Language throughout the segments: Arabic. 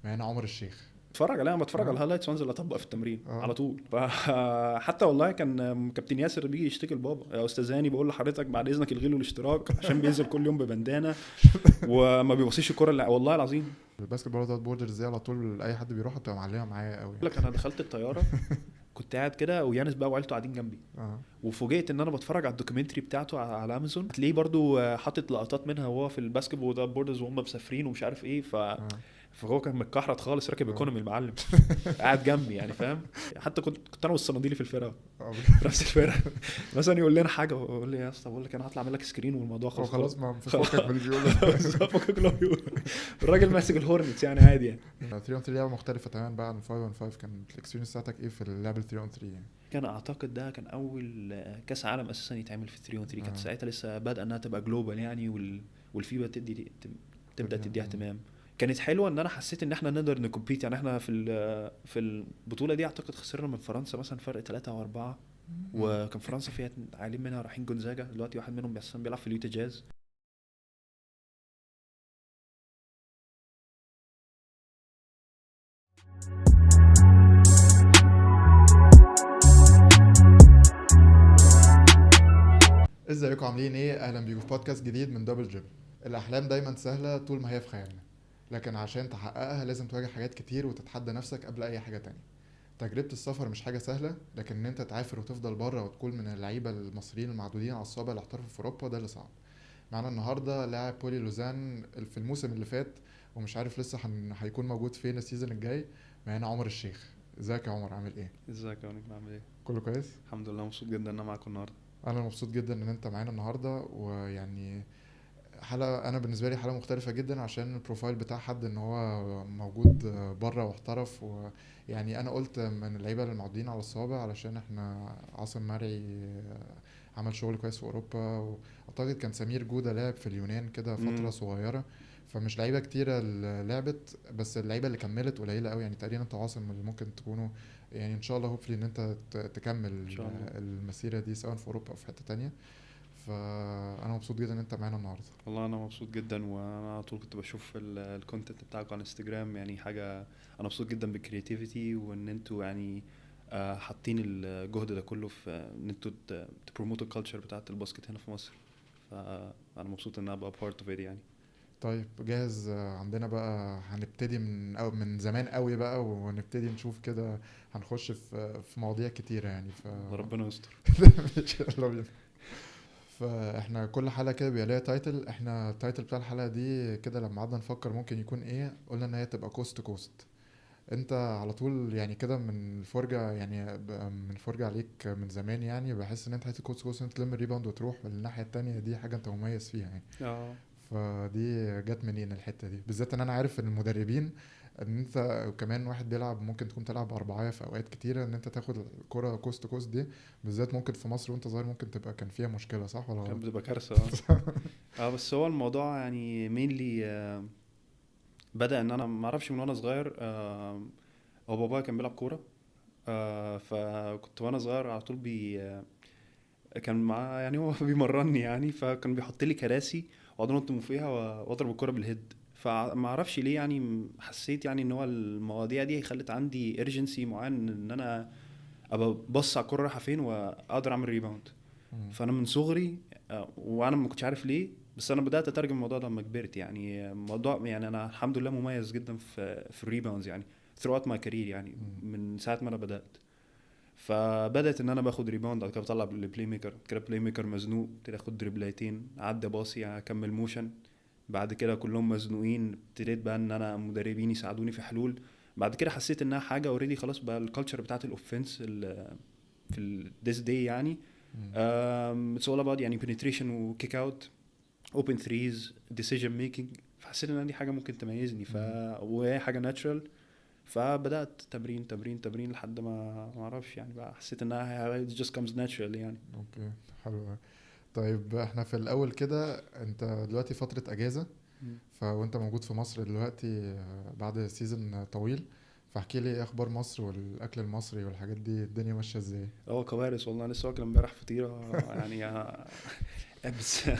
معانا عمر الشيخ. اتفرج عليها، بتفرج على الهايلايتس وانزل اطبق في التمرين آه. على طول. حتى والله كان كابتن ياسر بيجي يشتكي لبابا، يا استاذ هاني بقول لحضرتك بعد اذنك الغي له الاشتراك عشان بينزل كل يوم ببندانه وما بيبصيش الكوره والله العظيم. الباسكت بول دوت بوردرز دي على طول اي حد بيروح بتبقى معلمه معايا قوي. لك انا دخلت الطياره كنت قاعد كده ويانس بقى وعيلته قاعدين جنبي، وفوجئت ان انا بتفرج على الدوكيومنتري بتاعته على امازون. هتلاقيه برضو حاطط لقطات منها وهو في الباسكت بول بوردرز وهم مسافرين ومش عارف ايه. فهو كان متكحرت خالص راكب ايكونومي المعلم قاعد جنبي يعني فاهم. حتى كنت انا والصناديلي في الفرقه في نفس الفرقه مثلا يقول لنا حاجه ويقول لي يا اسطى بقول لك انا هطلع اعمل لك سكرين والموضوع خلاص خلاص ما فكك باللي بيقوله. فكك اللي هو بيقول. الراجل ماسك الهورنتس يعني عادي يعني. 3 on 3 لعبه مختلفه تماما بقى عن 5 on 5. كان الاكسبيرينس بتاعتك ايه في اللعبه 3 on 3 يعني؟ كان اعتقد ده كان اول كاس عالم اساسا يتعمل في 3 on 3. كانت ساعتها لسه بادئه انها تبقى جلوبال يعني والفيبا تبدا تدي اهتمام. كانت حلوه ان انا حسيت ان احنا نقدر نكمبيت يعني. احنا في البطوله دي اعتقد خسرنا من فرنسا مثلا فرق 3 او 4. وكان فرنسا فيها عالم منها رايحين جونزاجا دلوقتي، واحد منهم بيلعب في اليوتا جاز. ازيكم عاملين ايه؟ اهلا بيكم في بودكاست جديد من دبل جيم. الاحلام دايما سهله طول ما هي في خيالنا، لكن عشان تحققها لازم تواجه حاجات كتير وتتحدى نفسك قبل اي حاجه تانية. تجربه السفر مش حاجه سهله، لكن ان انت تعافر وتفضل بره وتكون من اللعيبه المصريين المعدودين على الصوابع اللي احترفوا في اوروبا ده اللي صعب. معانا النهارده لاعب بولي لوزان في الموسم اللي فات، ومش عارف لسه هيكون موجود فين السيزون الجاي. معانا عمر الشيخ. ازيك يا عمر؟ عامل ايه؟ ازيك يا ونجم؟ عامل ايه؟ كله كويس الحمد لله، مبسوط جدا ان انا معاكم النهارده. انا مبسوط جدا ان انت معانا النهارده. ويعني حلقة انا بالنسبه لي حلقه مختلفه جدا عشان البروفايل بتاع حد ان هو موجود بره واحترف. ويعني انا قلت من اللعيبه المعدودين على الصوابع علشان احنا عاصم مرعي عمل شغل كويس في اوروبا، واعتقد كان سمير جودة لعب في اليونان كده فتره صغيره. فمش لعيبه كتيره اللي لعبت، بس اللعيبه اللي كملت قليله قوي يعني. تقريبا انت عاصم اللي ممكن تكونوا يعني ان شاء الله هوبفلي ان انت تكمل المسيره دي سواء في اوروبا او في حته تانية. فانا مبسوط جدا ان انت معانا النهارده. والله انا مبسوط جدا، وانا على طول كنت بشوف الكونتنت بتاعكم على انستجرام يعني حاجه. انا مبسوط جدا بالكرياتيفيتي وان انتوا يعني حاطين الجهد ده كله في ان انتوا تبروموتوا الكالتشر بتاعت الباسكت هنا في مصر. فانا مبسوط ان انا ابقى بارت اوف يعني. طيب جاهز؟ عندنا بقى هنبتدي من زمان قوي بقى، ونبتدي نشوف كده. هنخش في مواضيع كتيره يعني. ربنا يستر. يلا بينا. فاحنا كل حلقه كده بيبقى ليها تايتل. احنا التايتل بتاع الحلقه دي كده لما قعدنا نفكر ممكن يكون ايه، قلنا ان هي تبقى كوست تو كوست. انت على طول يعني كده من الفرجه يعني من الفرجه عليك من زمان يعني بحس ان انت حته كوست تو كوست، انت تلم الريباوند وتروح الناحيه التانية، دي حاجه انت مميز فيها يعني. فدي جت منين الحته دي بالذات؟ ان انا عارف ان المدربين ان انت كمان واحد بيلعب ممكن تكون تلعب اربعيه في اوقات كتيره، ان انت تاخد الكره كوست تو كوست دي بالذات ممكن في مصر وانت صغير ممكن تبقى كان فيها مشكله، صح ولا غلط؟ كانت بتبقى كارثه. بس هو الموضوع يعني مينلي بدأ ان انا ما اعرفش من وانا صغير. هو بابايا كان بيلعب كوره. فكنت وانا صغير على طول كان معاه يعني هو بيمرني يعني. فكان بيحط لي كراسي واقعد انط من فوقيها واضرب الكوره بالهيد. فما اعرفش ليه يعني حسيت يعني ان هو المواضيع دي خلت عندي urgency معين ان انا ابقى بص على الكوره رايحه فين واقدر اعمل ريباوند. فانا من صغري وانا ما كنتش عارف ليه، بس انا بدات اترجم الموضوع ده لما كبرت يعني. موضوع يعني انا الحمد لله مميز جدا في الريباوندز يعني throughout my career يعني من ساعه ما انا بدات. فبدات ان انا باخد ريباوند بعد كده بطلع البلاي ميكر كده، بلاي ميكر مزنوق ابتدي اخد دريبلاتين عدى باصي اكمل موشن. بعد كده كلهم مزنوقين ابتديت بقى ان انا مدربين يساعدوني في حلول. بعد كده حسيت انها حاجه اوريدي خلاص بقى الكالتشر بتاعت الاوفنس في this day يعني. it's all about يعني penetration و kick out open threes decision making. فحسيت ان دي حاجه ممكن تميزني وهي حاجه natural. فبدات تمرين تمرين تمرين لحد ما اعرفش يعني بقى حسيت انها it just comes natural يعني. اوكي حلو. طيب احنا في الاول كده انت دلوقتي فتره اجازه، فوانت موجود في مصر دلوقتي بعد سيزن طويل، فاحكي لي ايه اخبار مصر والاكل المصري والحاجات دي، الدنيا ماشيه ازاي؟ كوارث والله. لسه واكل امبارح فطيره يعني بس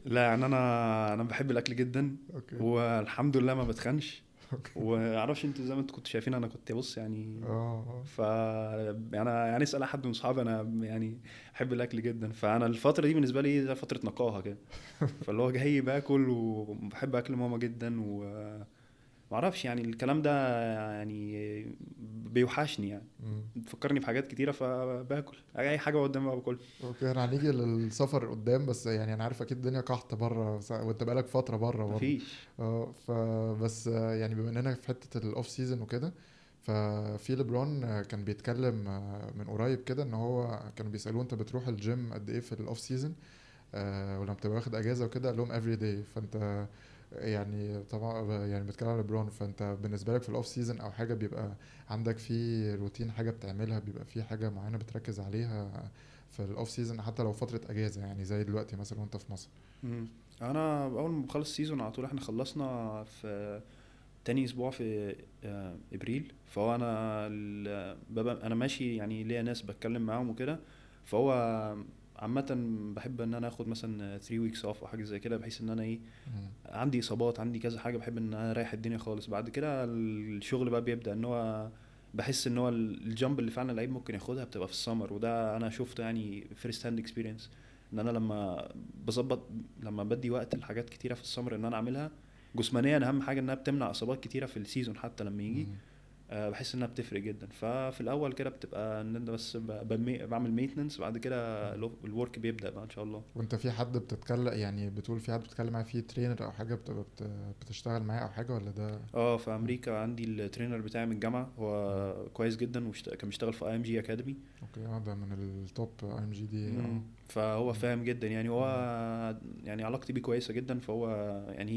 لا يعني انا بحب الاكل جدا. والحمد لله ما بتخنش. ومعرفش انت زي ما انت كنت شايفين انا كنت بص يعني. اه ف انا يعني اسال احد من صحابي، انا يعني احب الاكل جدا، فانا الفتره دي بالنسبه لي زي فتره نقاهه كده. فاللي هو جاي باكل وبحب اكل ماما جدا، ومعرفش يعني الكلام ده يعني بيوحشني يعني، مم. بيفكرني بحاجات كتيره، فباكل اي حاجه قدامي باكل. اوكي، انا هنيجي للسفر قدام، بس يعني انا عارف اكيد الدنيا قحط بره وانت بقالك فتره بره برضه. مفيش. اه فبس يعني بما اننا في حته الاوف سيزون وكده، ففي ليبرون كان بيتكلم من قريب كده ان هو كانوا بيسالوه انت بتروح الجيم قد ايه في الاوف سيزون، ولما بتبقى واخد اجازه وكده قال لهم افري داي. فانت يعني طبعا يعني بتكلم على ليبرون، فانت بالنسبه لك في الاوف سيزون او حاجه بيبقى عندك في روتين حاجه بتعملها، بيبقى في حاجه معينه بتركز عليها في الاوف سيزون حتى لو فتره اجازه، يعني زي دلوقتي مثلا وانت في مصر؟ مم. انا اول ما بخلص السيزون على طول، احنا خلصنا في تاني اسبوع في ابريل، فهو انا ببقى انا ماشي يعني ليا ناس بتكلم معاهم وكده. فهو عامة بحب ان انا اخد مثلا 3 ويكس اوف او حاجه زي كده، بحيث ان انا ايه، مم. عندي اصابات، عندي كذا حاجه، بحب ان انا اريح الدنيا خالص. بعد كده الشغل بقى بيبدا ان هو، بحس ان هو الجامب اللي فعلا اللعيب ممكن ياخدها بتبقى في السمر، وده انا شفته يعني فيرست هاند اكسبيرينس. ان انا لما بظبط، لما بدي وقت لحاجات كتيره في السمر ان انا اعملها جسمانيا، اهم حاجه انها بتمنع اصابات كتيره في السيزون حتى لما يجي. مم. بحس انها بتفرق جدا. ففي الاول كده بتبقى ان انت بس بعمل مينتنس، بعد كده الورك بيبدا بقى ان شاء الله. وانت في حد بتتكلم، يعني بتقول في حد بتتكلم معاه، في ترينر او حاجه بتشتغل معاه او حاجه ولا ده؟ اه في امريكا عندي الترينر بتاعي من الجامعه، مم. هو كويس جدا، كان بيشتغل في اي ام جي اكاديمي. اوكي، ده من التوب ام جي دي. اه. فهو مم. فاهم جدا يعني، هو مم. يعني علاقتي بيه كويسه جدا. فهو يعني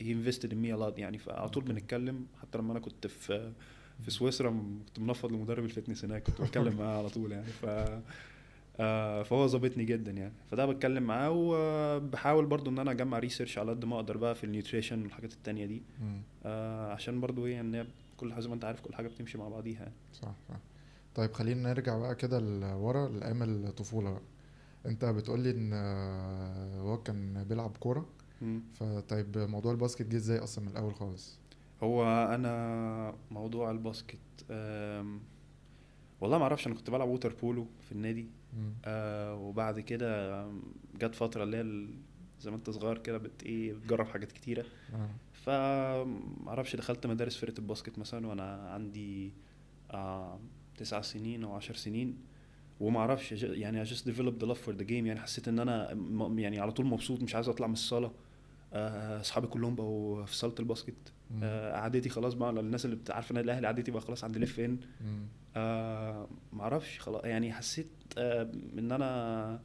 هي انفستد ان مي ا يعني، فعلى طول اوكي. بنتكلم. حتى لما انا كنت في مم. سويسرا، كنت منفض لمدرب الفتنس هناك، كنت بتكلم معاه على طول يعني. فهو ظابطني جدا يعني، فده بتكلم معاه. وبحاول برضو ان انا اجمع ريسيرش على قد ما اقدر بقى في النيوتريشن والحاجات التانية دي. مم. عشان برضو ايه يعني، كل حاجه زي ما انت عارف كل حاجه بتمشي مع بعضيها يعني. صح صح. طيب خلينا نرجع بقى كده لورا لأيام الطفولة بقى. انت بتقولي ان هو كان بيلعب كورة، مم. فطيب موضوع الباسكت جه ازاي اصلا من الاول خالص؟ هو انا موضوع الباسكت، آم، والله ما اعرفش. انا كنت بلعب ووتر بولو في النادي. مم. وبعد كده جت فتره اللي هي زي ما انت صغير كده ايه بتجرب حاجات كتيره. اه. فمعرفش دخلت مدارس فرقه الباسكت مثلا وانا عندي 9 سنين او 10 سنين. ومعرفش يعني I just developed the love for the game يعني. حسيت ان انا يعني على طول مبسوط، مش عايز اطلع من الصاله. اصحابي كلهم بقوا في صاله الباسكت. مم. قعدتي خلاص بقى، الناس اللي بتعرف النادي الاهلي قعدتي بقى خلاص عند ليف ان. مم. معرفش خلاص يعني، حسيت ان انا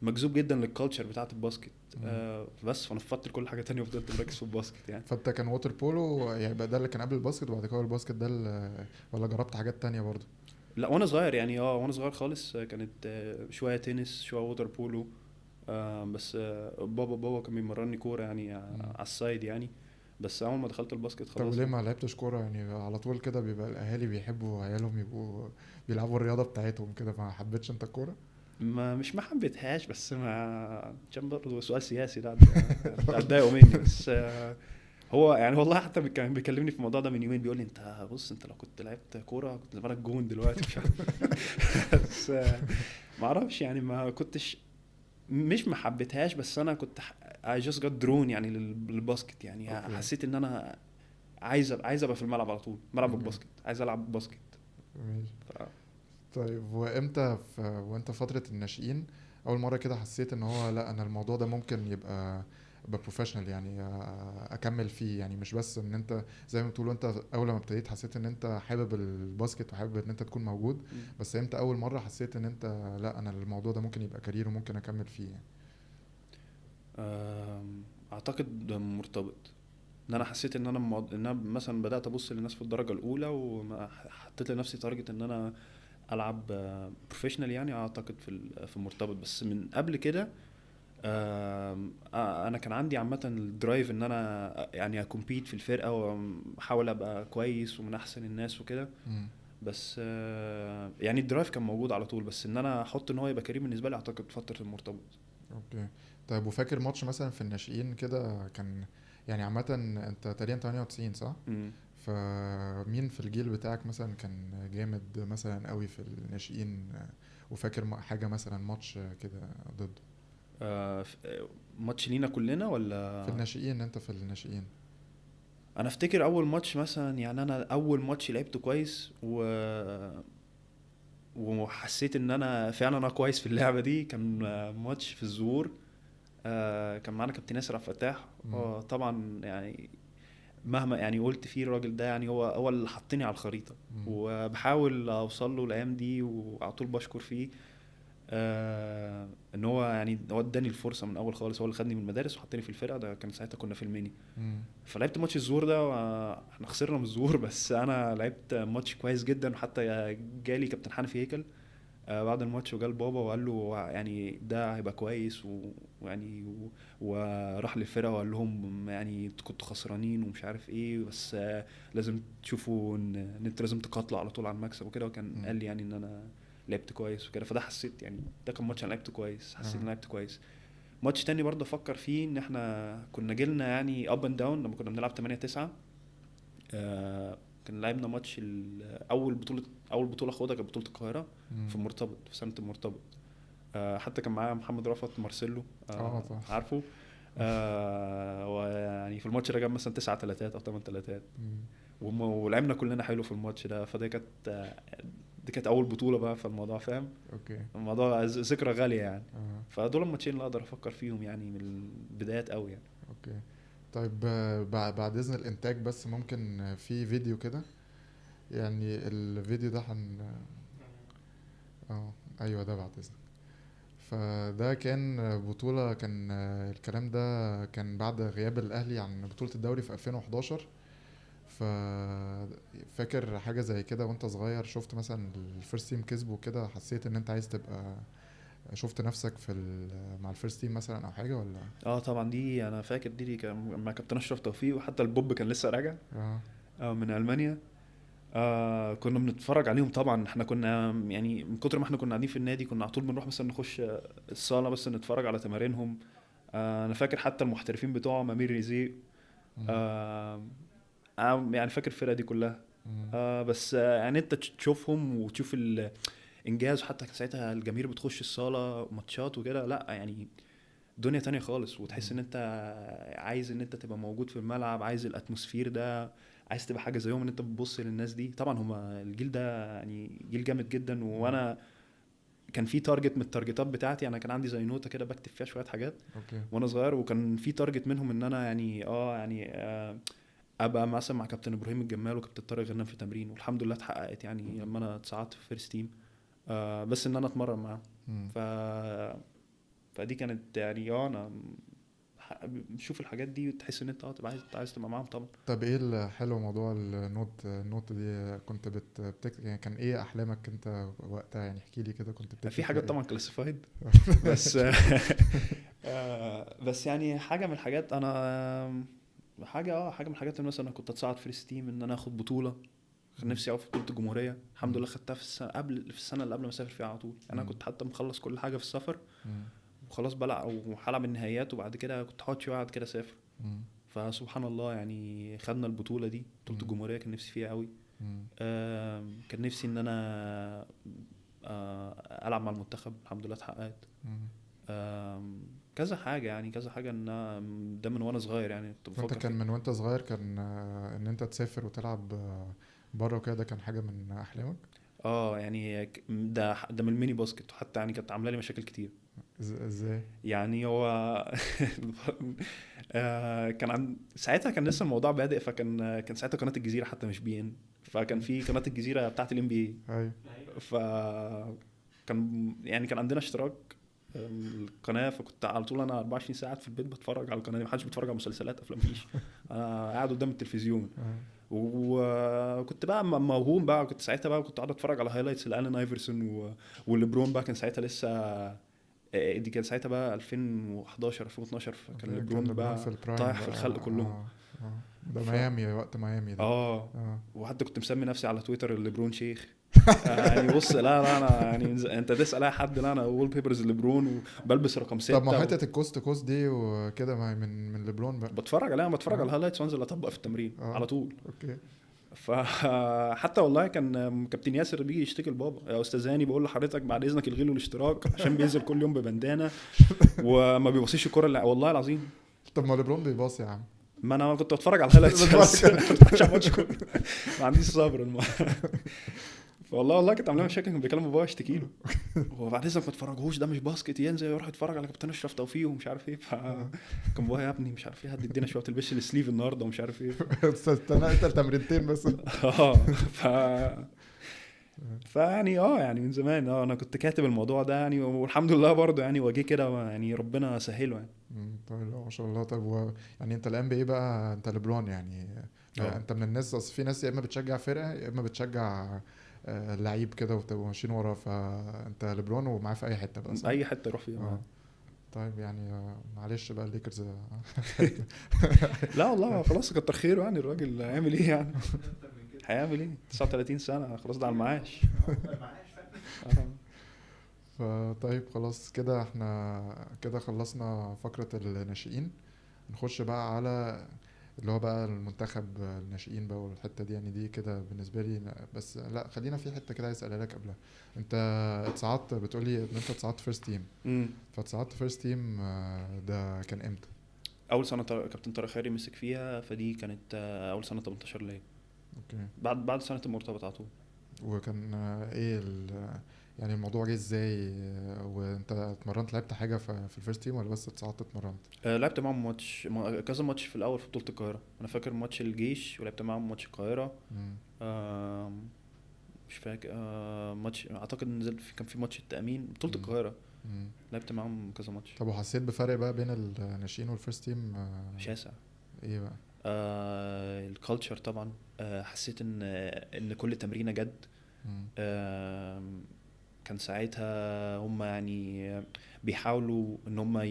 مجذوب جدا للكالتشر بتاعه الباسكت. مم. بس فانا فضلت كل حاجه تانية وفضلت مركز في الباسكت يعني. فانت كان ووتر بولو يعني بقى ده اللي كان قبل الباسكت، وبعد كده هو الباسكت ده ولا جربت حاجات تانية برضو؟ لا وانا صغير يعني، وانا صغير خالص كانت شويه تنس شويه ووتر بولو. بس بابا كان بيمرني كوره يعني مم. على السايد يعني. بس اول ما دخلت الباسكت طب خلاص وليه يعني. ما لعبتش كورة؟ يعني على طول كده بيبقى الأهالي بيحبوا عيالهم يبقوا بيلعبوا الرياضة بتاعتهم كده، ما حبيتش انت الكورة؟ مش ما حبيتهاش، بس ما عشان برضه سؤال سياسي ده اتضايقوا مني. بس هو يعني والله حتى كان بيكلمني في الموضوع ده من يومين، بيقول لي انت بص، انت لو كنت لعبت كوره كنت زمانك جون دلوقتي مش عارف. بس ما اعرفش يعني، ما كنتش، مش ما حبيتهاش، بس انا كنت I just got drawn يعني للباسكت يعني. اوكي. حسيت ان انا عايز ابقى في الملعب على طول، ملعب اوكي الباسكت، عايز العب باسكت. ماشي. ف... طيب وانت فترة الناشئين اول مرة كده حسيت ان هو لا انا الموضوع ده ممكن يبقى بروفيشنال، يعني اكمل فيه، يعني مش بس ان انت زي ما بتقول انت اول ما ابتديت حسيت ان انت حابب الباسكت وحابب ان انت تكون موجود، بس امتى اول مرة حسيت ان انت لا انا الموضوع ده ممكن يبقى كارير وممكن اكمل فيه يعني؟ اعتقد مرتبط ان انا حسيت ان انا ان انا مثلا بدات ابص للناس في الدرجه الاولى، وحطيت لنفسي تارجت ان انا العب بروفيشنال يعني. اعتقد في المرتبط. بس من قبل كده انا كان عندي عامه الدرايف ان انا يعني اكمبيت في الفرقه واحاول ابقى كويس ومن احسن الناس وكده. مم. بس يعني الدرايف كان موجود على طول، بس ان انا احط ان هو يبقى كريم بالنسبه لي اعتقد فتره المرتبط. اوكي. طيب وفاكر ماتش مثلا في الناشئين كده كان، يعني عامة انت تقريبا 98 صح؟ امم فمين في الجيل بتاعك مثلا كان جامد مثلا قوي في الناشئين، وفاكر حاجة مثلا ماتش كده ضده؟ ماتش لينا كلنا ولا؟ في الناشئين، انت في الناشئين. انا افتكر اول ماتش مثلا، يعني انا اول ماتش لعبته كويس وحسيت ان انا فعلا انا كويس في اللعبه دي، كان ماتش في الزهور. كان معانا كابتن ياسر عبد الفتاح. مم. طبعا يعني مهما يعني قلت فيه الراجل ده، يعني هو اللي حطني على الخريطه، مم. وبحاول اوصل له الايام دي وعلى طول بشكر فيه. ان هو يعني هو اداني الفرصه من اول خالص، هو اللي خدني من المدارس وحطني في الفرقه. ده كان ساعتها كنا في الميني. مم. فلعبت ماتش الزور ده احنا خسرنا من الزور، بس انا لعبت ماتش كويس جدا. وحتى جالي كابتن حنفي هيكل بعد الماتش، وجال بابا وقال له يعني ده هيبقى كويس ويعني وراح للفرقه وقال لهم يعني انتوا كنتوا خسرانين ومش عارف ايه، بس لازم تشوفوا ان انتوا لازم تقاتلوا على طول على المكسب وكده. وكان مم. قال لي يعني ان انا لعبت كويس وكده. فده حسيت يعني ده كان ماتش انا لعبت كويس، حسيت ان انا لعبت كويس. ماتش تاني برضه افكر فيه، ان احنا كنا جيلنا يعني اب اند داون لما كنا بنلعب 8 9. كان لعبنا ماتش اول بطوله خدها كانت بطوله القاهره مم. في المرتبط، في سنه المرتبط. حتى كان معايا محمد رافت مارسيلو، اه طبعا. عارفه. ويعني في الماتش ده جاب مثلا 9 تلاتات او 8 تلاتات. مم. ولعبنا كلنا حلو في الماتش ده. فده كانت دي كانت اول بطوله بقى، فالموضوع فاهم، اوكي. الموضوع ذكرى غاليه يعني. اه. فدول الماتشين اللي اقدر افكر فيهم يعني من البدايات قوي يعني. اوكي. طيب، بعد اذن الانتاج بس ممكن في فيديو كده، يعني الفيديو ده اه ايوه ده بعد اذنك. فده كان بطولة، كان الكلام ده كان بعد غياب الاهلي عن بطولة الدوري في 2011. فاكر حاجة زي كده وانت صغير؟ شفت مثلا الفيرست تيم كسبوا كده، حسيت ان انت عايز تبقى، شفت نفسك مع الفيرست تيم مثلا او حاجة ولا؟ طبعا دي انا فاكر دي كان مع كابتن اشرف توفيق، وحتى البوب كان لسه راجع اه. من المانيا. كنا بنتفرج عليهم طبعا. احنا كنا يعني من كتر ما احنا كنا قاعدين في النادي كنا على طول بنروح مثلا نخش الصاله بس نتفرج على تمارينهم. انا فاكر حتى المحترفين بتوعهم امير رزيق. مم. آه يعني فاكر الفرقه دي كلها. مم. بس يعني انت تشوفهم وتشوف الانجاز. حتى كان ساعتها الجماهير بتخش الصاله ماتشات وكده، لا يعني دنيا تانية خالص. وتحس ان انت عايز ان انت تبقى موجود في الملعب، عايز الاتموسفير ده، عايز تبقى حاجه زيهم. ان انت بتبص للناس دي، طبعا هما الجيل ده يعني جيل جامد جدا. مم. وانا كان في تارجت من التارجتات بتاعتي، انا كان عندي زي نوتة كده بكتب فيها شويه حاجات اوكي. وانا صغير. وكان في تارجت منهم ان انا يعني ابقى مثلا مع كابتن ابراهيم الجمال وكابتن طارق غنام في تمرين. والحمد لله اتحققت يعني لما انا اتصعدت في فيرست تيم. بس ان انا اتمرن معاهم. مم. ف فدي كانت يعني انا بشوف الحاجات دي وتحس ان انت تبقى عايز تبقى معاهم طبعا. طب ايه الحلو موضوع النوت دي؟ كنت يعني كان ايه احلامك انت وقتها؟ يعني احكي لي كده، كنت بتكتب في فيها حاجات ايه؟ طبعا كلاسيفايد بس بس يعني حاجه من الحاجات انا حاجه من الحاجات اللي مثلا انا كنت اتصعد في الستيم ان انا اخد بطوله. كان مم. نفسي اقف في بطوله الجمهوريه، الحمد مم. لله خدتها في السنه اللي قبل ما اسافر فيها على طول. انا مم. كنت حتى مخلص كل حاجه في السفر مم. وخلاص وهلعب النهائيات، وبعد كده كنت هقعد شويه بعد كده اسافر. مم. فسبحان الله يعني خدنا البطوله دي، بطوله مم. الجمهوريه. كان نفسي فيها قوي. مم. كان نفسي ان انا العب مع المنتخب، الحمد لله اتحققت. مم. كذا حاجه يعني كذا حاجه ان ده من وانا صغير يعني كنت وانت بفكر كان فيه. من وانت صغير كان ان انت تسافر وتلعب بره وكده، ده كان حاجة من احلامك؟ يعني ده من الميني باسكت. وحتى يعني كانت عامله لي مشاكل كتير. ازاي؟ يعني هو ساعتها كان لسه الموضوع بادئ. كان ساعتها قناه الجزيره حتى مش بي ان. فكان في قناه الجزيره بتاعه الام بي اي. ايوه. ف كان عندنا اشتراك القناه. فكنت على طول انا 24 ساعه في البيت بتفرج على القناه دي. محدش بيتفرج على مسلسلات افلام فيش، انا قاعد قدام التلفزيون. وكنت بقى موهوم بقى. كنت ساعتها بقى كنت قاعد اتفرج على هايلايتس لالين ايفرسون وليبرون بقى. كان ساعتها لسه دي كان ساعتها بقى 2011 2012. فكان كان ليبرون ليبرون في بقى البرايم طايح في بقى. الخلق كلهم. ده ف ميامي، وقت ميامي ده. اه اه. وحتى كنت مسمي نفسي على تويتر ليبرون شيخ. يعني بص، لا انا يعني انت تسال اي حد، لا انا وول بيبرز ليبرون وبلبس رقم طب ما 6 حتة الكوست كوست دي وكده، ما من ليبرون بقى. بتفرج عليها. بتفرج على اه. الهايلايتس وانزل اطبق في التمرين اه. على طول. اوكي. فحتى والله كان كابتن ياسر بيجي يشتكي لبابا: يا استاذ هاني، بقول لحضرتك بعد اذنك الغي له الاشتراك عشان بينزل كل يوم ببندانه وما بيبصيش الكوره والله العظيم. طب ما ليبرون بيباص يا عم. ما انا كنت بتفرج على الهايلايتس بس عشان ماتش كوره ما عنديش صبر والله كنت عامل مشاكل، كان بيكلم بابا يشتكي له وبعد اذنك ما تفرجهوش، ده مش باسكت، ينزل يروح يتفرج على كابتن اشرف توفيق ومش عارف ايه. فكان بابا: يا ابني مش عارف ايه، هدي ادينا شويه تلبسش السليف النهارده ومش عارف ايه. استنى انت التمرينتين بس. اه فيعني يعني من زمان انا كنت كاتب الموضوع ده يعني، والحمد لله برضه يعني واجه كده يعني ربنا سهله يعني. طيب ما شاء الله. طيب يعني انت الان بايه بقى؟ انت ليبرون يعني. انت من الناس، اصل في ناس يا اما بتشجع فرقه يا اما بتشجع لعيب كده وتبقوا ماشيين وراه، فانت ليبرون ومعاه في اي حته بقى، صح؟ اي حته اروح فيها. طيب يعني معلش بقى الليكرز. لا والله خلاص كتر خيره يعني، الراجل هيعمل ايه يعني؟ هيعمل ايه؟ 39 سنه خلاص، ده على المعاش. طيب خلاص كده احنا كده خلصنا فقرة الناشئين. نخش بقى على اللي هو بقى المنتخب الناشئين بقى والحتة دي، يعني دي كده بالنسبة لي. بس لا، خلينا في حتة كده عايز اسألها لك قبلها. انت اتصعدت، بتقولي ان انت اتصعدت فيرست تيم، فاتصعدت فيرست تيم ده كان امتى؟ اول سنه كابتن طارق خيري مسك فيها، فدي كانت اول سنه 18 ليا. اوكي. بعد سنه المرتبط على طول. وكان ايه يعني الموضوع جه ازاي؟ وانت اتمرنت، لعبت حاجة في الفيرست تيم ولا بس اتصعدت اتمرنت؟ لعبت معاهم ماتش كذا ماتش في الاول في بطوله القاهره. انا فاكر ماتش الجيش ولعبت معاهم ماتش القاهره. مش فاكر ماتش، اعتقد نزلت كان في ماتش التامين بطوله القاهره. لعبت معاهم كذا ماتش. طب وحسيت بفرق بقى بين الناشئين والفيرست تيم؟ شاسع. ايه بقى؟ الكالتشر طبعا. حسيت ان كل تمرينه جد. كان ساعتها هم يعني بيحاولوا ان هم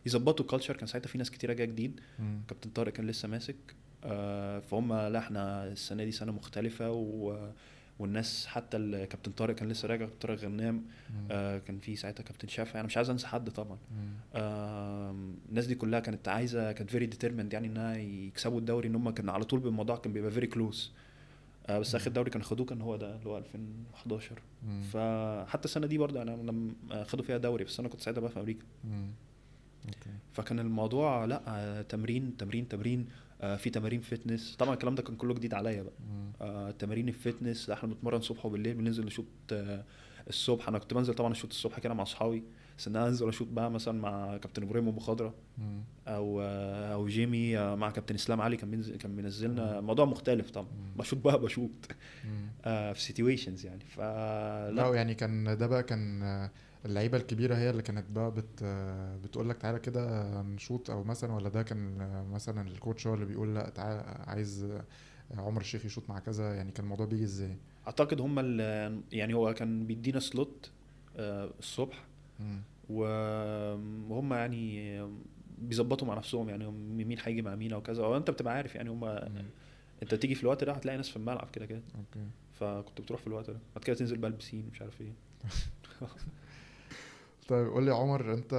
يظبطوا الكالتشر. كان ساعتها في ناس كتيره جايه جديد. كابتن طارق كان لسه ماسك. فهم لا، احنا السنه دي سنه مختلفه والناس حتى كابتن طارق كان لسه راجع، كابتن طارق غنام. كان في ساعتها كابتن شافعي، انا مش عايز انسى حد طبعا. الناس دي كلها كانت عايزه، كانت فيري ديترمند يعني انها يكسبوا الدوري، ان هم كانوا على طول بالموضوع كان بيبقى فيري كلوز. بس اخر دوري كان خدوه كان هو ده اللي هو 2011. فحتى السنه دي برضه انا لما خدوا فيها دوري، بس انا كنت ساعتها بقى في امريكا. اوكي. فكان الموضوع لا، تمرين تمرين تمرين. في تمارين فتنس طبعا، الكلام ده كان كله جديد عليا بقى. تمارين الفتنس، احنا بنتمرن صبح وبالليل، بننزل نشوط الصبح. انا كنت بنزل طبعا اشوط الصبح كده مع اصحابي، بس انا انزل اشوط بقى مثلا مع كابتن ابراهيم ابو خضره او جيمي، مع كابتن اسلام علي كان بينزلنا. موضوع مختلف طبعا، بشوط في سيتويشنز يعني. لا يعني كان ده بقى كان اللعيبه الكبيره هي اللي كانت بقى بتقول لك تعالى كده نشوط او مثلا، ولا ده كان مثلا الكوتش هو اللي بيقول لا تعالى عايز عمر الشيخ يشوط مع كذا؟ يعني كان الموضوع بيجي ازاي؟ اعتقد هم يعني هو كان بيدينا سلوت الصبح، وهم يعني بيظبطوا مع نفسهم يعني مين هيجي مع مين او كذا، او انت بتبقى عارف يعني هم انت تيجي في الوقت ده هتلاقي ناس في الملعب كده كده. اوكي. فكنت بتروح في الوقت ده، بعد كده تنزل بقى البسين مش عارف ايه. طيب قول لي عمر، انت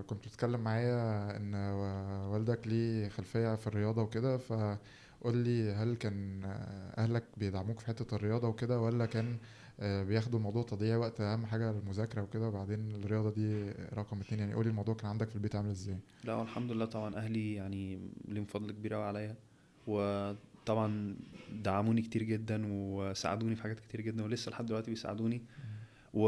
كنت بتتكلم معايا ان والدك ليه خلفيه في الرياضه وكده، فقول لي هل كان اهلك بيدعموك في حته الرياضه وكده، ولا كان بياخدوا الموضوع تضييع وقت، اهم حاجه المذاكره وكده وبعدين الرياضه دي رقم 2؟ يعني قولي الموضوع كان عندك في البيت عامل ازاي؟ لا الحمد لله طبعا اهلي يعني ليهم فضل كبير قوي عليا، وطبعا دعموني كتير جدا وساعدوني في حاجات كتير جدا، ولسه لحد دلوقتي بيساعدوني. و...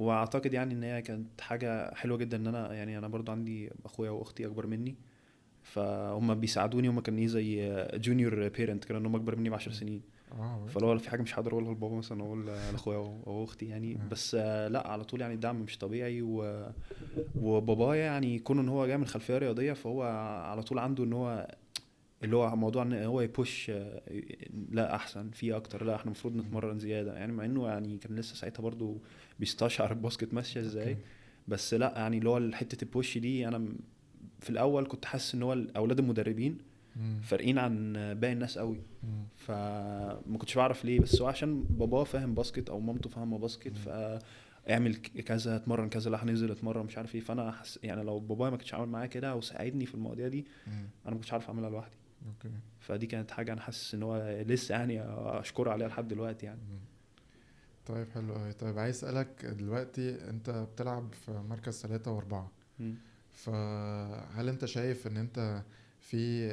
واعتقد يعني ان هي كانت حاجه حلوه جدا ان انا يعني انا برضو عندي اخويا واختي اكبر مني، فهم بيساعدوني. هم كانوا زي جونيور بيرنت كده، ان هم اكبر مني ب10 سنين. فلو في حاجه مش هقدر اقولها لبابا مثلا اقول لاخويا او اختي يعني. بس لا على طول يعني الدعم مش طبيعي. وبابايا يعني كونه ان هو جاي من خلفيه رياضيه، فهو على طول عنده ان هو اللي هو موضوع ان هو يبوش لا احسن في اكتر، لا احنا المفروض نتمرن زياده يعني. مع انه يعني كان لسه ساعتها برضو بيستشعر الباسكت ماشيه ازاي. بس لا يعني اللي هو حته البوش دي، انا في الاول كنت حاسس ان هو اولاد المدربين فارقين عن باقي الناس قوي، فما كنتش بعرف ليه. بس هو عشان بابا فاهم باسكت او مامته فاهمه باسكت، فاعمل كذا اتمرن كذا، لا هننزل اتمرن مش عارف ايه. فانا يعني لو بابايا ما كانش عامل معايا كده او ساعدني في المواضيع دي، انا ما كنتش عارف اعملها لوحدي. اوكي. فدي كانت حاجه انا حاسس ان هو لسه يعني اشكره عليها لحد دلوقتي يعني. مم. طيب حلو قوي. طيب عايز اسالك دلوقتي، انت بتلعب في مركز 3 و4، مم. فهل انت شايف ان انت في،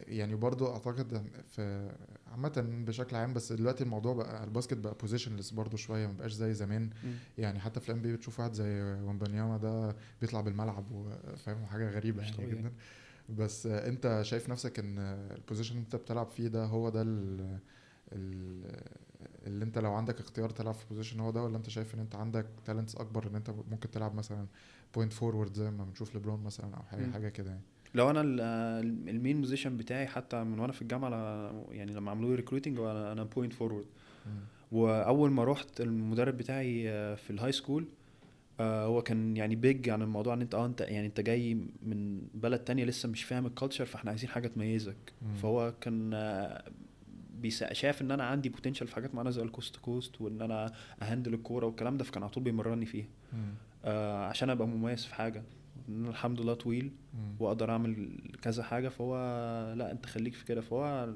يعني برضو اعتقد في عامة بشكل عام، بس دلوقتي الموضوع بقى الباسكت بقى بوزيشنلس برضو شوية، مبقاش زي زمان. مم. يعني حتى في الام بي بتشوف واحد زي ومبانياما ده بيطلع بالملعب وفاهم حاجة غريبة مش يعني طبيعي. جدا. بس انت شايف نفسك ان البوزيشن اللي انت بتلعب فيه ده هو ده ال- اللي انت لو عندك اختيار تلعب في بوزيشن هو ده، ولا انت شايف ان انت عندك تالنتس اكبر ان انت ممكن تلعب مثلا بوينت فورورد زي ما بنشوف ليبرون مثلا، او حاجه مم. حاجه كده يعني؟ لو انا المين بوزيشن بتاعي حتى من وانا في الجامعه يعني لما عملوا لي ريكروتنج انا بوينت فورورد. مم. واول ما رحت المدرب بتاعي في الهاي سكول هو كان يعني بيج عن الموضوع ان انت يعني انت جاي من بلد تانية لسه مش فاهم الكالتشر، فاحنا عايزين حاجه تميزك. مم. فهو كان شاف ان انا عندي بوتنشال في حاجات معينه زي الكوست تو كوست، وان انا اهندل الكوره والكلام ده، فكان على طول بيمرني فيها مم. عشان ابقى مميز في حاجه. إن أنا الحمد لله طويل مم. واقدر اعمل كذا حاجه، فهو لا انت خليك في كده. فهو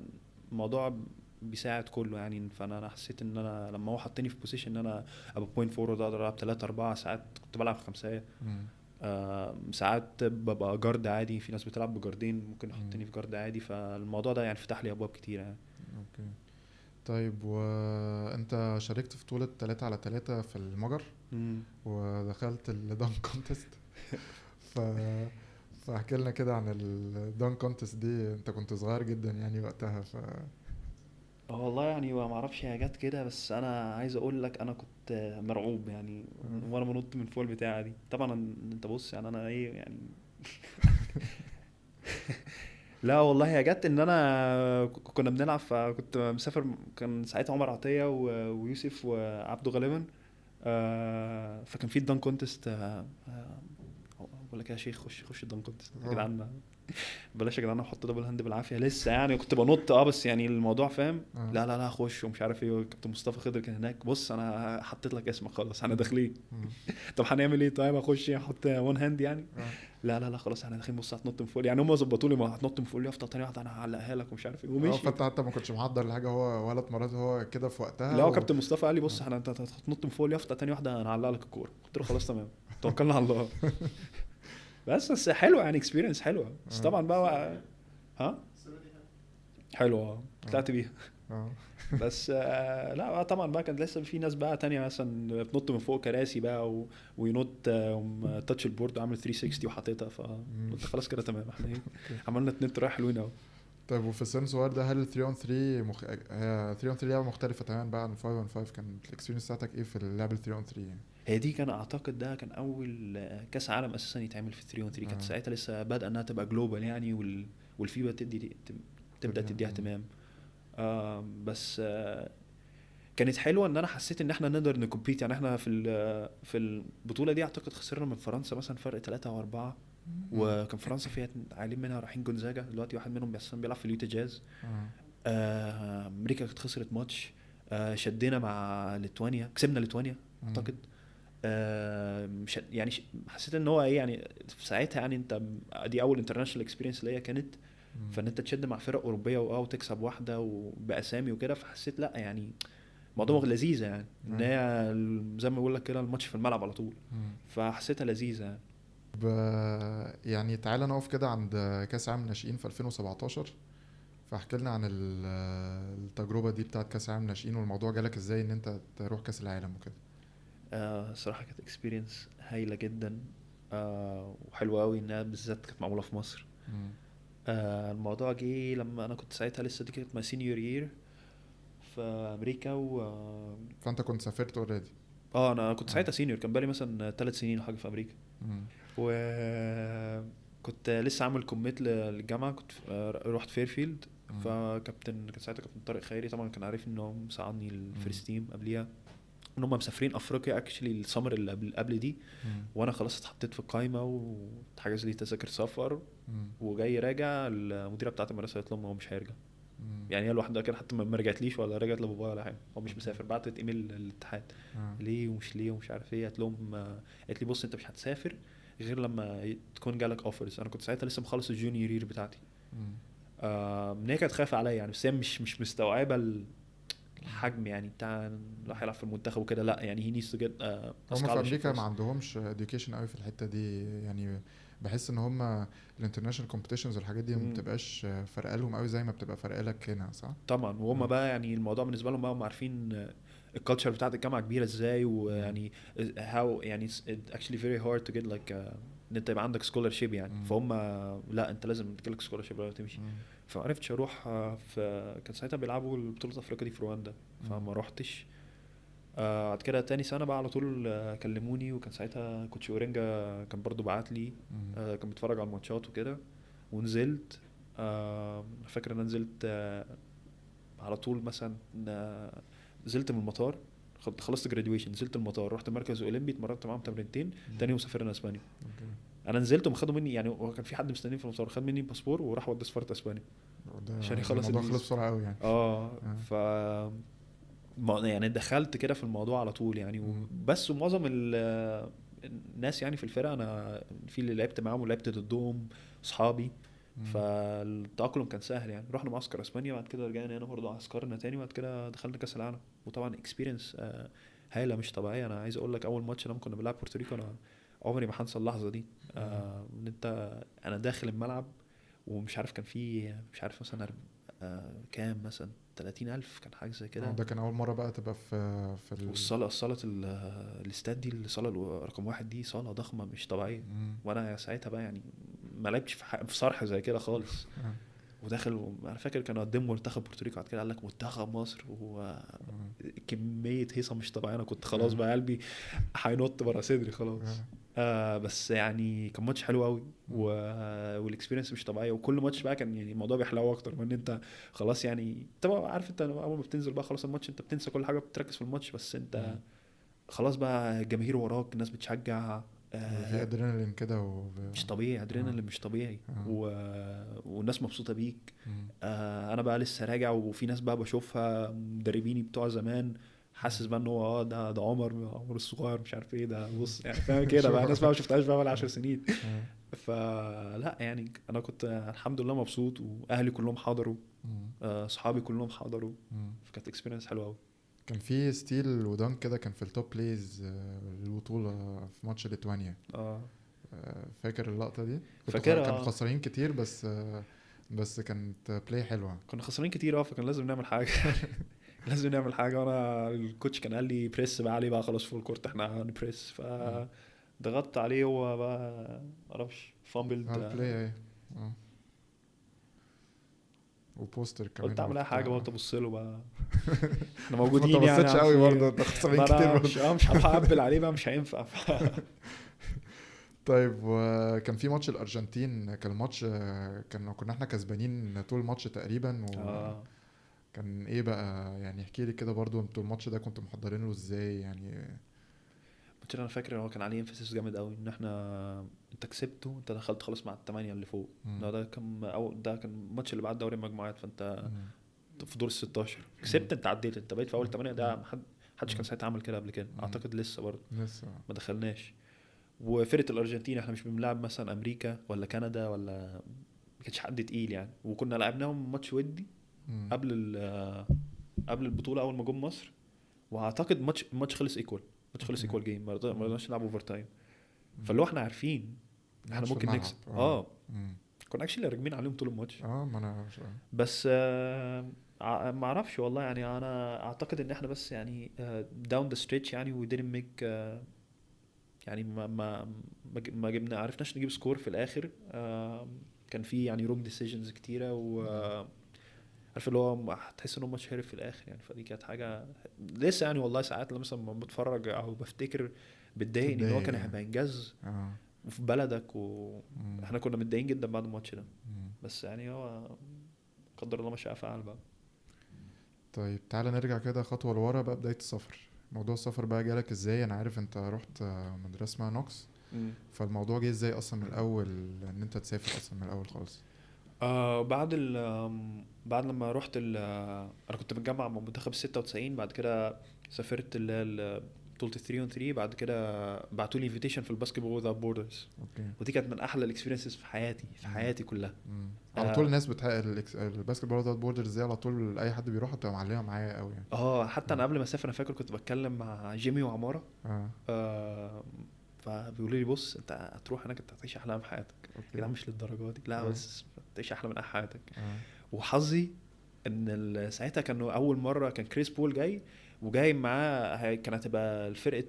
الموضوع بيساعد كله يعني. فانا حسيت ان انا لما هو حطني في بوزيشن ان انا ابقى بوينت فورورد اقدر العب 3 4 ساعات، كنت بلعب خمسة مم. ساعات ببقى جارد عادي، في ناس بتلعب بجاردين ممكن مم. يحطني في جارد عادي. فالموضوع ده يعني فتح لي ابواب كتير يعني. اوكي. طيب وانت شاركت في بطولة 3 على 3 في المجر، مم. ودخلت الدانك كونتست. ف فاحكي لنا كده عن الدانك كونتست دي، انت كنت صغير جدا يعني وقتها والله يعني ما اعرفش هي جت كده، بس انا عايز اقول لك انا كنت مرعوب يعني وانا بنط من فوق البتاعه دي. طبعا انت بص يعني انا ايه يعني لا والله هي جت ان انا كنا بنلعب، فكنت مسافر، كان ساعتها عمر عطيه ويوسف وعبده غالبا. فكان في الدان كونتست. بقول لك يا شيخ خش الدان كونتست يا اه جدعان. بلاش يا جدعان احط دبل هاند بالعافيه لسه يعني. كنت بنط بس يعني الموضوع فاهم. اه لا خش ومش عارف ايه. كابتن مصطفى خضر كان هناك. بص انا حطيت لك اسمك خلاص احنا مم. داخلين. مم. طب هنعمل ايه؟ طيب اخش احط وان هاند يعني. اه لا خلاص احنا داخلين. بص هتنط من فوق يعني. هم ظبطوا لي ما هتنط من فوق اليافطه تاني واحده انا هعلقها لك ومش عارف ايه اه ومشي. فانت حتى ما كنتش محضر لحاجه، هو ولا اتمرنت هو كده في وقتها لا هو كابتن مصطفى قال لي اه. بص احنا انت هتنط من فوق اليافطه تاني واحده انا هعلق لك الكوره. قلت له خلاص تمام توكلنا على الله. بس حلوه يعني اكسبيرينس حلوه. بس اه طبعا بقى ها حلوه اه طلعت بيها. اه بس لا طبعا بقى كان لسه في ناس بقى تانية مثلا بتنط من فوق كراسي بقى وينط تاتش البورد عامل 360 وحاططها. مم. فقلت خلاص كده تمام احنا ايه اوكي. عملنا 2 تراي حلوين اهو. طيب وفي السن الصغير ده، هل 3 on 3 هي 3 on 3 لعبه مختلفه تماما بقى عن 5 on 5؟ كانت الاكسبيرينس بتاعتك ايه في اللعب 3 on 3 يعني؟ هي دي كان اعتقد ده كان اول كاس عالم اساسا يتعمل في 3 on 3. كانت اه ساعتها لسه بادئه انها تبقى جلوبال يعني والفيبا تبدا تديها مم. اهتمام. بس كانت حلوه ان انا حسيت ان احنا نقدر نكمبيت يعني. احنا في البطوله دي اعتقد خسرنا من فرنسا مثلا فرق 3 و4. مم. وكان فرنسا فيها عالم منها رايحين جونزاجا دلوقتي، واحد منهم اصلا بيلعب في اليوتا جاز. اه امريكا كانت خسرت ماتش. شدينا مع ليتوانيا كسبنا ليتوانيا مم. اعتقد. يعني حسيت ان هو ايه يعني في ساعتها يعني انت دي اول انترناشونال اكسبيرينس ليا كانت. مم. فان انت تشد مع فرق اوروبيه وتكسب واحده وباسامي وكده، فحسيت لا يعني مم. موضوع لذيذه يعني. ان اه هي زي ما بقول لك كده الماتش في الملعب على طول. مم. فحسيتها لذيذه يعني. ب... يعني تعالى نقف كده عند كاس عالم الناشئين في 2017. فاحكي لنا عن التجربة دي بتاعت كاس عالم الناشئين، والموضوع جالك ازاي ان انت تروح كاس العالم وكده؟ صراحه كانت اكسبيرينس هايله جدا. وحلوه قوي انها بالذات كانت معموله في مصر. مم. الموضوع جه لما انا كنت ساعتها لسه دي كانت ماي سينيور يير في امريكا فانت كنت سافرت اوريدي؟ انا كنت اه ساعتها سينيور، كان بقالي مثلا 3 سنين او حاجه في امريكا. مم. وكنت لسه عامل كوميت للجامعه. كنت رحت فيرفيلد. مم. كان ساعتها كابتن طارق خيري طبعا كان عارف ان هو مساعدني مم. الفيرست تيم قبليها. ان هم مسافرين افريقيا اكشلي السمر اللي قبل دي. مم. وانا خلاص اتحطيت في القايمه واتحجز لي تذاكر سفر. مم. وجاي راجع المديره بتاعه المدرسه قالت لهم هو مش هيرجع. مم. يعني هي لوحدها كده حتى ما رجعتليش ولا رجعت لبابايا ولا حاجه. هو مش اوكي. مسافر. بعتت ايميل للاتحاد اه ليه ومش عارف ايه. قالت لهم قالت لي بص انت مش هتسافر غير لما تكون جالك اوفرز. انا كنت ساعتها لسه مخلص الجونيور يير بتاعتي. مم. ان هي كانت خايفه عليا يعني، بس هي مش مستوعبه الحجم يعني بتاع راح يلعب في المنتخب وكده. لا يعني he needs to get هم في scholarship امريكا ما first. عندهمش education قوي في الحته دي يعني. بحس ان هم الانترناشونال كومبيتيشنز والحاجات دي ما مم. بتبقاش فارقه لهم قوي زي ما بتبقى فارقه لك هنا، صح؟ طبعا. وهم آه. بقى يعني الموضوع بالنسبه لهم بقى هم عارفين الكالتشر بتاعت الجامعه كبيره ازاي، ويعني how يعني it's actually very hard to get like ان انت يبقى عندك scholarship يعني. فهم لا انت لازم تجيلك scholarship لو تمشي. فعرفتش اروح في كان ساعتها بيلعبوا البطوله الافريقيه دي في رواندا، فما روحتش. بعد كده تاني سنه بقى على طول كلموني، وكان ساعتها كوتش اورينجا كان برضو بعت لي، كان بيتفرج على الماتشات وكده، ونزلت. فاكر ان انا نزلت على طول مثلا نزلت من المطار، خلصت جراديويشن، نزلت المطار، رحت المركز الاولمبي، اتمرنت معاهم تمرينتين، تاني يوم سافرنا اسبانيا. انا نزلت وخدوا مني يعني، كان في حد مستنيني في المطار، خد مني باسبور وراح ودى سفاره اسبانيا عشان يخلص الموضوع الفيزا. خلص بسرعه قوي يعني. ف يعني دخلت كده في الموضوع على طول يعني. وبس ومعظم الناس يعني في الفرقه انا في اللي لعبت معاهم ولعبت ضدهم اصحابي، فالتأقلم كان سهل يعني. رحنا معسكر اسبانيا، بعد كده رجعنا هنا برضه عسكرنا تاني، بعد كده دخلنا كاس العالم. وطبعا اكسبيرينس هايله مش طبيعيه. انا عايز اقول لك اول ماتش لما كنا بنلعب بورتوريكو انا عمري ما هنسى اللحظه دي. ان انت انا داخل الملعب ومش عارف كان في مش عارف مثلا كام مثلا 30,000 كان حاجه زي كده. ده كان اول مره بقى تبقى في والصاله الاستاد دي، الصاله رقم 1 دي صاله ضخمه مش طبيعيه. وانا ساعتها بقى يعني ما لعبتش في صرح زي كده خالص. وداخل انا فاكر كانوا قدموا منتخب بورتوريكو، بعد كده قال لك منتخب مصر، وكميه هيصه مش طبيعيه. انا كنت خلاص بقى قلبي هينط برا صدري خلاص. بس يعني كان ماتش حلو قوي، والاكسبيرينس مش طبيعيه. وكل ماتش بقى كان يعني الموضوع بيحلو اكتر من ان انت خلاص يعني طبعا عارف انت اول ما بتنزل بقى خلاص الماتش انت بتنسى كل حاجه، بتركز في الماتش بس. انت خلاص بقى الجماهير وراك، الناس بتشجع، في ادرينالين كده مش طبيعي، ادرينالين مش طبيعي. والناس مبسوطه بيك. انا بقى لسه راجع، وفي ناس بقى بشوفها مدربيني بتوع زمان، حاسس بقى ان هو ده عمر الصغير مش عارف ايه ده، بص يعني فاهم كده بقى. الناس بقى ما شفتهاش بقى ولا 10 سنين. فلا يعني انا كنت الحمد لله مبسوط، واهلي كلهم حضروا، اصحابي كلهم حضروا، فكانت اكسبيرينس حلوه قوي. كان في ستيل ودانك كده كان في التوب بلايز البطوله في ماتش ليتوانيا. فاكر اللقطه دي؟ كانوا خسرانين كتير بس كانت بلاي حلوه. كنا خسرانين كتير فكان لازم نعمل حاجه. لازم نعمل حاجه. وانا الكوتش كان قال لي بريس بقى عليه بقى خلاص فول كورت احنا هنبريس، فضغطت عليه هو بقى معرفش فامبلد البلاي ايه وبوستر كمان. قلت اعمل اي حاجه وقلت ابص له بقى احنا موجودين ما يعني. بصيتش قوي برضه، انت خسرانين كتير برضه. مش هروح اقبل عليه بقى مش هينفع. طيب وكان في ماتش الارجنتين، كان الماتش كنا احنا كسبانين طول الماتش تقريبا كان ايه بقى يعني؟ احكي لي كده برضو، انتوا الماتش ده كنتوا محضرين له ازاي يعني؟ الماتش انا فاكر ان هو كان عليه انفاسيس جامد قوي ان احنا انت كسبته، انت دخلت خلاص مع الثمانيه اللي فوق. ده كان الماتش اللي بعد دوري المجموعات، فانت في دور ال16 كسبت، انت عديت، انت بقيت في اول 8. ده محدش كان ساعتها عمل كده قبل كده اعتقد، لسه برضه ما دخلناش. وفرقه الارجنتين احنا مش بنلعب مثلا امريكا ولا كندا ولا، ما كانش حد تقيل يعني. وكنا لعبناهم ماتش ودي قبل البطوله اول ما جم مصر، واعتقد الماتش خلص ايكوال. الماتش خلص ايكوال جيم، ما رضناش نلعب اوفر تايم. فاللي هو احنا عارفين احنا ممكن نكسب. كنا اكشلي راكبين عليهم طول الماتش. ما انا بس ما اعرفش والله يعني. انا اعتقد ان احنا بس يعني داون ذا ستريتش يعني we didn't make يعني ما جبنا، عرفناش نجيب سكور في الاخر. كان في يعني رونج ديسيجنز كتيره، و عارف اللي هو هتحس ان هو ماتش هرب في الاخر يعني. فدي كانت حاجه لسه يعني والله ساعات لما مثلا بتفرج او بفتكر بتضايقني ان هو كان هيبقى انجاز وفي بلدك، واحنا كنا متضايقين جدا بعد الماتش ده. بس يعني هو قدر الله ما شاء فعل بقى. طيب تعالى نرجع كده خطوه لورا بقى، بدايه السفر. موضوع السفر بقى جالك ازاي؟ انا عارف انت رحت مدرسه اسمها نوكس، فالموضوع جه ازاي اصلا من الاول ان انت تسافر اصلا من الاول خالص؟ بعد لما رحت انا كنت متجمع مع منتخب 96، بعد كده سافرت بطولة بطوله 3 اون 3. بعد كده بعتوا لي انفيتيشن في الباسكتبول وذ بوردرز، اوكي. ودي كانت من احلى الاكسبيرينسز في حياتي كلها. على طول الناس الباسكت بول ويزاوت بوردرز دي على طول اي حد بيروح بتبقى معلمه معايا قوي يعني. حتى انا قبل ما اسافر انا فاكر كنت بتكلم مع جيمي وعماره. فبيقولوا لي بص انت هتروح هناك انت هتعيش احلام حياتك كده، مش للدرجه دي لا، بس تعيش احلى من حياتك. وحظي ان ساعتها كانوا اول مره كان كريس بول جاي، وجاي معاه كانت هتبقى الفرقه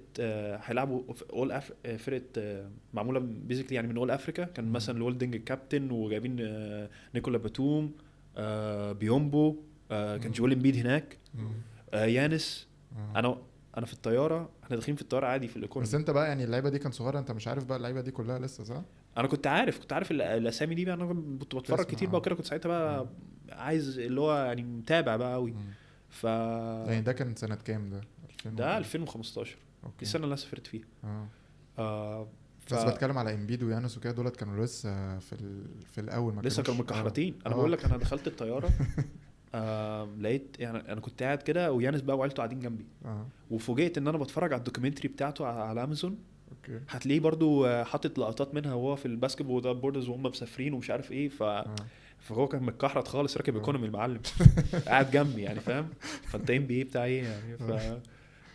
هيلعبوا اول فرقه معموله بيزيكلي يعني من اول افريكا. كان مثلا الولدنج الكابتن، وجايبين نيكولا باتوم، بيومبو، كان جويل امبيد هناك، يانس. انا في الطياره، احنا داخلين في الطياره عادي في الايكونومي. بس انت بقى يعني اللعيبه دي كانت صغيره، انت مش عارف بقى اللعيبه دي كلها لسه صح؟ انا كنت عارف الاسامي دي بقى، انا كنت بتفرج كتير بقى وكده. كنت ساعتها بقى عايز اللي هو يعني متابع بقى قوي. يعني ده كان سنه كام ده؟ ده 2015. أوكي. السنه اللي سافرت فيها. بس بتكلم على امبيد ويانس وكده، دولت كانوا لسه في الاول ما لسه كانوا مكحرتين. انا بقول لك انا دخلت الطياره لقيت يعني انا كنت قاعد كده ويانس بقى وعيلته قاعدين جنبي. وفوجئت ان انا بتفرج على الدوكيومنتري بتاعته على امازون. اوكي. هتلاقيه برضو حاطط لقطات منها وهو في الباسكتبول ده بوردرز وهم مسافرين ومش عارف ايه. فهو كان متكحرت خالص، راكب ايكونومي المعلم قاعد جنبي يعني فاهم. فانت ام بي بتاع ايه يعني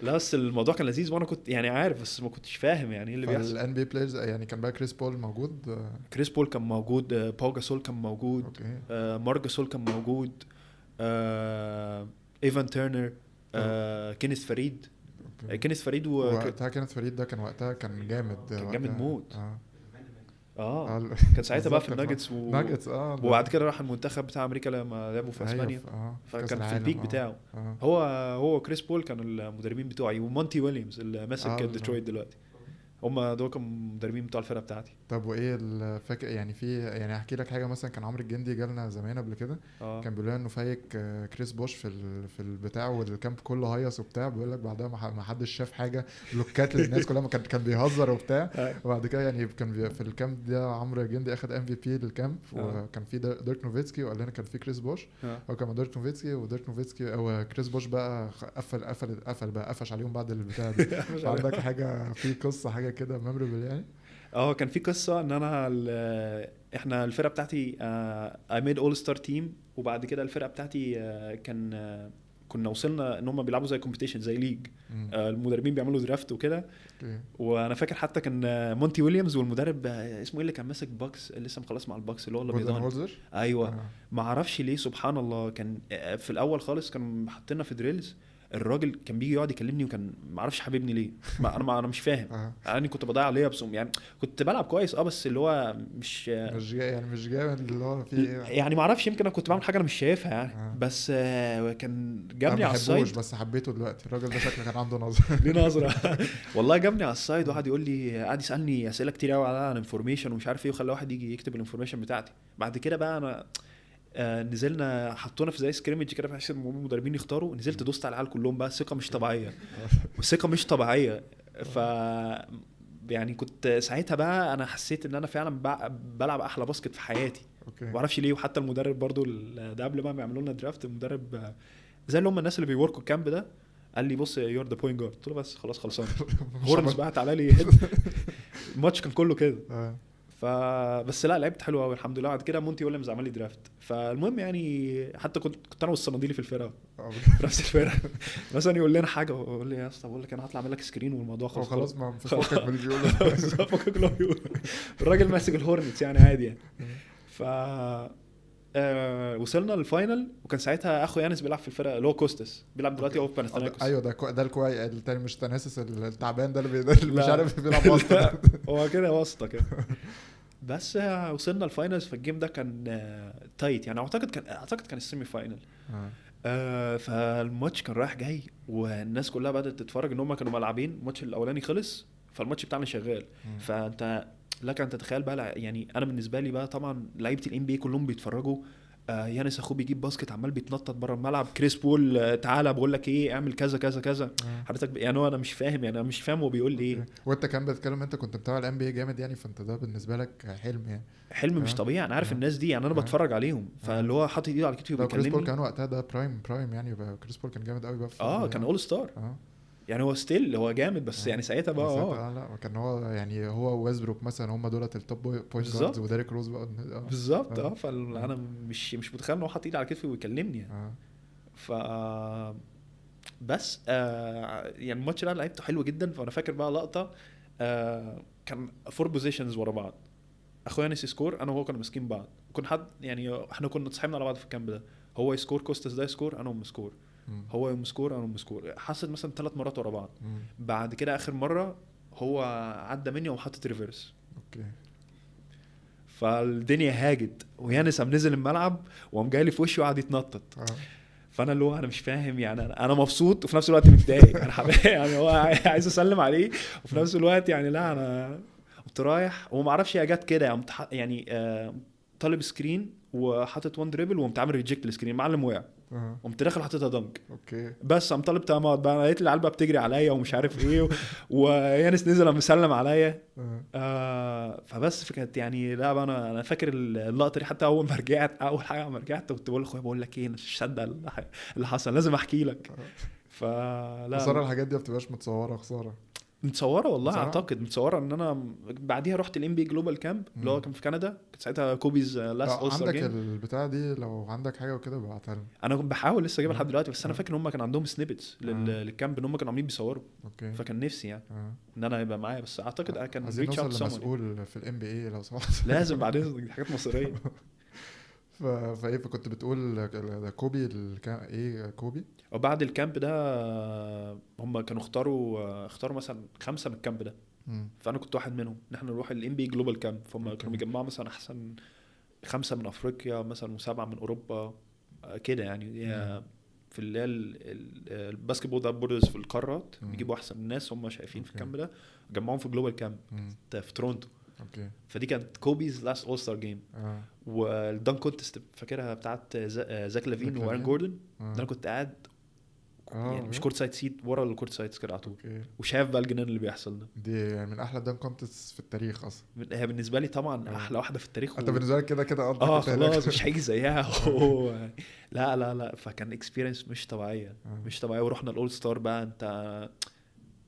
لا بس الموضوع كان لذيذ، وانا كنت يعني عارف بس ما كنتش فاهم يعني ايه اللي بيحصل. الان بي بلايرز يعني كان بقى كريس بول موجود. كريس بول كان موجود، باو جاسول كان موجود، مارك جاسول كان موجود، ايفان تيرنر، كينيث فريد. كينيث فريد وقتها كينيث فريد ده كان وقتها كان جامد موت. كان ساعتها بقى في الناجتس وبعد كده راح المنتخب بتاع امريكا لما لعبوا في اسبانيا. فكان في البيك بتاعه. هو كريس بول كان المدربين بتوعي، ومونتي ويليامز اللي ماسك ديترويت دلوقتي. هم دول كانوا مدربين بتوع الفرقه بتاعتي. طب وايه الفكره يعني يعني احكي لك حاجه. مثلا كان عمرو الجندي جالنا زمان قبل كده. كان بيقول انه فايك كريس بوش في البتاع، والكامب كله هيص وبتاع. بيقول لك بعدها ما حدش شاف حاجه، بلوكات للناس كلها. كان بيهزر وبتاع. وبعد كده يعني كان في الكامب ده عمرو الجندي اخد ام في بي للكامب. وكان في ديرك نوفيتسكي، وقال لنا كان في كريس بوش. هو كان ديرك نوفيتسكي او كريس بوش بقى قفل بقى قفش عليهم بعد البتاع دي. عندك حاجه في قصه حاجه كده ميموربل يعني؟ كان في قصه ان انا احنا الفرقه بتاعتي I made all star team. وبعد كده الفرقه بتاعتي كنا وصلنا ان هم بيلعبوا زي كومبيتيشن زي ليج. المدربين بيعملوا درافت وكده. وانا فاكر حتى كان مونتي ويليامز والمدرب اسمه ايه اللي كان ماسك باكس لسه مخلص مع الباكس اللي هو الابيضاني. ايوه. ما اعرفش ليه سبحان الله كان في الاول خالص كانوا حاطيننا في دريلز. الراجل كان بيجي يقعد يكلمني وكان ما اعرفش حبيبني ليه. انا مش فاهم. يعني كنت بضيع عليه بسوم يعني. كنت بلعب كويس بس اللي هو مش جامد اللي هو في يعني ما اعرفش. يمكن انا كنت بعمل حاجه انا مش شايفها يعني. بس كان جابني على السايد. بس حبيته دلوقتي. الراجل ده شكله كان عنده نظره ليه نظره والله. جابني على السايد وقعد يقول لي، قعد يسالني اسئله كتير قوي عن انفورميشن ومش عارف ايه، وخلى واحد يجي يكتب الانفورميشن بتاعتي. بعد كده بقى انا نزلنا حطونا في زي سكريمج كده بحيث المدربين يختاروا. نزلت دوست على العيال كلهم بقى. ثقه مش طبيعيه وثقه مش طبيعيه. ف يعني كنت ساعتها بقى انا حسيت ان انا فعلا بلعب احلى باسكت في حياتي. ما بعرفش ليه. وحتى المدرب برضو ده قبل ما بيعملوا لنا درافت، المدرب زي اللي هم الناس اللي بيوركوا الكامب ده، قال لي بص يور ذا بوينت جارد. قلت له بس خلاص خلصان. هورنز بقى تعالى لي الماتش كان كله كده. بس لا لعبت حلو قوي الحمد لله. بعد كده مونتي ويليامز عمل لي درافت. فالمهم يعني حتى كنت انا والصناديلي في الفرقه في نفس الفرقه. مثلا يقول لنا حاجه ويقول لي يا اسطى بقول لك انا هطلع اعمل لك سكرين والموضوع خلاص ما فكك من اللي بيقوله. فكك اللي بيقوله. الراجل ماسك الهورنتس يعني عادي يعني. ف وصلنا للفاينل. وكان ساعتها اخو يانس بيلعب في الفرقه اللي هو كوستس، بيلعب دلوقتي هو في باناثينايكوس. ايوه ده الكويس التاني مش تناسس التعبان ده اللي مش عارف بيلعب وسط. هو كده وسطه كده. بس وصلنا الفاينلز. في الجيم ده كان تايت يعني. اعتقد كان السيمي فاينل. فالماتش كان رايح جاي والناس كلها بدأت تتفرج. ان هم كانوا ملعبين. الماتش الاولاني خلص فالماتش بتاعنا شغال. فانت لك ان تتخيل بقى يعني انا بالنسبه لي بقى طبعا لعيبه الام بي كلهم بيتفرجوا. يانس اخوه بيجيب باسكت عمال بيتنطط بره الملعب. كريس بول تعالى بقول لك ايه اعمل كذا كذا كذا. حضرتك يعني انا مش فاهم يعني. انا مش فاهم هو بيقول لي ايه. وانت كان بتتكلم انت كنت متابع الام بي جامد يعني. فانت ده بالنسبه لك حلم يعني. حلم مش طبيعي. انا عارف الناس دي يعني. انا بتفرج عليهم. فاللي هو حاطط ايده على كتفي وبيكلمني. كريس بول كان وقتها ده برايم يعني. كريس بول كان جامد قوي بقى كان اول ستار. يعني هو ستيل هو جامد، بس يعني ساعتها بقى لا كان هو يعني هو ويزبروك مثلا هم دولت التوب بوينت جاردز، بالظبط وديريك روز بقى بالظبط آه. فانا مش متخيل ان هو حاطط ايده على كتفي ويكلمني يعني. آه. ف بس يعني الماتش ده لعبته حلو جدا. فانا فاكر بقى لقطه كان 4 بوزيشنز ورا بعض، اخويا نسي سكور، انا وهو كنا ماسكين بعض، كنا حد يعني احنا كنا اتصاحبنا على بعض في الكامب ده، هو يسكور كوستس ده يسكور انا مسكور، هو يوم سكور انا مسكور. حصلت مثلا 3 مرات ورا بعض. بعد كده اخر مره هو عدى مني وحطت ريفرس، اوكي. فالدنيا هاجت ويانس قام نزل الملعب وقام جاي لي في وشي وقعد يتنطط. فانا اللي هو انا مش فاهم يعني، انا مبسوط وفي نفس الوقت متضايق انا يعني هو عايز اسلم عليه وفي نفس الوقت يعني لا انا قمت رايح وما اعرفش هي جت كده يعني طالب سكرين وحاطط وان دريبل وقمت عامل ريجكت السكرين، معلم وقع قمت داخل حاططها دنك. اوكي. بس قام طالب تايم اوت بقى، لقيت العلبه بتجري عليا ومش عارف ايه ويانس نزل قام مسلم عليا. فبس فكانت يعني لا بقى انا فاكر اللقطه دي حتى اول ما رجعت، اول حاجه ما رجعت كنت بقول لاخويا بقول لك ايه انا مش مصدق اللي حصل، لازم احكي لك. فلا خساره الحاجات دي ما بتبقاش متصوره، خساره متصوره والله اعتقد متصوره ان انا بعديها رحت الام بي جلوبال كامب اللي هو كان في كندا، كانت ساعتها كوبيز لاست اول ستار جيم. عندك البتاع دي لو عندك حاجه وكده ابعتها لي. انا بحاول لسه اجيبها لحد دلوقتي، بس انا فاكر ان هم كان عندهم سنيبتس للكامب ان هم كانوا عاملين بيصوروا. اوكي. فكان نفسي يعني ان انا يبقى معايا، بس اعتقد كان عايزين ريتش اوت نوصل لمسؤول في الام بي اي لو سمحت. لازم بعدين دي حاجات مصريه. فايه فكنت بتقول كوبي ايه كوبي. وبعد الكامب ده هم كانوا اختاروا مثلا 5 من الكامب ده. فانا كنت واحد منهم ان احنا نروح الام بي جلوبال كامب. فهم كانوا بيجمعوا مثلا احسن 5 من افريقيا مثلا و7 من اوروبا كده يعني. في اللي هي الباسكت بول ده بوردرز في القارات بيجيبوا احسن الناس هم شايفين في الكامب ده، جمعوهم في جلوبال كامب في تورونتو. اوكي. فدي كانت كوبيز لاست اول ستار جيم. والدان كونتست فاكرها بتاعت زاك لافين وارن جوردن. ده انا كنت قاعد يعني مش كورت سايد سيت ورا الكورت سايد كده على طول، وشايف بقى الجنان اللي بيحصل ده. دي يعني من احلى دان كونتست في التاريخ اصلا. هي بالنسبه لي طبعا احلى واحده في التاريخ. انت بالنسبه لك كده خلاص مش هيجي زيها. لا لا لا فكان اكسبيرينس مش طبيعيه مش طبيعيه. ورحنا الاول ستار بقى، انت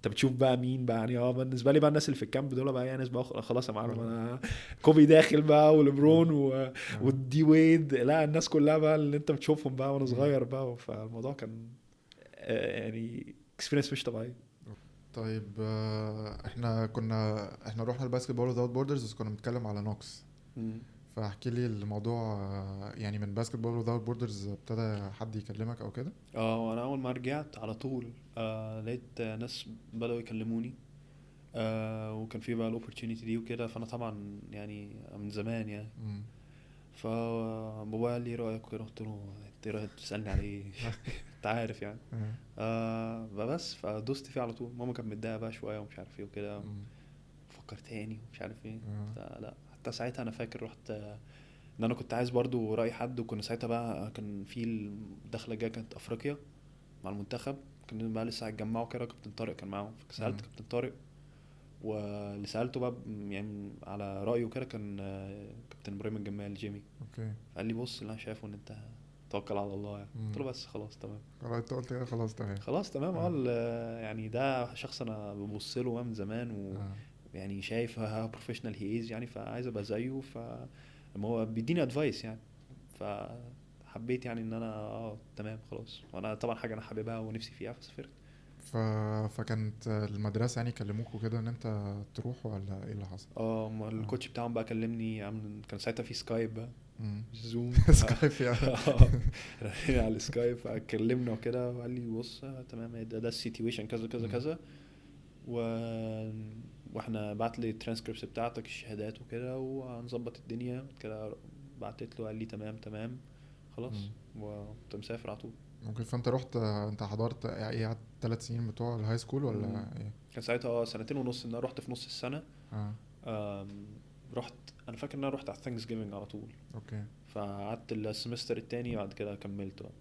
بتشوف بقى مين بقى يعني. بالنسبه لي بقى الناس اللي في الكامب دول بقى ناس بقى خلاص يا معلم، انا كوبي داخل بقى وليبرون ودي ويد، لا الناس كلها بقى اللي انت بتشوفهم بقى وانا صغير بقى. فالموضوع كان يعني اكسبيرينس مش طبيعي. طيب احنا رحنا الباسكت بول وذاوت بوردرز بس كنا بنتكلم على نوكس. فاحكي لي الموضوع يعني من باسكت بول وذاوت بوردرز ابتدى حد يكلمك او كده؟ وانا اول ما رجعت على طول لقيت ناس بدأوا يكلموني وكان في بقى الاوبورتيونيتي دي وكده. فانا طبعا يعني من زمان يعني فبابا قال لي رايك كده، قلت له انت رايك تسالني على ايه؟ انت عارف يعني. بس فدوست فيه على طول. ماما كانت متضايقه بقى شويه ومش عارف ايه وكده، فكر تاني ومش عارف ايه. لا حتى ساعتها انا فاكر رحت ان انا كنت عايز برضو راي حد، وكنا ساعتها بقى كان في الدخله الجايه كانت افريقيا مع المنتخب، كان بقى لسه هيتجمعوا كده. كابتن طارق كان معاهم، فسالت كابتن طارق واللي سالته بقى يعني على رايه كده كان كابتن ابراهيم الجمال جيمي. اوكي. قال لي بص اللي انا شايفه ان انت توكل على الله يعني. قلت له بس خلاص تمام. انت قلت كده خلاص تمام. خلاص تمام. يعني ده شخص انا ببص له من زمان ويعني شايف بروفيشنال هي از يعني، فعايز ابقى زيه. فلما هو بيديني ادفايس يعني فحبيت يعني ان انا تمام خلاص. وانا طبعا حاجه انا حاببها ونفسي فيها فسافرت. فكانت المدرسه يعني كلموك وكده ان انت تروح ولا ايه اللي حصل؟ الكوتش بتاعهم بقى كلمني، كان ساعتها في سكايب بقى زوم سكايب يعني على السكايب. فكلمنا وكده وقال لي بص تمام ده السيتويشن كذا كذا كذا واحنا بعت لي الترانسكريبت بتاعتك الشهادات وكده وهنظبط الدنيا كده. بعتت له قال لي تمام خلاص وكنت مسافر على طول. ممكن. فانت رحت انت حضرت ايه 3 سنين بتوع الهاي سكول ولا ايه؟ كان ساعتها 2.5 سنين. انا رحت في نص السنه. رحت انا فاكر ان انا رحت على ثانكس جيفنج على طول. اوكي. فقعدت السمستر الثاني بعد كده كملت بقى.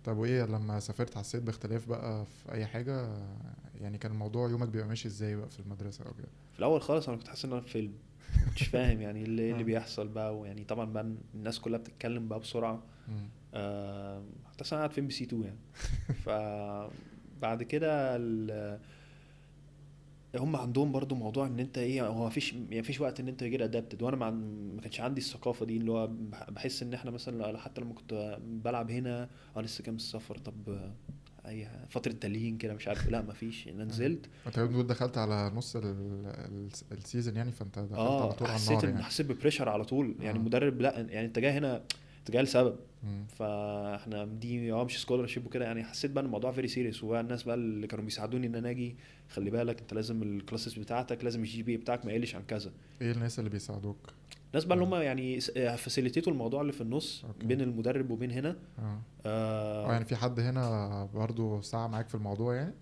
طب وايه لما سافرت حسيت باختلاف بقى في اي حاجه يعني؟ كان الموضوع يومك بيبقى ماشي ازاي بقى في المدرسه او كده؟ في الاول خالص انا كنت حاسس ان انا في فيلم مش فاهم يعني اللي بيحصل بقى. ويعني طبعا بقى الناس كلها بتتكلم بقى بسرعه. حتى انا قاعد في MBC 2 يعني. ف بعد كده هم عندهم برضو موضوع ان انت ايه، هو مفيش وقت ان انت تجي ادابتد، وانا ما كانش عندي الثقافه دي، اللي هو بحس ان احنا مثلا حتى لما كنت بلعب هنا، لسه كام السفر، طب اي فتره تليين كده مش عارف، لا مفيش، انا نزلت. انت بتقول دخلت على نص السيزون يعني، فانت دخلت على طول على النار يعني. حسيت ببريشر على طول يعني. اه. المدرب لا يعني انت جاي هنا، انت جاي لسبب، مم. فاحنا دي مش سكولرشيب وكده يعني. حسيت بقى ان الموضوع فيري سيريس، والناس بقى اللي كانوا بيساعدوني ان انا اجي، خلي بالك انت لازم الكلاسز بتاعتك، لازم الجي بي بتاعك ما يقلش عن كذا. ايه الناس اللي بيساعدوك؟ الناس بقى اللي اه. هم يعني فاسيليتيتوا الموضوع اللي في النص اوكي. بين المدرب وبين هنا. اه. اه. يعني في حد هنا برضو ساعة معاك في الموضوع يعني؟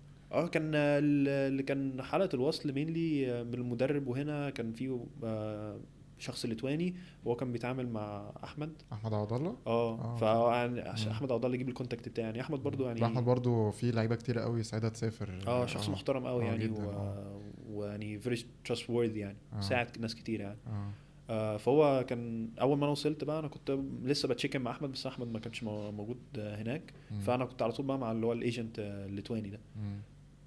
كان اللي كان حلقة الوصل مينلي من المدرب، وهنا كان فيه شخص لتواني، وهو كان بيتعامل مع احمد. احمد عبد الله. ف اه. يعني عشان مم. احمد عبد الله يجيب الكونتاكت بتاعي يعني. احمد برضو لا احمد يعني برضو في لعيبة كتير قوي سعيدة تسافر. شخص محترم قوي اه يعني، جدا. اه. ويعني very trustworthy يعني، اه. ساعد ناس كتير يعني. اه. فهو كان اول ما انا وصلت بقى، انا كنت لسه بتشيكن مع احمد، بس احمد ما كانش موجود هناك. مم. فانا كنت على طول بقى مع اللي هو الايجنت الليتواني ده. مم.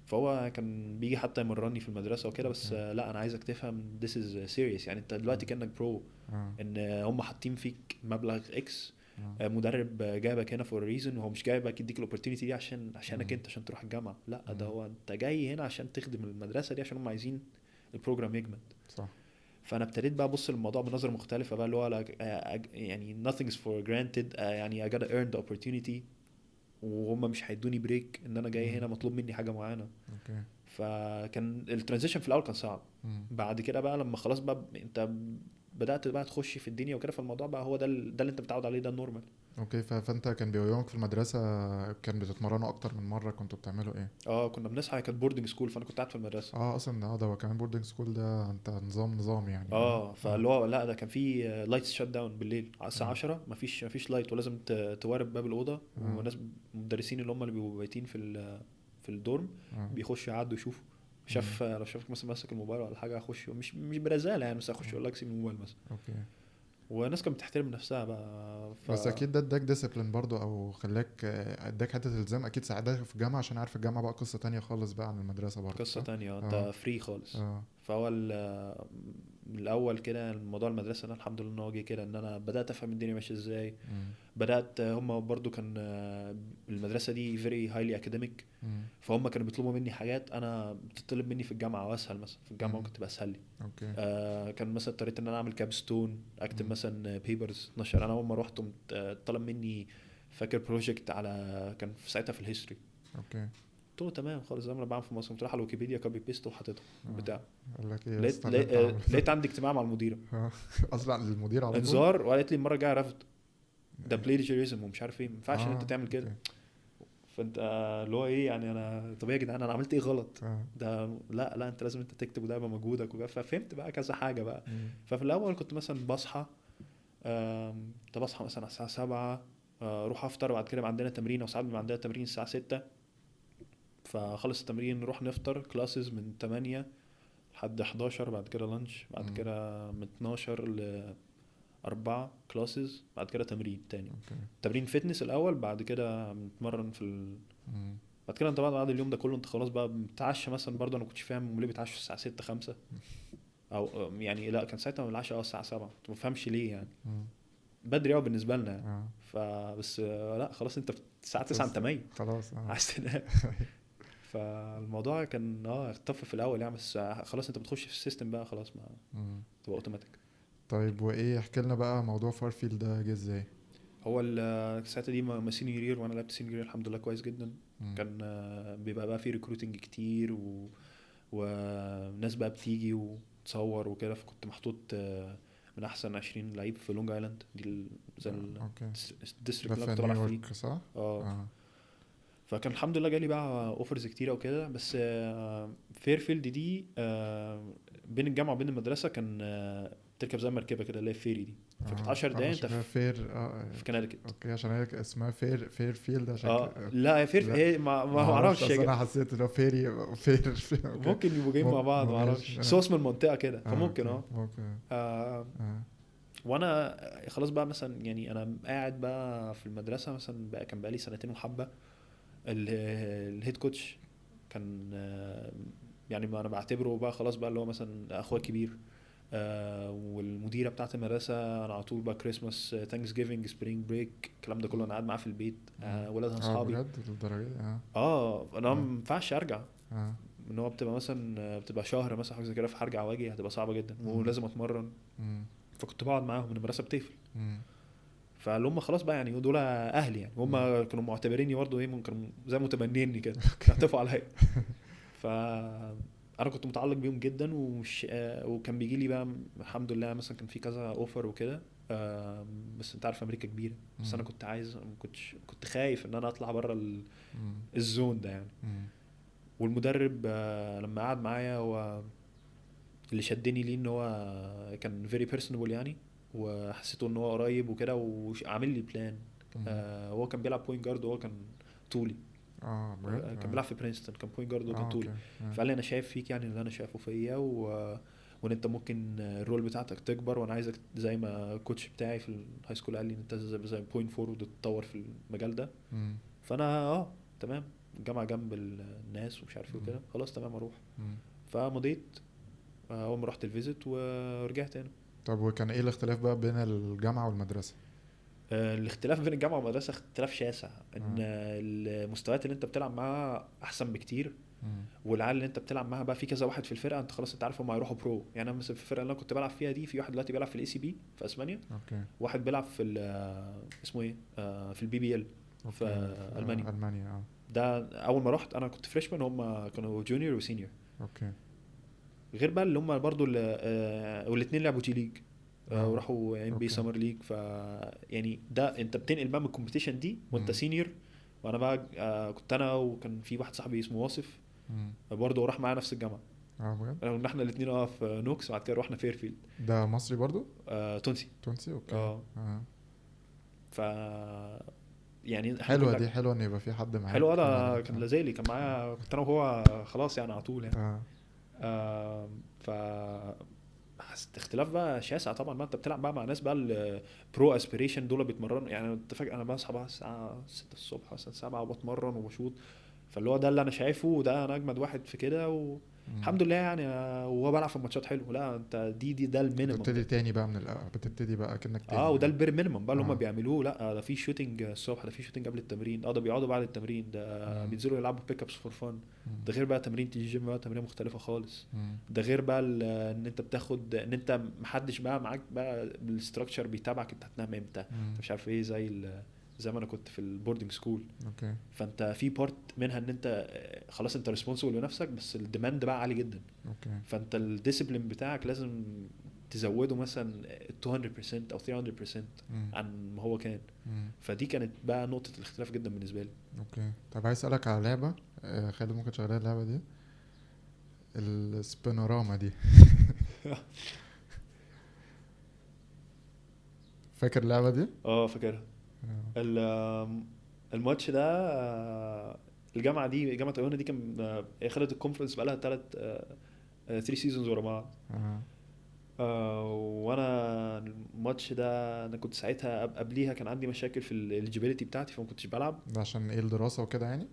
فهو كان بيجي حتى يمرني في المدرسه وكده، بس اوكي. لا انا عايزك تفهم this is serious يعني. انت دلوقتي كانك برو، اه. ان هم حاطين فيك مبلغ اكس. اه. مدرب جايبك هنا فور ريزون، وهو مش جايبك يديك الاوبورتونيتي دي عشانك مم. انت عشان تروح الجامعه، لا ده مم. هو انت جاي هنا عشان تخدم المدرسه دي، عشان هم عايزين البروجرام يجمد. صح. فانا ابتديت بقى ابص للموضوع بنظره مختلفه بقى، اللي هو يعني nothing's for granted. يعني I gotta earn the opportunity، وهم مش هيدوني بريك ان انا جاي مم. هنا مطلوب مني حاجه معينه. اوكي. فكان الترانزيشن في الاول كان صعب. مم. بعد كده بقى لما خلاص بقى انت بدات بقى تخش في الدنيا وكده، فالموضوع بقى هو ده ده اللي انت متعود عليه، ده النورمال. اوكي. فانت كان بيومك في المدرسة، كان بتتمرنوا اكتر من مرة، كنتوا بتعملوا ايه؟ كنا بنصحى، كانت بوردنج سكول، فانا كنت قاعد في المدرسه. اه اصلا ده هو كمان بوردنج سكول، ده انت نظام يعني. اه. اه. فاللي هو لا ده كان في لايتس شات داون بالليل على الساعه اه. 10، مفيش لايت، ولازم توارب باب الاوضه، اه. وناس مدرسين اللي هم اللي بيبقوا بايتين في الدورم اه. بيخشوا يعدوا يشوفوا. مم. لو شافك مثلا ماسك الموبايل ولا حاجه، اخش مش برزاله يعني، بس اخش اقول لك سيب الموبايل مثلا. اوكي. وناس كانت بتحترم نفسها بقى. بس اكيد ده اداك ديسيبلين برضو، او خلاك اداك حته التزام، اكيد ساعدك في الجامعه، عشان عارف الجامعه بقى قصه تانية خالص بقى عن المدرسه برضو، قصة صح؟ تانية، انت اه. فري خالص. اه. فهو من الاول كده الموضوع المدرسة، انا الحمد لله ان هو جه كده، ان انا بدأت افهم الدنيا ماشية ازاي. مم. بدأت هم برضو كان المدرسة دي very highly academic، مم. فهم كانوا بيطلبوا مني حاجات انا بتطلب مني في الجامعة واسهل، مثلا في الجامعة مم. ممكن تبقى اسهل لي. اوكي. كان مثلا اضطريت ان انا اعمل كابستون، اكتب مم. مثلا بيبرز 12. انا اول ما رحت طلب مني، فاكر بروجكت على، كان في ساعتها في الهيستوري. اوكي. قلت له تمام خالص، زي ما انا بعمل في مصر، قمت رايح على الويكيبيديا كوبي بيست وحاططها اه. بتاع. قال لك ايه يا لقيت اسطى اللي انت عامله لقيت ده؟ عندي اجتماع مع المديره، اه. اصلا المدير على طول. انذار، وقالت لي المره الجايه رفض، ده بلاجيريزم ومش عارف ايه، ما ينفعش ان انت اه. تعمل كده. اوكي. فانت اللي هو ايه يعني، انا طب إيه يا جدعان، انا عملت ايه غلط؟ اه. ده لا انت لازم انت تكتب، وده يبقى مجهودك وكده. ففهمت بقى كذا حاجه بقى. مم. ففي الاول كنت مثلا بصحى، طب اصحى مثلا على الساعه 7، اروح افطر، وبعد كده يبقى عندنا تمرين، وساعات بيبقى عندنا تمرين الساعه 6. فخلص التمرين نروح نفطر، كلاسز من 8 لحد 11، بعد كده لانش، بعد مم. كده من 12 ل 4 كلاسز، بعد كده تمرين تاني، اوكي. تمرين فتنس الاول، بعد كده بنتمرن مم. بعد كده انت بعد اليوم ده كله انت خلاص بقى بتتعشى مثلا. برضه انا كنتش فاهم ليه بيتعشوا الساعه 6 5، او يعني لا كان ساعتها العشاء الساعه 7، ما بفهمش ليه يعني، مم. بدري قوي بالنسبه لنا يعني. اه. فبس لا خلاص انت الساعه 9 انت ميت، خلاص. اه. عايز تنام. فالموضوع كان اختف في الاول يعني، بس خلاص انت بتخش في السيستم بقى، خلاص ما مم. تبقى اوتوماتيك. طيب وايه، احكي لنا بقى موضوع فارفيلد ده جه ازاي؟ هو الساعه دي ما سينيور يير، وانا لعبت سينيور يير الحمد لله كويس جدا. مم. كان بيبقى بقى في ريكروتنج كتير، وناس بقى بتيجي وتصور وكده، فكنت محطوط من احسن 20 لعيب في لونج ايلاند دي زي اوكي. الديستريكت ده اللي في انا كنت بلعب فيه. نيويورك صح؟ اه اه. فكان الحمد لله جالي بقى اوفرز كتيره وكده، بس فيرفيلد دي بين الجامعه وبين المدرسه كان تركب زي مركبه كده اللي هي الفيري دي، فكانت 10 دقايق انت عشان كده فير. في كناديكت. اوكي، عشان هي اسمها فير فيلد عشان كده. لا هي لا هي ما اعرفش، اعرفش اصل انا حسيت انه اوكي. ممكن يبقوا جايين مع بعض، ما اعرفش، ماشي. بس هو اسم المنطقه كده، فممكن اوكي. ممكن. آه اه. وانا خلاص بقى مثلا يعني انا قاعد بقى في المدرسه مثلا بقى، كان بقى لي سنتين وحبه. الهيد كوتش كان يعني ما انا بعتبره بقى خلاص بقى اللي هو مثلا اخويا الكبير. والمديره بتاعت المدرسه انا على طول بقى كريسماس ثانكس جيفنج سبرينج بريك الكلام ده كله انا قاعد معاه في البيت. ولادها اصحابي. بجد للدرجه دي؟ انا ما ينفعش ارجع. اه ان هو بتبقى مثلا بتبقى شهر مثلا حاجه زي كده فهرجع واجي هتبقى صعبه جدا مم. ولازم اتمرن. مم. فكنت بقعد معاهم المدرسه بتقفل. مم. فاللي هم خلاص بقى يعني دول اهلي يعني هم مم. كانوا معتبريني برضه ايه ممكن زي متبنيني كده يعطفوا عليا. ف انا كنت متعلق بيهم جدا ومش وكان بيجي لي بقى الحمد لله مثلا كان في كذا اوفر وكده. بس انت عارف امريكا كبيره بس انا مم. كنت عايز كنت خايف ان انا اطلع بره مم. الزون ده يعني. مم. والمدرب لما قعد معايا هو اللي شدني ليه ان هو كان فيري بيرسونال يعني. وحسيته ان هو قريب وكده وعامل لي بلان. مم. هو كان بيلعب بوينت جارد وهو كان طولي. بجد كان بيلعب في برينستون كان بوينت جارد وهو كان طولي. اوكي فقال لي انا شايف فيك يعني اللي انا شايفه فيا وان انت ممكن الرول بتاعتك تكبر وانا عايزك زي ما الكوتش بتاعي في الهاي سكول قال لي ان انت زي بوينت فورورد تتطور في المجال ده. مم. فانا تمام الجامعه جنب الناس ومش عارف ايه وكده خلاص تمام اروح. مم. فمضيت اول ما رحت الفيزيت ورجعت هنا. طب وكان ايه الاختلاف بقى بين الجامعه والمدرسه؟ الاختلاف بين الجامعه والمدرسه اختلاف شاسع ان آه. المستويات اللي انت بتلعب معاها احسن بكتير. مم. والعيال اللي انت بتلعب معاها بقى في كذا واحد في الفرقه انت خلاص انت عارف هم هيروحوا برو. يعني انا مثلا في الفرقه اللي انا كنت بلعب فيها دي في واحد دلوقتي بيلعب في الاي سي بي في اسبانيا. اوكي واحد بيلعب في اسمه ايه في البي بي ال في اوكي المانيا. المانيا ده اول ما رحت انا كنت فريشمان هم كانوا جونيور وسينيور. اوكي غير بقى اللي هم برضو والاثنين لعبوا تي ليج. وراحوا ام بي اوكي سمر ليج. ف يعني ده انت بتنقل بقى من الكومبيتيشن دي وانت مم. سينيور. وانا بقى كنت انا وكان في واحد صاحبي اسمه واصف مم. برضه راح معايا نفس الجامعه. بجد رغم ان احنا الاثنين في نوكس وبعد كده رحنا فيرفيلد. ده مصري برضو؟ تونسي. تونسي اوكي. ف يعني احنا حلوه كنا دي، حلوه ان يبقى في حد معاك حلو. انا يعني. كان لازالي كان معايا كنت انا وهو خلاص يعني على طول يعني. ف اختلاف بقى شاسع طبعا. ما انت بتلعب بقى مع ناس بقى البرو اسبيريشن دول بيتمرنوا يعني. انت فاكر انا بصحى بقى الساعه 6 الصبح الساعه 7 وبتمرن وبشوط. فاللي هو ده اللي انا شايفه وده انا اجمد واحد في كده والحمد لله يعني. وهو بلعب في ماتشات حلو. لا انت دي ده المينيمم. بتبتدي تاني بقى من الاول، بتبتدي بقى كأنك تاني. وده البير مينيمم بقى اللي هم آه. بيعملوه. لا ده في شوتنج الصبح ده في شوتنج قبل التمرين. ده بيقعدوا بعد التمرين. ده بينزلوا يلعبوا بيك ابس فور فن. ده غير بقى تمرين الجيم بقى تمرين مختلفه خالص. ده غير بقى ان انت بتاخد ان انت محدش بقى معاك بقى الاستراكشر بيتابعك انت هتنام امتى انت مش عارف ايه زي ما انا كنت في البوردنج سكول. اوكي. فانت في بارت منها ان انت خلاص انت ريسبونسبل بنفسك بس الديماند بقى عالي جدا. اوكي. فانت الديسيبلين بتاعك لازم تزوده مثلا 200% او 300% عن ما هو كان. فدي كانت بقى نقطة الاختلاف جدا بالنسبة لي. اوكي. طب عايز اسألك على لعبة خالد ممكن تشغلها اللعبة دي، السبينوراما دي. فاكر اللعبة دي؟ فاكرها. الماتش ده الجامعة دي جامعة ايونا دي كان هي خدت الكونفرنس بقى لها 3 سيزونز ورا بعض. وانا الماتش ده انا كنت ساعتها قبليها كان عندي مشاكل في الاليجيبيليتي بتاعتي فما كنتش بلعب. ده عشان ايه؟ الدراسة وكده يعني؟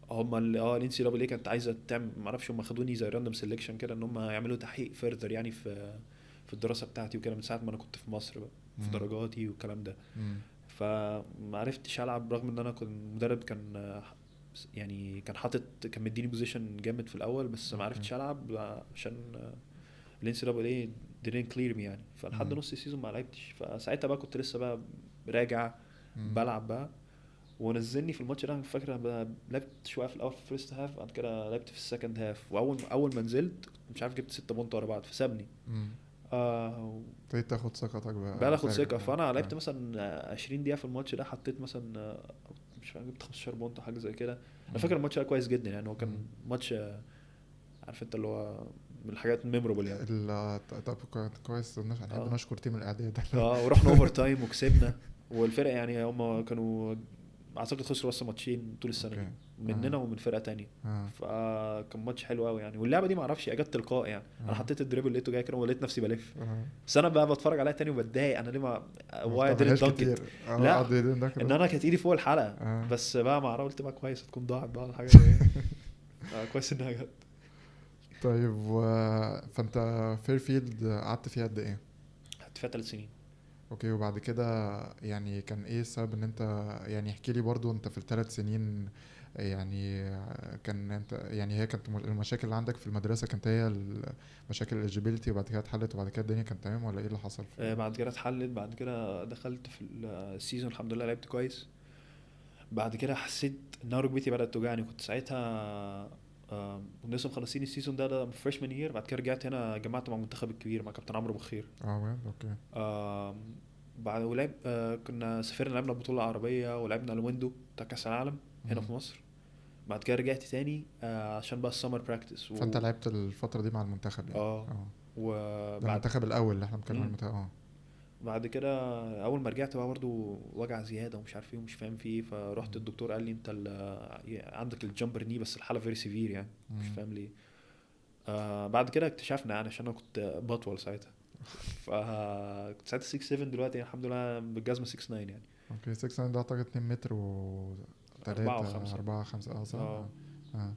هم الان سي دبليو كانت عايزه تعمل ما اعرفش هم خدوني زي راندوم سيلكشن كده ان هم يعملوا تحقيق فيرذر يعني في الدراسه بتاعتي وكده من ساعه ما انا كنت في مصر بقى في درجاتي والكلام ده. فما عرفتش العب رغم ان انا كنت المدرب كان يعني كان مديني بوزيشن جامد في الاول بس ما عرفتش العب عشان الان سي دبليو didn't clear me يعني. فلحد نص السيزون ما لعبتش. فساعتها بقى كنت لسه بقى راجع بلعب بقى ونزلني في الماتش ده. انا فاكر انا لعبت شويه في الاول في الفيرست هاف بعد كده لعبت في السكند هاف. واول ما نزلت مش عارف جبت 6 بونت ورا بعض فسابني. ابتديت تاخد ثقتك بقى اخد ثقه. فانا لعبت مثلا 20 دقيقه في الماتش ده حطيت مثلا مش فاكر جبت 15 بونت حاجه زي كده. انا فاكر الماتش ده كويس جدا يعني. هو كان ماتش عارف انت اللي هو من الحاجات الميموربل يعني. طب كويس نحب نشكر تيم الاعداد. ورحنا اوفر تايم وكسبنا. والفرقه يعني هم كانوا اعتقد خسروا بس ماتشين طول السنه دي مننا ومن فرقه تانية. فكان ماتش حلو قوي يعني. واللعبه دي ما اعرفش اجت تلقائي يعني. انا حطيت الدريبل لقيته جاي كده ولقيت نفسي بلف. بس انا بقى بتفرج عليها تاني وبتضايق انا ليه ما وايد الدنك. لا ان انا كانت ايدي فوق الحلقه. بس بقى ما اعرف قلت بقى كويس تكون ضاعت بقى الحاجه دي. كويس انها جت. طيب فانت فيرفيلد قعدت فيها قد ايه؟ قعدت فيها 3 سنين. اوكي، وبعد كده يعني كان ايه السبب ان انت، يعني احكي لي برضو انت في ال3 سنين يعني كان انت يعني هي كانت المشاكل اللي عندك في المدرسة كانت هي المشاكل الاليجيبيليتي وبعد كده اتحلت وبعد كده الدنيا كانت تمام ولا ايه اللي حصل في بعد كده اتحلت، بعد كده دخلت في السيزون الحمد لله لعبت كويس. بعد كده حسيت ان انا ركبتي بدات توجعني. كنت ساعتها كنا لسه مخلصين السيزون ده فريشمان يير. بعد كده رجعت هنا جمعت مع المنتخب الكبير مع كابتن عمرو بخير. اه بجد؟ اوكي. آم، بعد ولعب كنا سافرنا لعبنا بطولة عربية ولعبنا الويندو بتاع كأس العالم هنا مم. في مصر. بعد كده رجعت تاني عشان بقى السمر براكتس فانت لعبت الفترة دي مع المنتخب يعني؟ اه اه. ده وبعد المنتخب الاول اللي احنا بنتكلم عن مم. المنتخب. اه. بعد كده اول ما رجعت بقى برضو وجع زياده ومش عارف ايه ومش فاهم فيه ايه. فرحت مم. الدكتور قال لي انت عندك الجامبر ني بس الحاله فيري سيفير يعني. مش مم. فاهم ليه. بعد كده اكتشفنا يعني عشان انا كنت بطول ساعتها. فكنت ساعتها 6 7 دلوقتي الحمد لله بالجزمه 6 9 يعني. اوكي، 6 ده اعتقد 2 متر و 4 3 و5. 4 5 اه صح. اه. اه.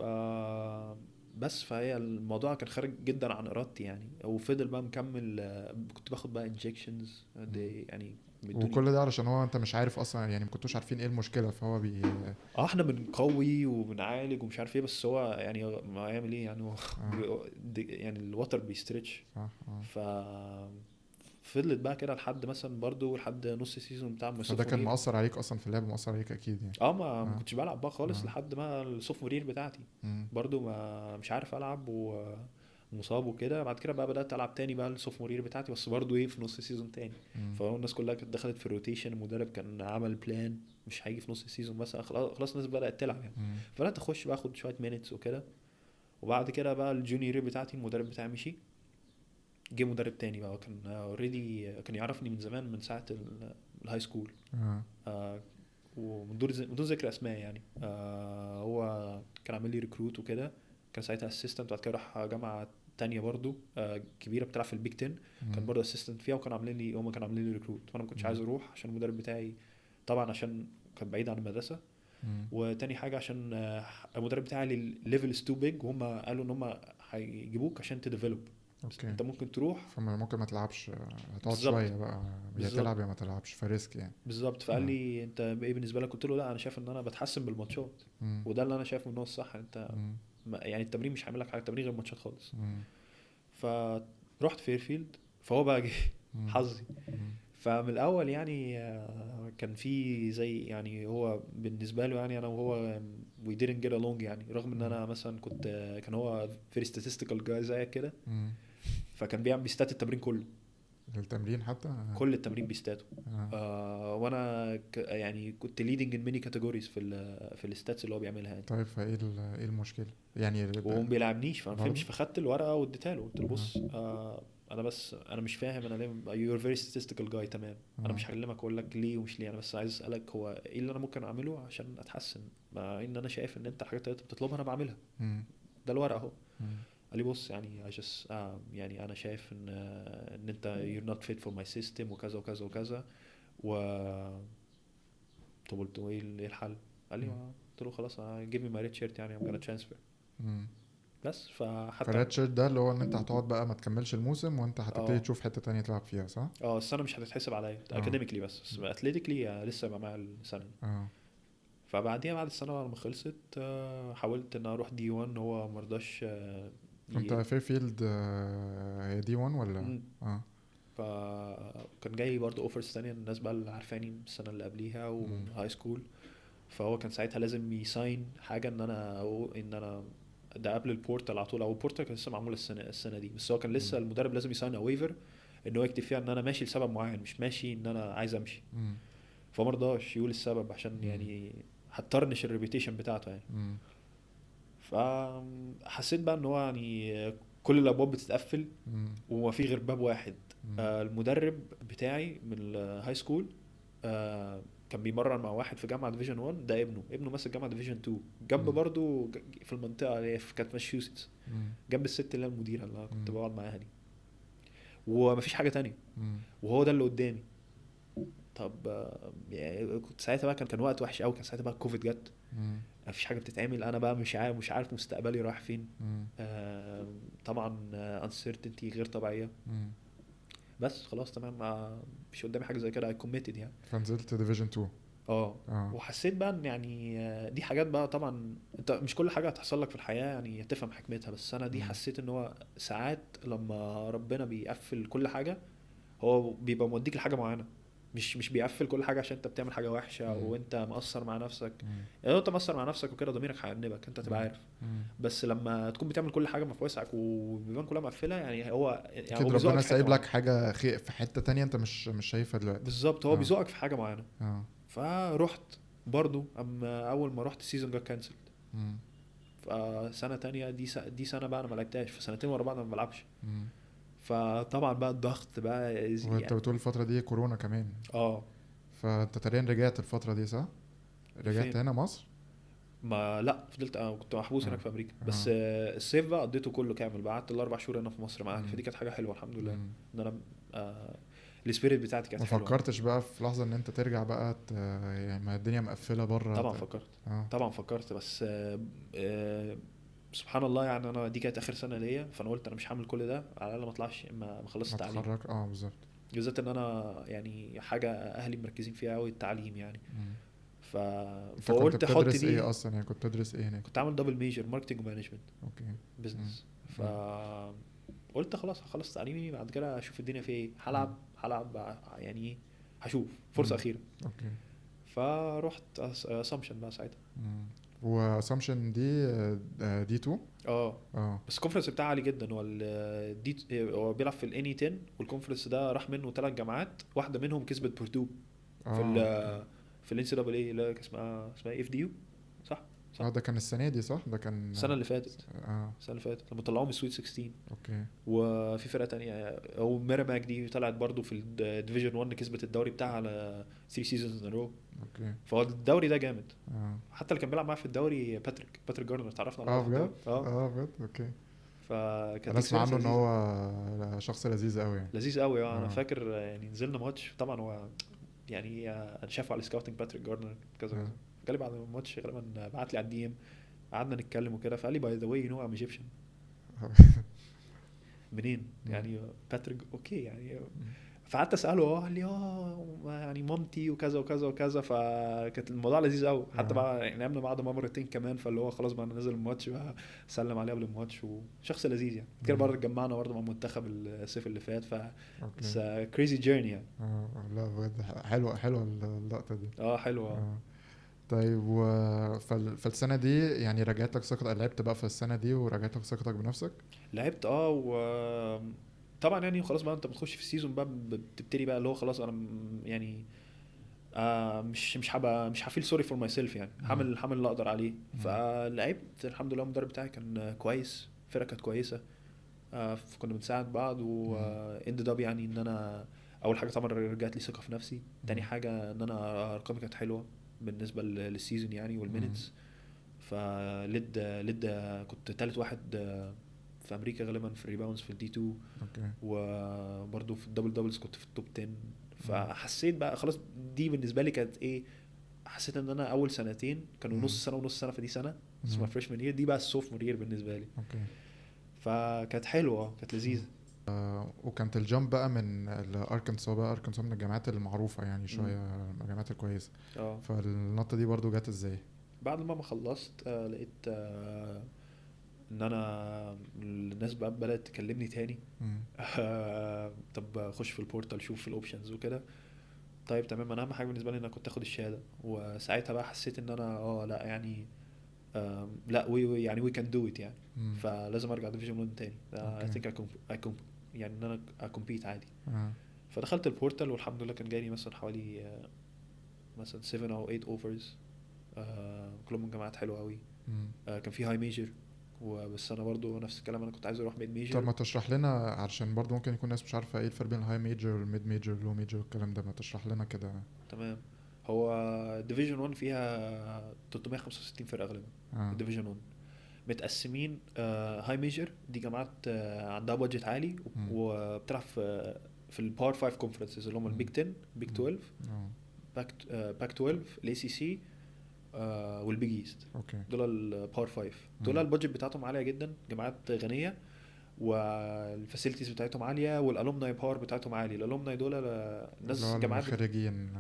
اه. ف بس فهي الموضوع كان خارج جدا عن ارادتي يعني. وفضل بقى مكمل. كنت باخد بقى انجكشنز مم. دي يعني بيدوني. وكل ده علشان هو انت مش عارف اصلا يعني ما كنتوش عارفين ايه المشكلة فهو احنا بنقوي وبنعالج ومش عارف ايه بس هو يعني ما هيعمل ايه يعني. هو اه يعني الوتر بيستريتش. صح. اه. ف فضلت بقى كده لحد مثلا برضو لحد نص سيزون بتاع فده كان السوفونير. مؤثر عليك اصلا في اللعب، مؤثر عليك اكيد يعني. اه ما اه. كنتش بلعب بقى خالص اه. لحد ما السوفونير بتاعتي. مم. برضو ما مش عارف العب ومصاب وكده. بعد كده بقى بدات العب تاني بقى السوفونير بتاعتي بس برضو ايه في نص سيزون تاني. مم. فالناس كلها كانت دخلت في الروتيشن. المدرب كان عمل بلان مش هيجي في نص السيزون مثلا. خلاص الناس بدات تلعب يعني. مم. فبدات اخش بقى اخد شويه مينتس وكده. وبعد كده بقى الجونيور بتاعتي المدرب بتاعي مشي. جه مدرب تاني بقى كان اوريدي كان يعرفني من زمان من ساعه الهاي سكول. اه. آه، من دون ذكر اسماء يعني. هو كان عامل لي ريكروت وكده. كان ساعتها اسيستنت. بعد كده راح جامعه تانية برضو كبيره بتلعب في البيج 10. كان مم. برضو اسيستنت فيها وكان عاملين لي هم كانوا عاملين لي ريكروت. وانا ما كنتش مم. عايز اروح عشان المدرب بتاعي طبعا عشان كان بعيد عن المدرسه. مم. وتاني حاجه عشان المدرب بتاعي الليفل از تو بيج. وهم قالوا ان هم هيجيبوك عشان تديفلوب. اوكي. انت ممكن تروح. فممكن ما تلعبش، هتقعد بالظبط. شوية بقى، يا بالظبط. تلعب يا ما تلعبش فريسك يعني. بالظبط. فقال اه. لي انت ايه بالنسبه لك؟ قلت له لا انا شايف ان انا بتحسن بالماتشات. مم. وده اللي انا شايفه ان هو الصح. انت مم. يعني التمرين مش هيعمل لك حاجه. التمرين غير الماتشات خالص. مم. فرحت فيرفيلد. فهو بقى جه مم. حظي. مم. فمن الاول يعني كان في زي يعني هو بالنسبه له يعني انا وهو we didn't get along يعني. رغم ان مم. انا مثلا كنت كان هو very statistical guy زيك كده. مم. فكان بيعمل بيستات التمرين كله. التمرين حتى كل التمرين بيستاته. اه. وانا يعني كنت leading in many categories في الستاتس اللي هو بيعملها يعني. طيب فايه ايه المشكلة يعني وهو ما بيلعبنيش فما برضه؟ فهمش. فخدت الورقه واديتها له. قلت له اه. بص انا بس انا مش فاهم انا ليه. you're very statistical guy تمام. انا اه. مش هكلمك اقول لك ليه ومش ليه. انا بس عايز اسالك هو ايه اللي انا ممكن اعمله عشان اتحسن. مع ان انا شايف ان انت الحاجات اللي انت بتطلبها انا بعملها. مم. ده الورقه اهو. مم. قال لي بص يعني I just يعني انا شايف ان انت you're not fit for my system وكذا وكذا وكذا. و طب قلت له ايه الحل؟ قال لي مم. قلت له خلاص give me my red shirt يعني I'm gonna transfer. مم. بس فحتى فالريد شيرت ده اللي هو ان انت هتقعد بقى ما تكملش الموسم وانت هتبتدي اه تشوف حتة تانية تلعب فيها صح؟ السنه مش هتتحسب عليا اه. اكاديميكلي بس اثليتيكلي لسه يبقى معايا السنه دي. اه. فبعديها بعد السنه لما خلصت حاولت ان اروح دي 1. هو مرضاش انت ي... فيرفيلد هي دي 1 ولا؟ مم. اه. فكان جاي برضه اوفرز تانية. الناس بقى اللي عارفاني من السنه اللي قبليها مم. وهاي سكول. فهو كان ساعتها لازم يساين حاجه ان انا ده قبل البورتال على طول. او البورتال كان لسه معمول السنه دي. بس هو كان مم. لسه المدرب لازم يساين ويفر ان هو يكتب فيها ان انا ماشي لسبب معين مش ماشي ان انا عايز امشي. مم. فما رضاش يقول السبب عشان مم. يعني هتطرنش الريبيتيشن بتاعته يعني. مم. فحسيت بقى ان هو يعني كل الابواب بتتقفل مم. وما في غير باب واحد. مم. المدرب بتاعي من الهاي سكول كان بيمرن مع واحد في جامعه ديفيجن 1. ده ابنه ماسك جامعه ديفيجن 2 جنب مم. برضو في المنطقه اللي هي في كانت ماساتشوستس. مم. جنب الست اللي هي المديره اللي أنا كنت مم. بقعد معاها دي. ومفيش حاجه تانية. مم. وهو ده اللي قدامي. طب يعني كنت ساعتها بقى كان وقت وحش قوي. كان ساعتها بقى كوفيد جت. مم. مفيش حاجه بتتعمل، انا بقى مش عارف مستقبلي رايح فين. مم. طبعا uncertainty غير طبيعيه. مم. بس خلاص تمام، مش قدامي حاجه زي كده، I committed يعني. فنزلت ديفيجن 2. اه اه. وحسيت بقى ان يعني دي حاجات بقى طبعا انت مش كل حاجه هتحصل لك في الحياه يعني تفهم حكمتها، بس انا دي مم. حسيت ان هو ساعات لما ربنا بيقفل كل حاجه هو بيبقى موديك لحاجه معينه، مش بيقفل كل حاجه عشان انت بتعمل حاجه وحشه مم. وانت مقصر مع نفسك. مم. يعني لو انت مقصر مع نفسك وكده ضميرك هيأنبك، انت تبقى مم. عارف. مم. بس لما تكون بتعمل كل حاجه في وسعك وبيبان كلها مقفله، يعني هو اكيد بيزوقك ربنا في حته سايب لك معينه. حاجه في حته تانية انت مش شايفها دلوقتي. بالظبط، هو اه. بيزوقك في حاجه معينه. اه. فرحت برضو، اما اول ما رحت السيزون جت كانسل. مم. فسنه تانية دي سنه بقى انا ما لعبتهاش، فسنتين ورا بعض أنا ما بلعبش. مم. فطبعا بقى الضغط بقى وانت يعني. بتقول الفتره دي كورونا كمان، اه فانت تقريبا رجعت الفتره دي صح؟ رجعت فين؟ هنا مصر؟ ما لا فضلت كنت محبوس اه. هناك في امريكا، اه. بس الصيف بقى قضيته كله كامل بقى، قعدت ال4 شهور هنا في مصر مع اهلي، مم. فدي كانت حاجه حلوه الحمد لله. مم. ان انا آه السبيريت بتاعتي كانت ما حلوه. فكرتش بقى في لحظه ان انت ترجع بقى يعني ما الدنيا مقفله بره طبعا فكرت، اه. طبعا فكرت، بس سبحان الله يعني انا دي كانت اخر سنه ليا، فانا قلت انا مش هعمل كل ده على الاقل ما اطلعش ما اخلص ما التعليم. تخرج اه بالظبط. بالذات ان انا يعني حاجه اهلي مركزين فيها قوي التعليم يعني. مم. ف... انت كنت فقلت احط بتدرس دي. ايه اصلا يعني؟ كنت بتدرس ايه هناك؟ كنت عامل دبل ميجر ماركتنج ومانجمنت اوكي. مم. بزنس. ف مم. قلت خلاص هخلص تعليمي بعد كده اشوف الدنيا في ايه، مم. هلعب يعني ايه، هشوف فرصه مم. اخيره. اوكي. فرحت اسامبشن بقى ساعتها. واسامبشن دي 2. اه اه. بس الكونفرنس بتاعه عالي جدا، هو هو بيلعب في الاني 10، والكونفرنس ده راح منه 3 جامعات، واحده منهم كسبت بوردو في ال اه. في الان سي دبل اي اللي اسمها اف دي يو. صح صح. اه ده كان السنه دي صح؟ ده كان السنه اللي فاتت، اه. السنه اللي فاتت لما طلعوهم من السويت 16. اوكي. وفي فرقه تانية او ميراماك دي طلعت برضو في الديفيجن 1، كسبت الدوري بتاعها على 3 سيزونز ان رو. اوكي. فهو الدوري ده جامد. اه. حتى اللي كان بيلعب معاه في الدوري باتريك جارنر، تعرفنا على اه بعض في بجد. الدوري. اه بجد. اوكي. فكانت انا اسمع اكسبيرينس عنه ان لذيذه، هو شخص لذيذ قوي يعني. لذيذ قوي. انا اه. فاكر يعني نزلنا ماتش، طبعا هو يعني انا شافه على السكاوتنج باتريك جارنر كذا اه. كذا. جالي بعد الماتش غالبا، بعت لي على الدي ام، قعدنا نتكلم وكده، فقال لي باي ذا واي يو نو ام ايجيبشن. منين يعني باتريك؟ اوكي يعني. فقعدت اساله، قال لي يعني مامتي وكذا وكذا وكذا. فكانت الموضوع لذيذ قوي. حتى بقى يعني لعبنا بعض مرتين كمان، فاللي هو خلاص بقى انا نازل الماتش بقى سلم عليه قبل الماتش، وشخص لذيذ يعني. كده برضه اتجمعنا برضه مع المنتخب الصيف اللي فات. ف كريزي جيرني يعني. لا بجد حلوه اللقطه دي. حلوه. طيب فالسنه دي يعني رجعت لك ثقتك، لعبت بقى في السنه دي ورجعت لك ثقتك بنفسك؟ لعبت و طبعا يعني خلاص بقى انت بتخش في السيزون بقى، بتبتدي بقى اللي هو خلاص انا يعني مش هفيل سوري فور ماي سيلف يعني. حامل اللي اقدر عليه. فلعبت الحمد لله، المدرب بتاعي كان كويس، الفرقه كانت كويسه. كنا بنساعد بعض واندد اب يعني ان انا اول حاجه طبعا رجعت لي ثقه في نفسي. تاني حاجه ان انا ارقامي كانت حلوه بالنسبه للسيزون يعني والمينتس. فلد كنت ثالث واحد في امريكا غالبا في الريباوندز في الدي 2. اوكي. وبرضه في الدبل دبلز كنت في التوب 10. فحسيت بقى خلاص دي بالنسبه لي كانت ايه، حسيت ان انا اول سنتين كانوا نص سنه ونص سنه، فدي سنه اسمها فريشمان يير، دي بقى السوفمور يير بالنسبه لي. اوكي. فكانت حلوه، كانت لذيذه. وكانت الجامب بقى من الاركنسو، بقى اركنسو من الجامعات المعروفه يعني شويه، من الجامعات الكويسه. فالنقطه دي برضو جت ازاي؟ بعد ما خلصت لقيت ان انا الناس بقى بدات تكلمني تاني. طب اخش في البورتال شوف الاوبشنز وكده. طيب تمام، انا اهم حاجه بالنسبه لي ان انا كنت اخد الشهاده. وساعتها بقى حسيت ان انا لا يعني لا يعني وي كان دو ات يعني. فلازم ارجع ديفيجن 1 تاني. اي ثينك يعني ان انا اكمبيت عادي. فدخلت البورتال والحمد لله كان جاي مثلا حوالي مثلا 7 او 8 اوفرز، كلهم من جامعات حلوه قوي. كان في هاي ميجر، وبس انا برضو نفس الكلام، انا كنت عايز اروح ميد ميجر. طب ما تشرح لنا، علشان برضو ممكن يكون ناس مش عارفه ايه الفرق بين الهاي ميجر والميد ميجر واللو ميجر والكلام ده، ما تشرح لنا كده. تمام. هو ديفيجن 1 فيها 365 فرقه غالبا. ديفيجن 1 متقسمين هاي ميجر دي جامعات عندها بادجت عالي وبتلعب في الباور 5 كونفرنسز اللي هم البيج 10 بيج 12 باك 12 الاي سي سي والبيج ايست. اوكي. دول الباور 5 دول مم. البادجت بتاعتهم عاليه جدا، جامعات غنيه والفاسيلتيز بتاعتهم عاليه والالومناي باور بتاعتهم عالي. الالومناي دول اللي ناس هو جامعات الخريجين.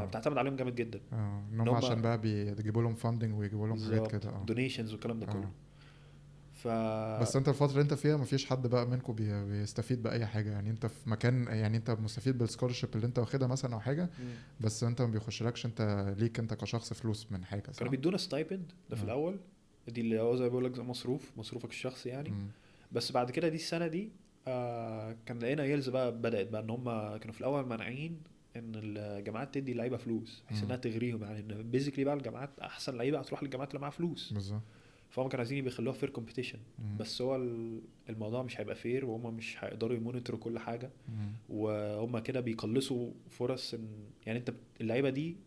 بتعتمد عليهم جامد جدا. ان ان هم هم عشان بقى بيجيبوا لهم فاندنج ويجيبوا لهم حاجات بالظبط كده. دونيشنز والكلام ده كله. ف بس انت الفتره اللي انت فيها مفيش حد بقى منكم بيستفيد باي حاجه يعني؟ انت في مكان يعني انت مستفيد بالسكولرشيب اللي انت واخدها مثلا او حاجه، بس انت ما بيخشلكش انت ليك انت كشخص فلوس من حاجه، صح؟ كانوا بيدونا ستايبند ده في الاول، دي اللي هو زي بقول لك مصروفك الشخصي يعني. بس بعد كده دي السنه دي كان لقينا يلز بقى بدات بقى ان هم كانوا في الاول مانعين ان الجامعات تدي اللعيبه فلوس بحيث انها تغريهم، يعني ان بيزيكلي بقى الجامعات احسن لعيبه هتروح للجامعات اللي معاها فلوس بالظبط. فهم كانوا عايزين يخلوها فير كومبيتيشن. بس هو الموضوع مش هيبقى فير وهم مش هيقدروا يمونيتوروا كل حاجه، وهم كده بيقلصوا فرص ان يعني انت اللعيبه دي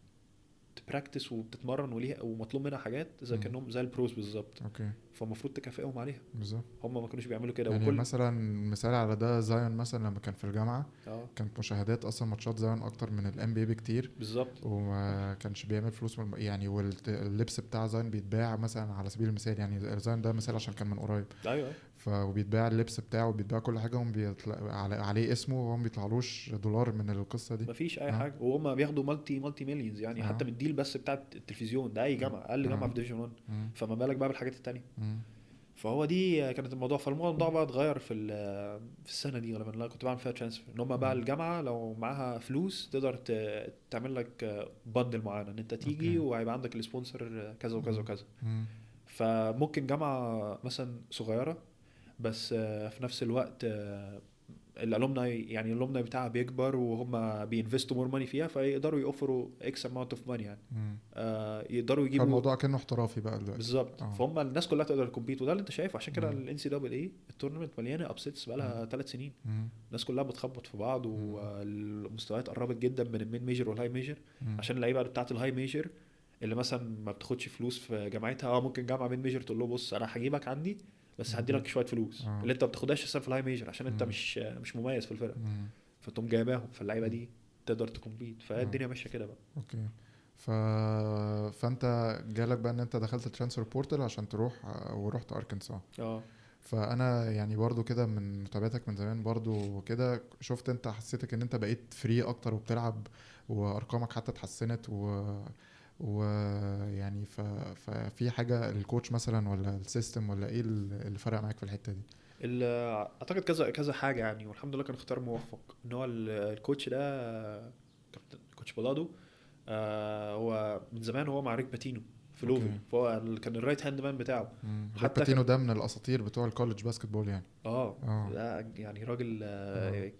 تبراكتس وبتتمرن وليها ومطلوب منها حاجات زي كانهم زي البروز بالظبط. اوكي. فالمفروض تكافئهم عليها. بالظبط. هم ما كانوش بيعملوا كده. يعني وكل مثلا مثال على ده زايون مثلا لما كان في الجامعه كانت مشاهدات اصلا ماتشات زايون اكتر من الام بي بكتير بالظبط، وما كانش بيعمل فلوس يعني واللبس بتاع زايون بيتباع مثلا على سبيل المثال، يعني زايون ده مثال عشان كان من قريب. ايوه وبيتباع اللبس بتاعه وبيتباع كل حاجه، هم عليه اسمه وهم بيطلعلوش دولار من القصه دي. مفيش اي حاجه، وهم بياخدوا مالتي مليونز يعني حتى من الديل بس بتاع التلفزيون ده اي جامعه اقل جامعه في ديفيجن 1. فما بالك بقى بالحاجات التانية. فهو دي كانت الموضوع. فالموضوع بقى اتغير في السنه دي غالبا اللي كنت بعمل فيها ترانسفير، ان هم بقى الجامعه لو معاها فلوس تقدر تعمل لك بندل معين ان انت تيجي وهيبقى عندك السبونسر كذا وكذا وكذا. فممكن جامعه مثلا صغيره بس في نفس الوقت الالومناي يعني الالومناي بتاعها بيكبر وهم بينفستوا مور ماني فيها فيقدروا يوفروا اكس اماونت اوف ماني يعني يقدروا يجيبوا. فالموضوع كانه احترافي بقى دلوقتي بالظبط. فهم الناس كلها تقدر تكمبيت وده اللي انت شايفه. عشان كده الان سي دبل اي التورنمنت مليانه ابسيتس بقى لها 3 سنين. الناس كلها بتخبط في بعض والمستويات قربت جدا من المين ميجر والهاي ميجر. عشان اللعيبه بتاعه الهاي ميجر اللي مثلا ما بتاخدش فلوس في جامعتها ممكن جامعه مين ميجر تقول له بص انا هجيبك عندي بس هدي لك شويه فلوس اللي انت ما بتاخدهاش اساسا في الهاي ميجر عشان انت مش مميز في الفرقه. فتقوم جايباهم فاللعيبه دي تقدر تكمبيت. فالدنيا ماشيه كده بقى. اوكي. فانت جالك بقى ان انت دخلت الترانسفير بورتال عشان تروح ورحت اركنسا. فانا يعني برضو كده من متابعتك من زمان برضو كده شفت انت حسيتك ان انت بقيت فري اكتر وبتلعب وارقامك حتى اتحسنت ويعني ففي حاجه الكوتش مثلا ولا السيستم ولا ايه اللي فرق معاك في الحته دي؟ اعتقد كذا حاجه يعني، والحمد لله كان اختيار موفق. ان هو الكوتش ده كابتن كوتش بلادو هو من زمان هو مع ريك باتينو في لوفل. فهو كان الرايت هاند مان بتاعه. حتى باتينو ده من الاساطير بتوع الكوليدج باسكت بول يعني. ده يعني راجل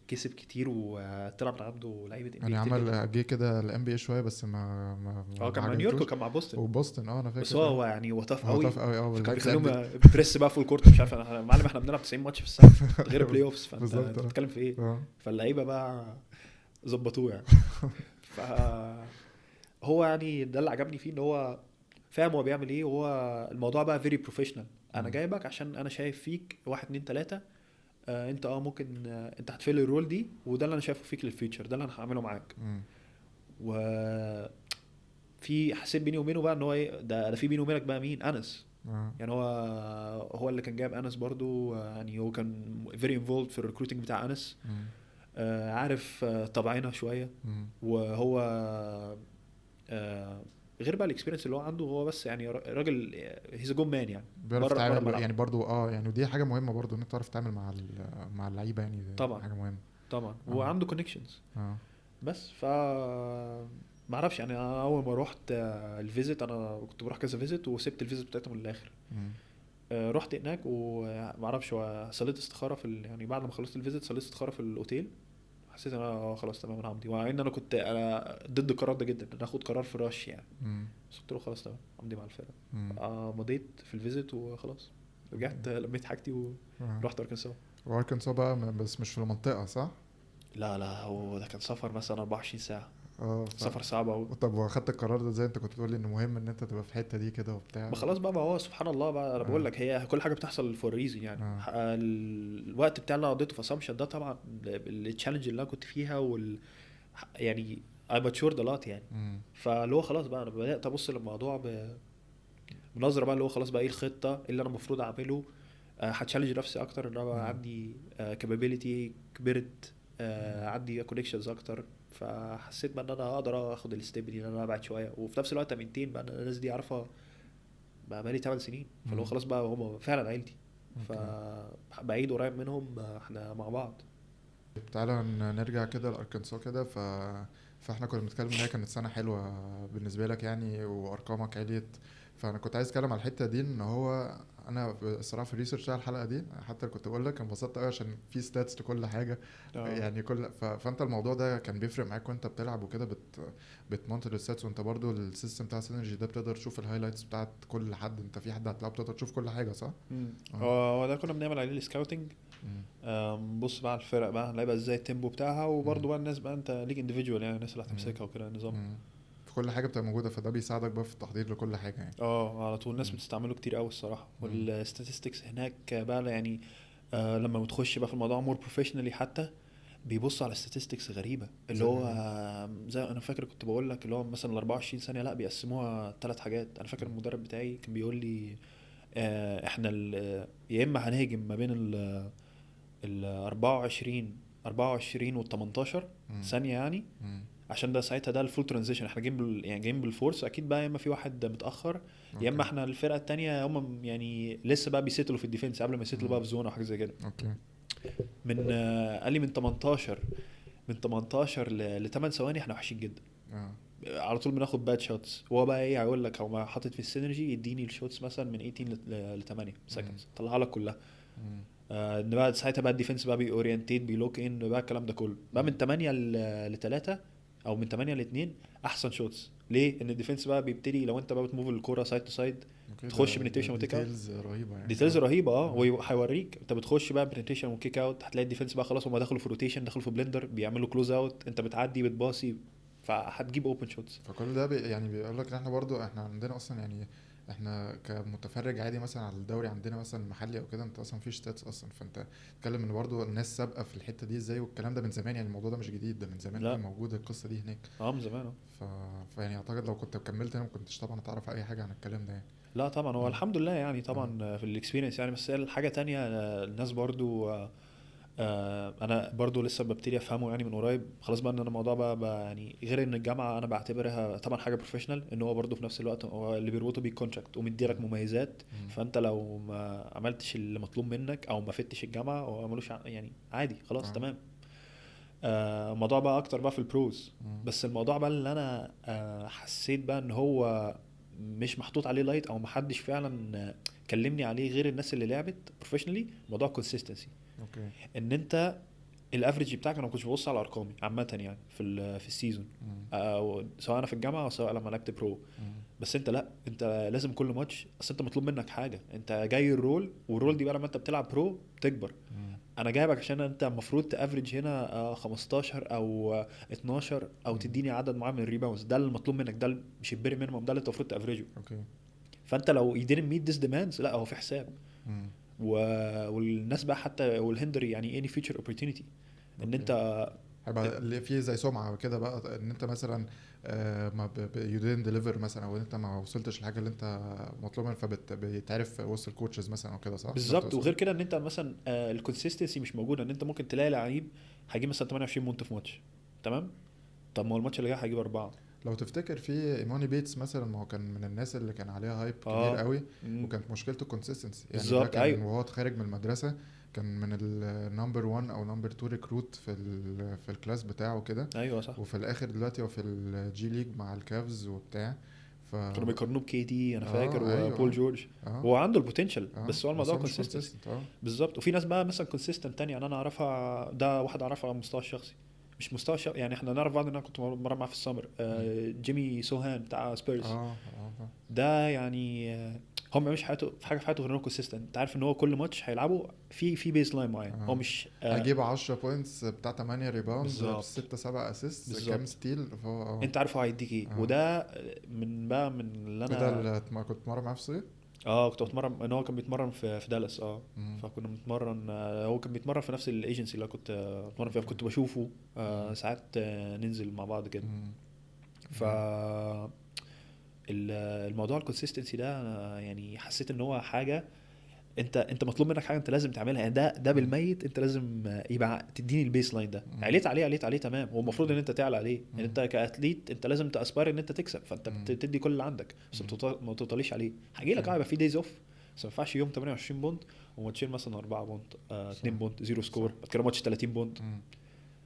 كسب كتير وطلع من عنده لعيبه يعني عمل جه كده الام بي اي شويه بس ما كان مع نيويورك وكان مع بوسطن انا فاكر. بس هو يعني هو طاف قوي. كان بيخليهم بريس بقى في الكورت مش عارف انا معلم احنا بنلعب 90 ماتش في السنه غير بلاي اوفز فانت بتتكلم في ايه. فاللعيبه بقى ظبطوه يعني. هو يعني ده اللي عجبني فيه ان هو فاهم هو بيعمل ايه. وهو الموضوع بقى فيري بروفيشنال. انا جايبك عشان انا شايف فيك 1 2 3 انت ممكن انت هتفيل الرول دي وده اللي انا شايفه فيك للفيوتشر ده اللي انا هعمله معاك. و في حسيت بيني وبينه بقى ان هو ايه ده في بيني وبينك بقى مين انس. يعني هو اللي كان جايب انس برضو يعني هو كان فيري انفولد في الريكروتنج بتاع انس. عارف طبعنا شويه. وهو غير بقى الاكسبيرينس اللي هو عنده هو بس يعني راجل هيز ا جود مان يعني بيعرف يتعامل يعني برضو يعني ودي حاجه مهمه برضو ان انت تعرف تتعامل مع اللعيبه يعني طبعا حاجه مهمه طبعا. وعنده كونكشنز بس ما اعرفش يعني انا اول ما رحت الفيزيت انا كنت بروح كذا فيزيت وسبت الفيزيت بتاعتهم للاخر. رحت هناك وما اعرفش صليت استخاره في يعني بعد ما خلصت الفيزيت صليت استخاره في الاوتيل. حسيت انا خلاص تمام انا همضي مع ان انا كنت ضد القرار ده جدا ان اخد قرار في رش يعني. بس قلت له خلاص تمام همضي مع الفرقه. مضيت في الفيزيت وخلاص رجعت لميت حاجتي ورحت اركنسا. واركنسا بقى بس مش في المنطقه صح؟ لا هو ده كان سفر مثلا 24 ساعه. سفر صعب قوي. طب واخدت القرار ده زي انت كنت بتقول لي انه مهم ان انت تبقى في الحته دي كده وبتاع. ما خلاص بقى ما هو سبحان الله بقى انا بقول لك هي كل حاجه بتحصل فور ريزن يعني. الوقت بتاع اللي قضيته في اسامبشن ده طبعا التشالنج اللي انا كنت فيها يعني I matured a lot يعني. مم. فاللي هو خلاص بقى انا بدات ابص للموضوع بنظره بقى اللي هو خلاص بقى ايه الخطه اللي انا المفروض اعمله. هتشالنج نفسي اكتر ان انا بقى عندي كابابيلتي كبرت، عندي كونكشنز اكتر. فحسيت بقى ان انا اقدر اخد الستيب دي ان انا ابعد شويه، وفي نفس الوقت امنتين بقى ان أنا الناس دي عارفه بقى لي 8 سنين. فاللي هو خلاص بقى هم فعلا عيلتي، فبعيد قريب منهم، احنا مع بعض. تعالى نرجع كده لاركنسا كده. فاحنا كنا بنتكلم ان هي كانت سنه حلوه بالنسبه لك يعني، وارقامك عليت. فانا كنت عايز اتكلم على الحته دي، ان هو انا الصراحه في الريسيرش بتاع الحلقه دي حتى كنت بقول لك انبسطت قوي عشان في ستاتس لكل حاجه. يعني فانت الموضوع ده كان بيفرق معاك وانت بتلعب وكده، بتمونتر الستاتس، وانت برضو السيستم بتاع سينرجي ده بتقدر تشوف الهايلايتس بتاعت كل حد. انت في حد هتلعب تقدر تشوف كل حاجه، صح؟ هو ده كنا بنعمل عليه السكاوتنج. بص بقى على الفرق بقى هنلاقي بقى ازاي التيمبو بتاعها، وبرضه بقى الناس بقى انت ليك انديفيدوال يعني الناس اللي هتمسكها وكده النظام. في كل حاجه بتبقى موجوده، فده بيساعدك بقى في التحضير لكل حاجه يعني. على طول الناس بتستعمله كتير قوي الصراحه. والستاتستكس هناك بقى يعني لما بتخش بقى في الموضوع مور بروفيشنالي حتى بيبص على statistics غريبه اللي هو زي انا فاكر كنت بقول لك اللي هو مثلا ال 24 ثانيه لا بيقسموها 3 حاجات. انا فاكر المدرب بتاعي كان بيقول لي احنا يا اما هنهاجم ما بين ال 24 وال 18 ثانيه يعني، عشان ده ساعتها ده الفول ترانزيشن. احنا جايين بالفورس اكيد بقى، يا اما في واحد متاخر يا اما احنا الفرقه الثانيه هم يعني لسه بقى بيسيتلوا في الديفنس قبل ما يسيتلوا بقى في زون او حاجه زي كده. اوكي. من قال لي من 18 ل 8 ثواني احنا وحشين جدا. على طول بناخد باد شوتس. هو بقى ايه هيقول لك، هو ما حاطط في السينرجي يديني الشوتس مثلا من 18 ل 8 سكندز طلعها لك كلها. ان بقى ساعتها بقى الديفنس بقى بيورينتيت بيلوك ان بقى الكلام ده كله بقى من 8 ل 3 او من 8 ل 2 احسن شوتس. ليه؟ ان الديفنس بقى بيبتدي لو انت بقى بتموف الكوره سايد تو سايد تخش بنتيشن وتيك اوت. ديتيلز رهيبه يعني. ديتيلز رهيبه وهيوريك انت بتخش بقى بنتيشن وكيك اوت. هتلاقي الديفنس بقى خلاص هم دخلوا في روتيشن، دخلوا في بلندر بيعملوا كلوز اوت، انت بتعدي بتباصي فهتجيب اوبن شوتس. فكل ده يعني بيقول لك ان احنا برضو احنا عندنا اصلا يعني احنا كمتفرج عادي مثلا على الدوري عندنا مثلا المحلي او كده، انت اصلا مفيش ستاتس اصلا. فانت تتكلم ان برضو الناس سابقه في الحته دي ازاي، والكلام ده من زمان يعني. الموضوع ده مش جديد، ده من زمان كان موجود القصه دي هناك. من زمان. فيعني اعتقد لو كنت كملت هنا ما كنتش طبعا هتعرف اي حاجه عن الكلام ده يعني. لا طبعا هو الحمد لله يعني طبعا في الاكسبيرينس يعني. بس الحاجه تانية الناس برضو انا برضو لسه ببتدي افهمه يعني من قريب. خلاص بقى ان انا الموضوع بقى يعني غير ان الجامعه انا بعتبرها طبعا حاجه بروفيشنال، ان هو برضو في نفس الوقت هو اللي بيربطه بيه كونتراكت ومديلك مميزات. فانت لو ما عملتش اللي مطلوب منك او ما فتش الجامعه او ملوش يعني عادي خلاص تمام. الموضوع بقى اكتر بقى في البروز. بس الموضوع بقى اللي انا حسيت بقى ان هو مش محطوط عليه لايت او محدش فعلا كلمني عليه غير الناس اللي لعبت بروفيشنالي، موضوع كونسيستنسي. اوكي. ان انت الافريج بتاعك انا ما كنتش ببص على ارقامي عامه يعني في السيزون سواء انا في الجامعه او سواء لما لعبت برو. بس انت لا، انت لازم كل ماتش اصل انت مطلوب منك حاجه، انت جاي الرول والرول دي بقى لما انت بتلعب برو بتكبر. انا جايبك عشان انت المفروض تافريج هنا 15 او 12 او تديني عدد معين من الريباوندز. ده المطلوب منك، ده مش البيري مينيمم، ده اللي انت المفروض تافريجه. اوكي. فانت لو you didn't meet this demands لا هو في حساب. والناس بقى حتى والهندري يعني any future opportunity ان انت هيبقى اللي فيه زي سمعه كده بقى ان انت مثلا ما you didn't deliver مثلا، او انت ما وصلتش الحاجه اللي انت مطلوب منك، فبيتعرف وسط الكوتشز مثلا او كده، صح؟ بالظبط. وغير كده ان انت مثلا الكونسيستنسي مش موجوده، ان انت ممكن تلاقي لعيب هيجيب مثلا 28 بونت في ماتش تمام، طب ما هو الماتش اللي جاي هيجيب 4. لو تفتكر في ايموني بيتس مثلا، ما هو كان من الناس اللي كان عليها هايب كبير قوي وكانت مشكلته الكونسيستنسي يعني. بالظبط. كان وهو خارج من المدرسه كان من النمبر 1 او نمبر 2 ريكروت في الكلاس بتاعه كده. ايوه صح. وفي الاخر دلوقتي هو في الجي ليج مع الكافز وبتاع. كانوا بيقارنوه بكي دي انا فاكر أيوة. وبول جورج. هو عنده البوتنشال بس هو الموضوع كونسيستنسي. بالظبط. وفي ناس بقى مثلا كونسيستنت تانية انا اعرفها، ده واحد اعرفها على المستوى الشخصي مش مستوى يعني احنا نعرف بعض. انا كنت مرة معاه في السمر جيمي سوهان بتاع سبيرز. ده يعني هو ما بيعملش حياته في حاجه في حياته غير انه كونسيستنت. انت عارف ان هو كل ماتش هيلعبه في بيس لاين معين. هو مش هيجيب 10 بوينتس بتاع 8 ريباوند 6 7 اسيست كام ستيل. فهو انت عارف هو هيديك ايه. وده من اللي انا ده كنت بتمرن معاه في الصيف. كنت بتمرن ان هو كان بيتمرن في دالاس. فكنا بنتمرن هو كان بيتمرن في نفس الايجنسي اللي كنت بتمرن فيها. كنت بشوفه ساعات ننزل مع بعض كده. ف الموضوع الكونسيستنسي ده أنا يعني حسيت ان هو حاجه انت مطلوب منك حاجه انت لازم تعملها يعني ده بالميت انت لازم يبقى تديني البيس لاين ده. عليت عليه تمام، هو المفروض ان انت تعلى عليه يعني انت كاتليت انت لازم تاسباير ان انت تكسب، فانت بتدي كل اللي عندك بس ما تطلعش عليه. هيجي لك يبقى في دايز اوف بس ما ينفعش يوم 28 بونت وماتشين مثلا 4 بونت 2 بونت 0 سكور بعد كده ماتش 30 بونت.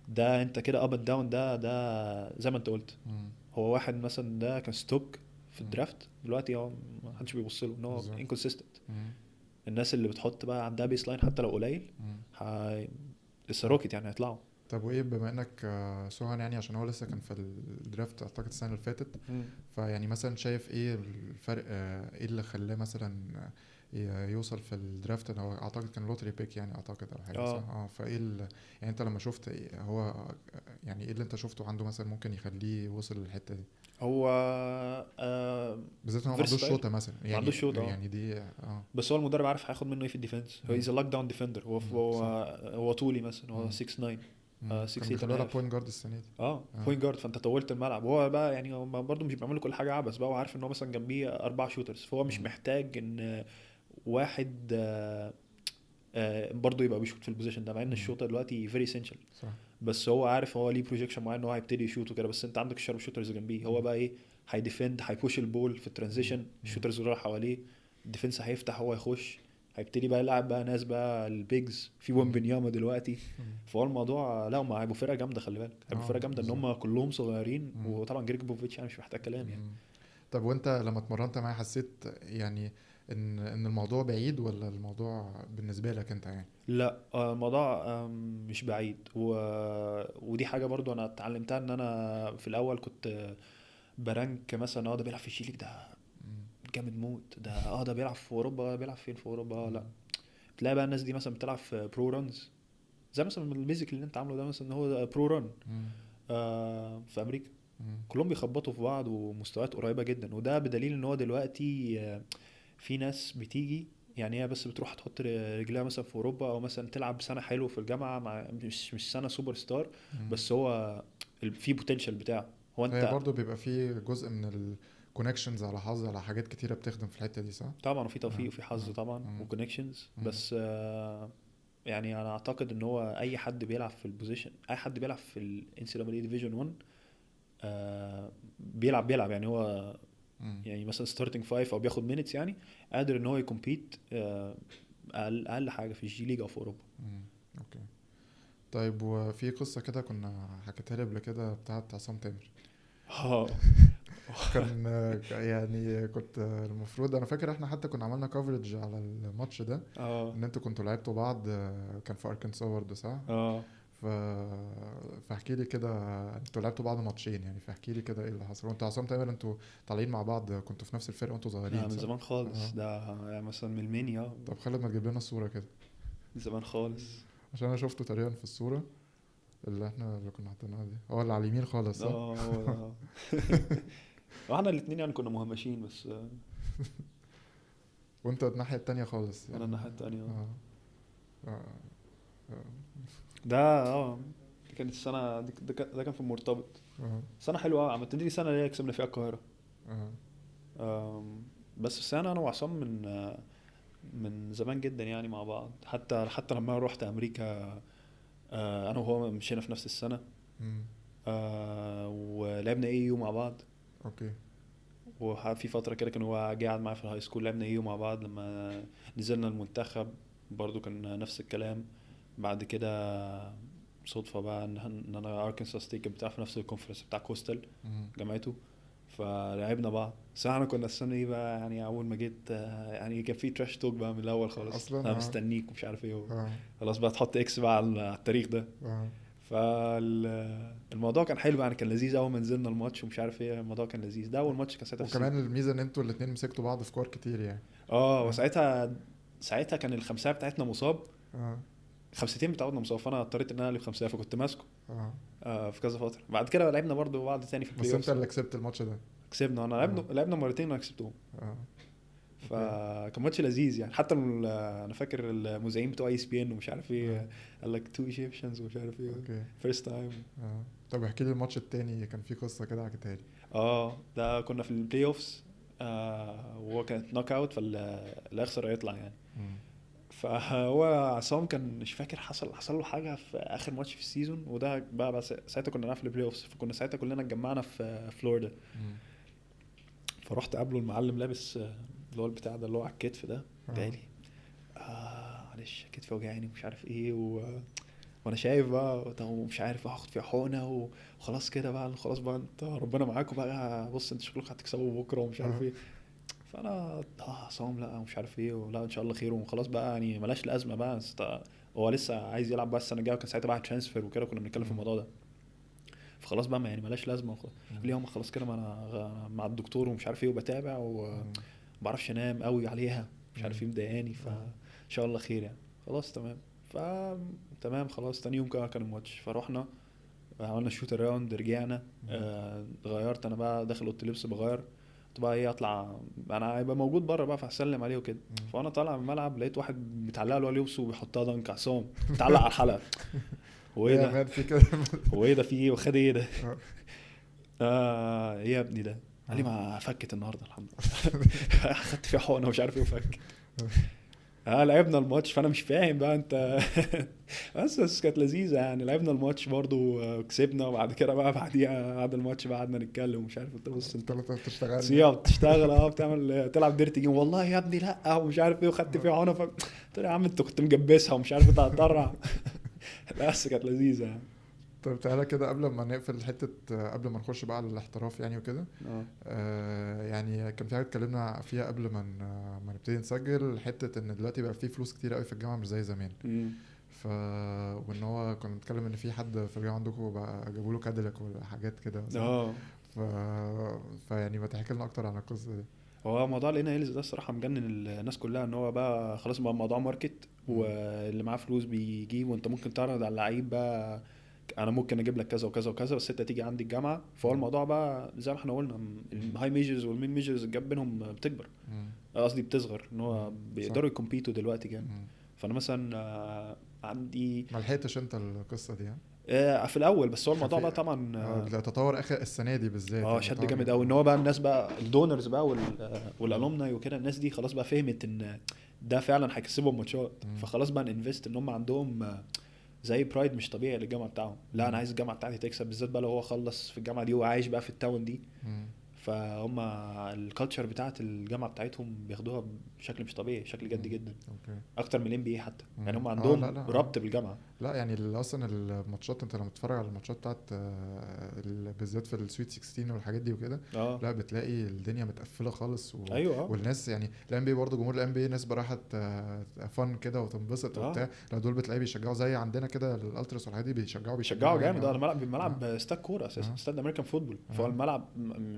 ده انت كده اب اند داون. ده زي ما انت قلت هو واحد مثلا ده كان ستوك في الدرافت دلوقتي هو ما حدش بيبص له ان هو انكونسيستنت. الناس اللي بتحط بقى عندها بيس لاين حتى لو قليل السروكت يعني هيطلعوا. طب وايه بما انك سوهان يعني عشان هو لسه كان في الدرافت اعتقد السنه اللي فاتت فيعني مثلا شايف ايه الفرق ايه اللي خلاه مثلا يوصل في الدرافت؟ هو اعتقد كان لوتري بيك يعني اعتقد او حاجه صح فايه يعني انت لما شفت هو يعني ايه اللي انت شفته عنده مثلا ممكن يخليه يوصل للحته دي؟ هو بالذات انه ما عندوش شوطه مثلا يعني ما عندوش شوطه يعني دي بس هو المدرب عارف هياخد منه ايه في الديفنس. هو از لاك داون ديفندر. هو طولي مثلا هو 6'9 6 8 بوينت جارد السنه دي بوينت جارد فانت طولت الملعب. وهو بقى يعني هو برضه مش بيعمل كل حاجه عبث بقى. هو عارف ان هو مثلا جنبيه 4 شوترز فهو مش محتاج ان واحد برضه يبقى بيشوت في البوزيشن ده مع ان الشوطه دلوقتي فيري اسينشال. بس هو عارف هو ليه بروجيكشن معين ان هو هيبتدي يشوت وكده. بس انت عندك الشارب شوترز جنبيه هو بقى ايه هيديفند هيبوش البول في الترانزيشن. الشوترز اللي حواليه الديفنس هيفتح هو يخش هيبتدي بقى يلعب بقى ناس بقى البيجز في ومبنياما دلوقتي. فهو الموضوع لا هم هيبقوا فرقه جامده. خلي بالك هيبقوا فرقه جامده ان هم كلهم صغيرين وطبعا جريج بوفيتش يعني مش محتاج كلام يعني. طب وانت لما اتمرنت معاه حسيت يعني ان الموضوع بعيد ولا الموضوع بالنسبه لك انت يعني؟ لا الموضوع مش بعيد ودي حاجه برضو انا اتعلمتها ان انا في الاول كنت برانك مثلا ده بيلعب في الشيليك ده جامد موت ده ده بيلعب في اوروبا بيلعب فين في اوروبا لا تلاقي بقى الناس دي مثلا بتلعب في برو رانز زي مثلا الميوزك اللي انت عامله ده مثلا هو برو ران في امريكا كلهم بيخبطوا في بعض ومستويات قريبه جدا. وده بدليل ان هو دلوقتي في ناس بتيجي يعني هي بس بتروح تحط رجلها مثلا في اوروبا او مثلا تلعب سنه حلو في الجامعه مع مش سنه سوبر ستار بس هو في بوتنشال بتاعه. هو انت برضه بيبقى في جزء من الكونكشنز على حظ على حاجات كتيره بتخدم في الحته دي صح؟ طبعا وفي توفيق وفي حظ طبعا وكونكشنز بس يعني انا اعتقد ان هو اي حد بيلعب في البوزيشن اي حد بيلعب في الان سي دبليو ديفيجن 1 بيلعب يعني هو يعني مثلا ستارتنج 5 او بياخد مينتس يعني قادر ان هو يكمبيت اقل حاجه في الجي ليج او في اوروبا. اوكي طيب وفي قصه كده كنا حكيتها لي قبل كده بتاعت عصام تامر كان يعني كنت المفروض انا فاكر احنا حتى كنا عملنا كفرج على الماتش ده ان انتوا كنتوا لعبتوا بعض كان في اركنسا برضه صح؟ فاحكي لي كده انتوا لعبتوا بعض ماتشين يعني فاحكي لي كده ايه اللي حصل. وانتوا عصام تامر انتوا طالعين مع بعض كنتوا في نفس الفرقه وانتوا صغيرين من زمان خالص ده يعني مثلا من المنيا. طب خالد ما تجيب لنا الصوره كده من زمان خالص عشان انا شفته تقريبا في الصوره اللي كنا حاطينها دي هو اللي على اليمين خالص صح؟ واحنا الاثنين يعني كنا مهمشين بس وانت الناحيه التانية خالص يعني. انا الناحيه التانية ده كانت السنه ده كان في المرتبط سنه حلوه عملت لي سنه اللي كسبنا فيها القاهره بس السنه انا وعصام من زمان جدا يعني مع بعض حتى لما روحت امريكا انا وهو مشينا في نفس السنه ولعبنا يو مع بعض. اوكي وفي فتره كده كان هو قاعد معايا في الهاي سكول لعبنا يو مع بعض. لما نزلنا المنتخب برضو كان نفس الكلام. بعد كده صدفه بقى ان انا اركنسا ستيت بتاع في نفس الكونفرنس بتاع كوستال جامعته فلعبنا بعض. بس احنا كنا السنه دي بقى يعني اول ما جيت يعني كان في تراش توك بقى من الاول خالص انا مستنيك ومش عارف ايه خلاص بقى تحط اكس بقى على التاريخ ده. فالموضوع كان حلو يعني كان لذيذ اول ما نزلنا الماتش ومش عارف ايه. الموضوع كان لذيذ. ده اول ماتش كان ساعتها وكمان الميزه ان انتوا الاثنين مسكتوا بعض في كور كتير يعني وساعتها كان الخمسه بتاعتنا مصاب خمستين بتاعتنا مصاب فانا اضطريت ان انا اللي بخمسه فكنت ماسكه في كذا فتره. بعد كده لعبنا برضو بعض تاني في البلاي اوف. بس انت اللي كسبت الماتش ده. كسبنا انا لعبنا مرتين وانا كسبتهم. فكان ماتش لذيذ يعني. حتى انا فاكر المذيعين بتوع ESPN ومش عارف ايه قال لك 2 ايجيبشنز ومش عارف ايه فيرست تايم. طب احكي لي الماتش التاني كان فيه قصه كده حكيتها لي. ده كنا في البلاي اوفس، وهو كانت نوك اوت، فاللي يخسر يطلع يعني. مم. فهو عصام كان مش فاكر حصل له حاجه في اخر ماتش في السيزون، وده بقى ساعتها كنا نلعب في البلاي اوفس، فكنا ساعتها كلنا اتجمعنا في فلوريدا. مم. فرحت قابله المعلم لابس اللي هو البتاع ده اللي هو على الكتف ده، جاي لي معلش كتفي وجعاني ومش عارف ايه وانا شايف بقى طب مش عارف هاخد فيها حقنه وخلاص كده بقى، خلاص بقى انت ربنا معاكم بقى، بص انت شكلك هتكسبوا بكره ومش عارف ايه. فانا عصام لا مش عارف ايه، ولا ان شاء الله خير وخلاص بقى يعني ملاش الازمه بقى. هو لسه عايز يلعب بس السنه الجايه، وكان ساعتها بقى ترانسفير وكده، كنا بنتكلم في الموضوع ده. فخلاص بقى ما يعني ملاش لازمه وخلاص. ليه هم خلاص كده، ما انا مع الدكتور ومش عارف ايه وبتابع وما بعرفش انام قوي عليها، مش عارف ايه مضايقاني، فان شاء الله خير يعني. خلاص تمام. تمام خلاص. تاني يوم كان الماتش، فروحنا عملنا شوت اراوند، رجعنا غيرت انا بقى داخل اوضه اللبس بغير، كنت بقى ايه اطلع انا هيبقى موجود بره بقى فهسلم عليه وكده. فانا طالع من الملعب لقيت واحد متعلق له لبسه وبيحطها دنك، عصام متعلق على الحلقه. هو ايه ده في كده هو ايه ده في ايه واخد ايه ده ايه يا ابني ده؟ قال لي ما فكت النهارده الحمد لله. اخدت فيها حقنه ومش عارف ايه وفك. لعبنا الماتش، فانا مش فاهم بقى انت. بس كانت لذيذه يعني. لعبنا الماتش برضو كسبنا، وبعد كده بقى بعديها بعد الماتش بقى قعدنا نتكلم ومش عارف. انت بص انت بتشتغل بتشتغل بتعمل تلعب ديرتي جيم، والله يا ابني لا ومش عارف ايه، وخدت فيها حقنه قلت له يا عم انت كنت مجبسها ومش عارف انت هتطرع. بس كانت لذيذه يعني. طب تعالى كده قبل ما نقفل حتة، قبل ما نخش بقى على الاحتراف يعني وكده. يعني كان في حاجة اتكلمنا فيها قبل ما نبتدي نسجل، حتة ان دلوقتي بقى في فلوس كتير قوي في الجامعة مش زي زمان. وان هو كنا بنتكلم ان في حد في الجامعة عندكم بقى جابوا له كاديلاك وحاجات كده. فيعني ما تحكي لنا اكتر عن القصة دي. هو موضوع الان ايلز ده الصراحه مجنن الناس كلها، ان هو بقى خلاص بقى موضوع ماركت، واللي معاه فلوس بيجيب، وانت ممكن تعرض على اللعيب بقى انا ممكن اجيب لك كذا وكذا وكذا بس انت تيجي عندي الجامعه. فهو الموضوع بقى زي ما احنا قلنا، الهاي ميجرز والمين ميجرز الجاب بينهم بتكبر، قصدي بتصغر، ان هو بيقدروا يكمبيتوا دلوقتي جامد. فانا مثلا عندي ما لحقتش انت القصه دي في الاول، بس هو الموضوع بقى طبعا تطور اخر السنه دي بالذات يعني شد جامد قوي، ان هو بقى الناس بقى الدونرز بقى والالومناي وكده، الناس دي خلاص بقى فهمت ان ده فعلا هيكسبهم ماتشات، فخلاص بقى انفست ان هم عندهم زي برايد مش طبيعي للجامعه بتاعهم. لا انا عايز الجامعه بتاعتي تكسب، بالذات بقى لو هو خلص في الجامعه دي وعايش بقى في التاون دي. فهم الكالتشر بتاعت الجامعه بتاعتهم بياخدوها بشكل مش طبيعي، شكل جدي جدا. اكتر من الام بي اي حتى. يعني هم عندهم ربط بالجامعه. لا يعني اصلا الماتشات، انت لما تتفرج على الماتشات بتاعت بالذات في السويت 16 والحاجات دي وكده، لا بتلاقي الدنيا متقفله خالص أيوة. والناس يعني الام بي برضه جمهور الام بي ناس راحت فن كده وتنبسط وبتاع. لا دول بتلاقي بيشجعوا زي عندنا كده الالتراس والحاجات دي، بيشجعوا جامد. الملعب استاد كوره اساسا، استاد امريكان فوتبول. فهو الملعب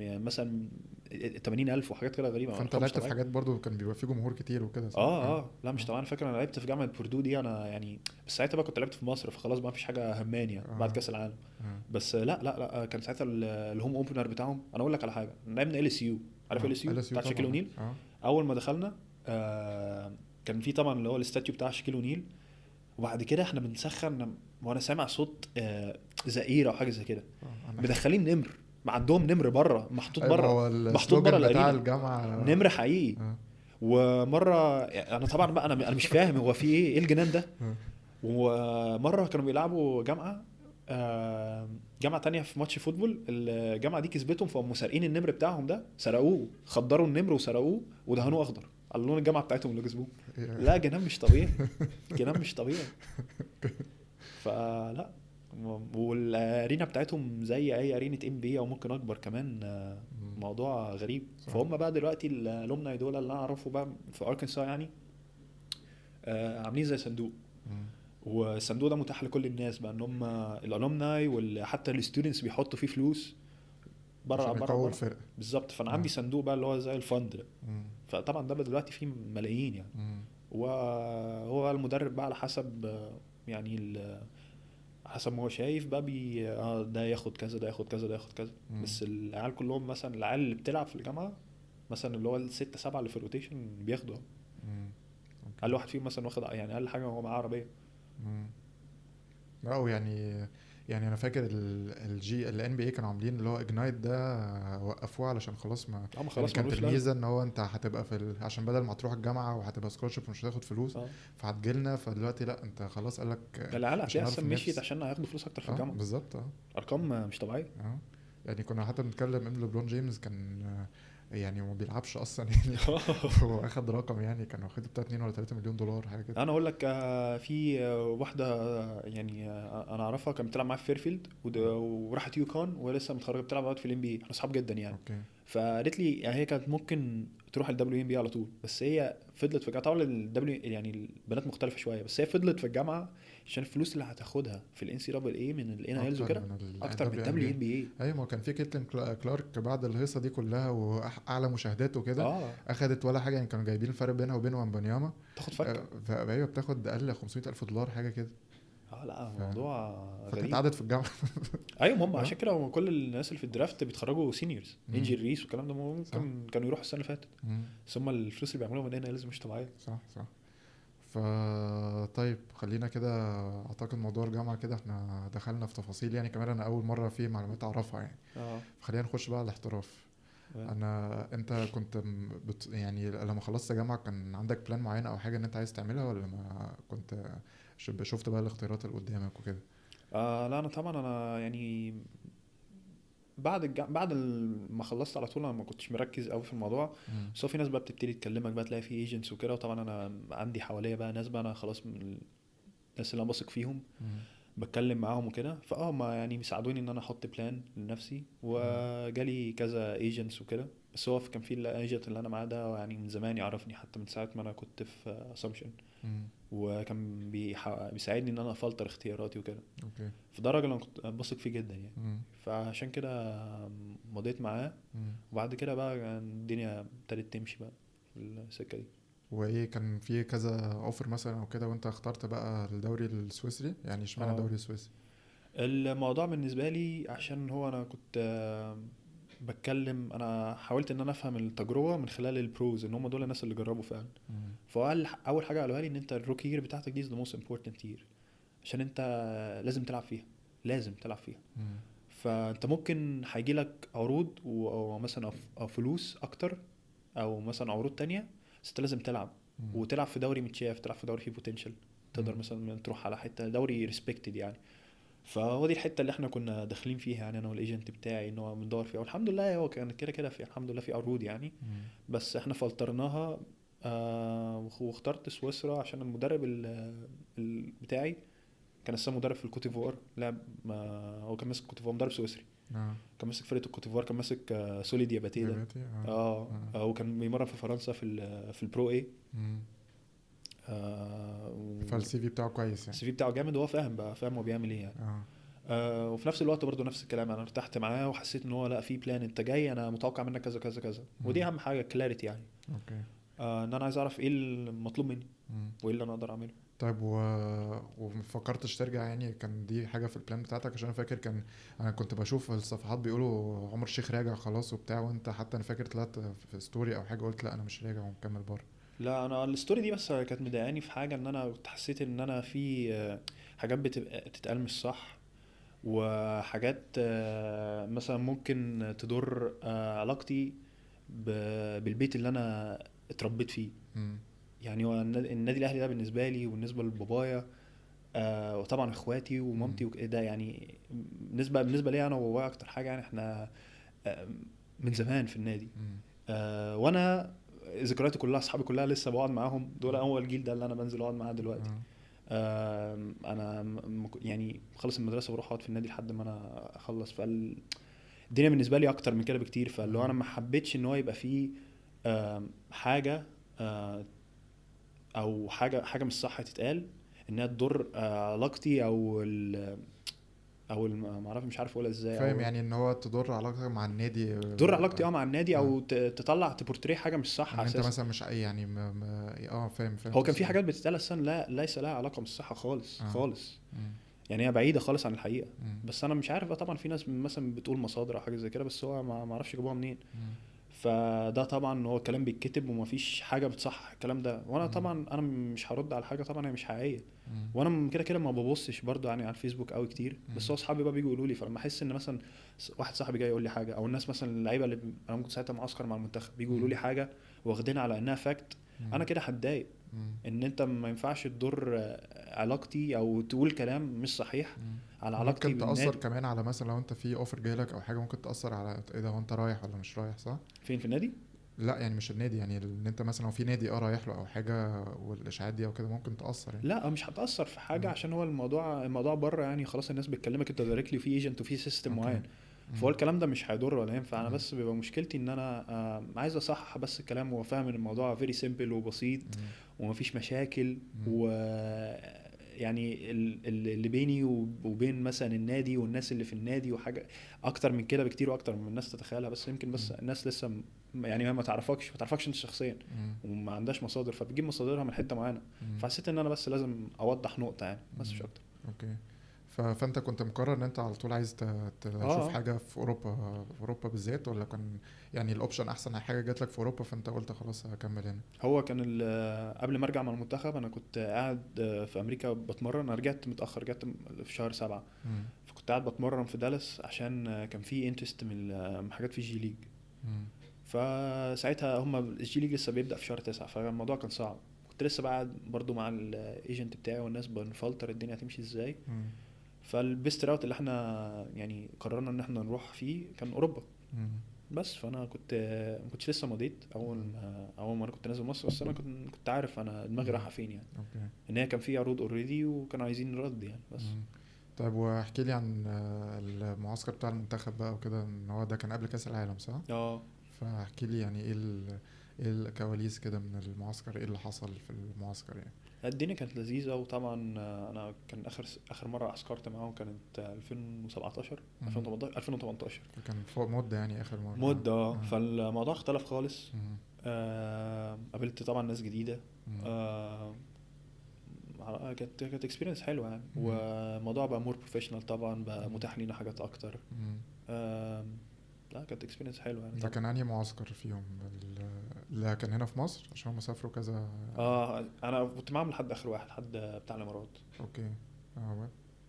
مثلا 80,000 وحاجات كده غريبه. فانت لعبت في حاجات برضو كان بيبقى فيه جمهور كتير وكده. لا مش طبعا. فاكر انا لعبت في جامعه بوردو دي، انا يعني بس ساعتها بقى كنت لعبت في مصر، فخلاص بقى مفيش حاجه هماني يعني بعد كاس العالم. بس لا كان ساعتها الهوم اوبنر بتاعهم. انا اقول لك على حاجه، لعبنا ال اس يو، عارف ال اس يو بتاع شاكيل اونيل. اول ما دخلنا كان في طبعا اللي هو الاستاتيو بتاع شاكيل اونيل، وبعد كده احنا بنسخن وانا سامع صوت زئير او حاجه زي كده، مدخلين نمر، ما عندهم نمر بره محطوط بره، محطوط بره بتاع الجامعه، نمر حقيقي. ومره انا طبعا بقى انا مش فاهم هو في ايه الجنان ده. ومره كانوا بيلعبوا جامعه تانية في ماتش فوتبول، الجامعه دي كسبتهم، فهم سارقين النمر بتاعهم ده، سرقوه، خدروا النمر وسرقوه ودهنوه اخضر على لون الجامعه بتاعتهم اللي كسبوه. لا جنان مش طبيعي، جنان مش طبيعي. فلا، والارينا بتاعتهم زي اي ارينا ام بي او ممكن اكبر كمان. موضوع غريب. فهم بقى دلوقتي الالومناي دول اللي انا اعرفه بقى في اركنسا يعني عاملين زي صندوق، والصندوق ده متاح لكل الناس بقى، ان هم الالومناي وحتى الستودنتس بيحطوا فيه فلوس بره بالظبط. فانا عندي صندوق بقى اللي هو زي الفند ده، فطبعا ده دلوقتي فيه ملايين يعني. وهو المدرب بقى على حسب يعني حسب ما هو شايف بقى ده ياخد كذا، ده ياخد كذا، ده ياخد كذا. بس العيال كلهم مثلا، العيال اللي بتلعب في الجامعه مثلا اللي هو 6-7 اللي في الروتيشن بياخدوا. قال واحد فيهم مثلا واخد يعني اقل حاجه هو معاه عربيه. لا يعني يعني انا فاكر الجي الان بي اي كانوا عاملين اللي هو اجنايت ده، وقفوه علشان خلاص ما ما يعني خلاص كانت ملوش لازمه. الميزه ان هو انت هتبقى عشان بدل ما تروح الجامعه وهتبقى سكولرشيب مش هتاخد فلوس، اه فهتجيلنا. فدلوقتي لا، انت خلاص قال لك العيال مش هتلاقيها هنعرف اصلا مشيت ننافس. عشان هياخدوا فلوس اكتر في اه الجامعه. بالظبط. اه ارقام مش طبيعيه. اه يعني كنا حتى بنتكلم ان ليبرون جيمس كان يعني ما بيلعبش اصلا يعني. هو اخد رقم يعني كان واخده بتاع 2 ولا 3 مليون دولار حاجه كده. انا اقول لك في واحده يعني انا اعرفها كانت بتلعب معايا في فيرفيلد وراحت يوكون ولسه متخرجه بتلعب دلوقتي في الام بي، احنا اصحاب جدا يعني. اوكي. فقالت لي يعني هي كانت ممكن تروح الدبليو ام بي على طول، بس هي فضلت في الجامعه. طبعا الدبليو يعني البنات مختلفه شويه، بس هي فضلت في الجامعه عشان الفلوس اللي هتاخدها في الان سي دبل اي من الان ايلز اكتر وكده من اكتر من WNBA. الدبليو ام بي اي. ايوه، ما كان في كيتلين كلارك بعد الهيصه دي كلها واعلى مشاهدات وكده، اه اخدت ولا حاجه يعني. كانوا جايبين الفرق بينها وبين وامبانياما، تاخد فكه. ايوه بتاخد اقل 500,000 دولار حاجه كده. اه لا ف... موضوع فكانت غريب. قعدت في الجامعه. ايوه هم اه عشان كده هم كل الناس اللي في الدرافت بيتخرجوا سينيورز، مم. انجي ريس والكلام ده صح. ممكن كانوا يروحوا السنه اللي فاتت. مم. بس هم الفلوس اللي بيعملوها من هنا لازم مش طبيعيه. صح صح. طيب خلينا كده، اعتقد موضوع الجامعه كده احنا دخلنا في تفاصيل يعني، كمان انا اول مره في معلومات اعرفها يعني. اه خلينا نخش بقى على الاحتراف. انت كنت يعني لما خلصت جامعه كان عندك بلان معين او حاجه ان انت عايز تعملها، ولا ما كنت شفت بقى الاختيارات اللي قدامك وكده؟ لا انا طبعا انا يعني ما خلصت على طول انا ما كنتش مركز قوي في الموضوع. مم. بس هو في ناس بقى بتبتدي تكلمك بقى تلاقي في ايجنتس وكده، وطبعا انا عندي حواليا بقى ناس بقى انا خلاص من الناس اللي انا بثق فيهم مم. بتكلم معاهم وكده. ما يعني بيساعدوني ان انا احط بلان لنفسي، وجالي كذا ايجنتس وكده. بس هو كان في الايجنت اللي انا معاه ده يعني من زمان يعرفني حتى من ساعه ما انا كنت في اسامبشن، مم. وكان بيساعدني ان انا افلتر اختياراتي وكده. اوكي. في درجه انا كنت بثق فيه جدا يعني. مم. فعشان كده مضيت معاه. مم. وبعد كده بقى الدنيا ابتدت تمشي بقى في السكه دي. وايه كان في كذا اوفر مثلا او كده وانت اخترت بقى الدوري السويسري؟ يعني اشمعنى اه الدوري السويسري؟ الموضوع بالنسبه لي عشان هو انا كنت بتكلم، انا حاولت ان انا افهم التجربه من خلال البروز ان هم دول الناس اللي جربوا فعلا. مم. فقال اول حاجه قالوها لي ان انت الروكي يير بتاعتك دي is the most important year، عشان انت لازم تلعب فيها، لازم تلعب فيها. مم. فانت ممكن هيجي لك عروض او مثلا أو فلوس اكتر، او مثلا عروض تانية، بس انت لازم تلعب. مم. وتلعب في دوري متشاف، تلعب في دوري فيه بوتنشال، تقدر مم. مثلا تروح على حته دوري ريسبكتد يعني. فهو دي الحته اللي احنا كنا داخلين فيها يعني انا والايجنت بتاعي ان هو بندور فيها. والحمد لله هو كان كده في الحمد لله في عروض يعني. مم. بس احنا فلترناها. واخترت سويسرا عشان المدرب بتاعي كان لسه مدرب في الكوتيفوار. لعب هو كان ماسك الكوتيفوار، مدرب سويسري، كان ماسك فرقه الكوتيفوار، كان ماسك سولي دياباتي ده. دياباتي. اه. وكان بيمرن في فرنسا في البرو اي. مم. فالسي في بتاعه كويس يعني. السي في بتاعه جامد، وهو فاهم هو بيعمل ايه يعني. وفي نفس الوقت برضه نفس الكلام، انا ارتحت معاه وحسيت ان هو لا في بلان انت جاي، انا متوقع منك كذا كذا كذا. ودي اهم حاجه، كلاريتي يعني. اوكي. ان انا عايز اعرف ايه المطلوب مني وايه اللي انا اقدر اعمله. طيب ومفكرتش ترجع يعني؟ كان دي حاجه في البلان بتاعتك؟ عشان انا فاكر انا كنت بشوف الصفحات بيقولوا عمر الشيخ راجع خلاص وبتاع، وانت حتى انا فاكر طلعت في ستوري او حاجه قلت لا انا مش راجع ومكمل بره. لا انا الستوري دي بس كانت مضايقاني في حاجه، ان انا حسيت ان انا في حاجات بتبقى تتقال مش صح، وحاجات مثلا ممكن تضر علاقتي بالبيت اللي انا اتربيت فيه. يعني هو النادي الاهلي ده بالنسبه لي وبالنسبه لبابايا وطبعا اخواتي ومامتي وكده يعني، بالنسبه لي انا وبابايا اكتر حاجه يعني. احنا من زمان في النادي. وانا ذكرياتي كلها، اصحابي كلها لسه بقعد معاهم، دول اول جيل ده اللي انا بنزل اقعد معاه دلوقتي. انا يعني خلص المدرسه بروح اقعد في النادي لحد ما انا اخلص. الدنيا بالنسبه لي اكتر من كده بكتير. فاللي هو انا ما حبيتش ان هو يبقى فيه حاجه او حاجه مش صح تتقال انها تضر علاقتي او ما اعرف، مش عارف اقولها ازاي. فاهم يعني ان هو تضر علاقتك مع النادي، تضر علاقتي مع النادي، او تطلع تبورتريه حاجه مش صح يعني انت مثلا مش يعني فاهم. هو كان في حاجات بتتقال اصلا ليس لها علاقه بالصحه خالص خالص. يعني هي بعيده خالص عن الحقيقه. بس انا مش عارف بقى، طبعا في ناس مثلا بتقول مصادر او حاجه زي كده، بس هو ما اعرفش جابوها منين. فده طبعا هو كلام بيتكتب ومفيش حاجه بتصحح الكلام ده، وانا طبعا انا مش هرد على حاجه طبعا هي مش حقيقيه، وانا كده كده ما ببصش برضو يعني على الفيسبوك قوي كتير، بس هو اصحابي بقى بيجوا يقولوا لي، فلما احس ان مثلا واحد صاحبي جاي يقول لي حاجه، او الناس مثلا اللعيبه اللي انا كنت ساعتها معسكر مع المنتخب بيجوا يقولوا لي حاجه واخدينها على انها فاكت، انا كده هتضايق ان انت ما ينفعش تضر علاقتي او تقول كلام مش صحيح على علاقتي ممكن تأثر بالنادي. كمان على مثلا لو انت في اوفر جايلك او حاجه، ممكن تأثر على ايه ده، هو انت رايح ولا مش رايح، صح؟ فين في النادي؟ لا يعني مش النادي، يعني ان انت مثلا لو في نادي رايح له او حاجه والاشاعات دي او كده ممكن تأثر يعني. لا مش هتأثر في حاجة، عشان هو الموضوع بره يعني، خلاص الناس بتكلمك انت دايركتلي في ايجنت وفي سيستم اوكي. معين، فهو الكلام ده مش هيضر ولا ينفع. انا بس بيبقى مشكلتي ان انا عايز اصحح بس الكلام وفاهم ان الموضوع فيري سيمبل وبسيط ومفيش مشاكل، و يعني اللي بيني وبين مثلا النادي والناس اللي في النادي وحاجه اكتر من كده بكتير واكتر من الناس تتخيلها، بس يمكن بس الناس لسه يعني ما تعرفكش انت شخصيا وما عندهاش مصادر، فبتجيب مصادرها من حته معينه، فحسيت ان انا بس لازم اوضح نقطه يعني، بس مش اكتر. اوكي. فانت كنت مقرر ان انت على طول عايز تشوف حاجه في اوروبا بالذات، ولا كان يعني الاوبشن احسن حاجه جات لك في اوروبا فانت قلت خلاص هكمل هنا؟ هو كان قبل ما ارجع مع المنتخب انا كنت قاعد في امريكا بتمرن، انا رجعت متاخر، رجعت في شهر 7، فكنت قاعد بتمرن في دالاس عشان كان في انترست من حاجات في الجي ليج، فساعتها هم الجي ليج لسه بيبدا في شهر 9، فالموضوع كان صعب، كنت لسه قاعد برضو مع الايجنت بتاعي والناس بنفلتر الدنيا هتمشي ازاي، فالبيست راوت اللي احنا يعني قررنا ان احنا نروح فيه كان اوروبا. بس فانا ما كنتش لسه مضيت اول ما انا كنت نازل مصر، بس انا كنت عارف انا دماغي رايحه فين يعني. اوكي. ان هي كان في عروض اوريدي وكانوا عايزين رد يعني بس. طيب واحكي لي عن المعسكر بتاع المنتخب بقى وكده، ان هو ده كان قبل كاس العالم صح؟ فاحكي لي يعني ايه الكواليس كده من المعسكر، ايه اللي حصل في المعسكر يعني؟ الدنيا كانت لذيذه، وطبعا انا كان اخر مره عسكرت معاهم كانت 2017 2018 كان فوق مده يعني اخر مره مده فالموضوع اختلف خالص. قابلت طبعا ناس جديده، كانت اكسبيرينس حلوه يعني، والموضوع بقى مور بروفيشنال طبعا، بقى متاح لنا حاجات اكتر. لا كانت اكسبيرينس حلوه يعني. ده كان انهي معسكر فيهم اللي كان هنا في مصر عشان هم سافروا كذا؟ انا كنت معاهم لحد اخر واحد، لحد بتاع الامارات. اوكي.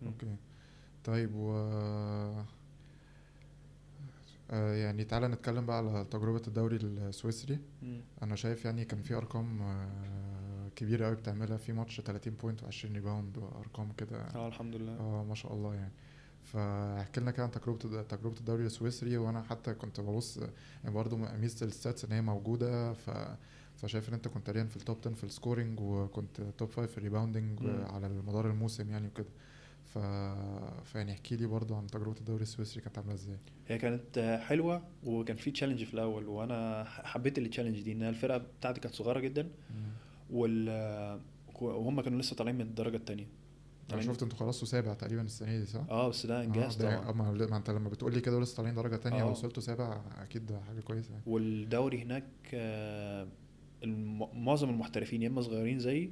اوكي. طيب يعني تعالى نتكلم بقى على تجربة الدوري السويسري. انا شايف يعني كان في ارقام كبيرة قوي بتعملها في ماتش، 30 بوينت و20 ريباوند وارقام كده. الحمد لله. ما شاء الله يعني. فاحكي لنا كده عن تجربة الدوري السويسري، وانا حتى كنت ببص يعني برضو ميزة الستاتس ان هي موجودة، فشايف ان انت كنت تقريبا في التوب 10 في السكورينج، وكنت توب 5 في الريباوندنج على مدار الموسم يعني وكده. فيعني احكي لي برضو عن تجربة الدوري السويسري كانت عاملة ازاي؟ هي كانت حلوة، وكان في تشالنج في الاول، وانا حبيت التشالنج دي، ان الفرقة بتاعتي كانت صغيرة جدا، وهم كانوا لسه طالعين من الدرجة التانية. انا شفت انتوا خلاص سابع تقريبا السنة دي صح؟ بس ده انجاز طبعا. ما انت لما بتقول لي كده لسه طالعين درجة تانية ووصلتوا سابع، اكيد ده حاجة كويسة يعني. والدوري هناك معظم المحترفين يا اما صغيرين زي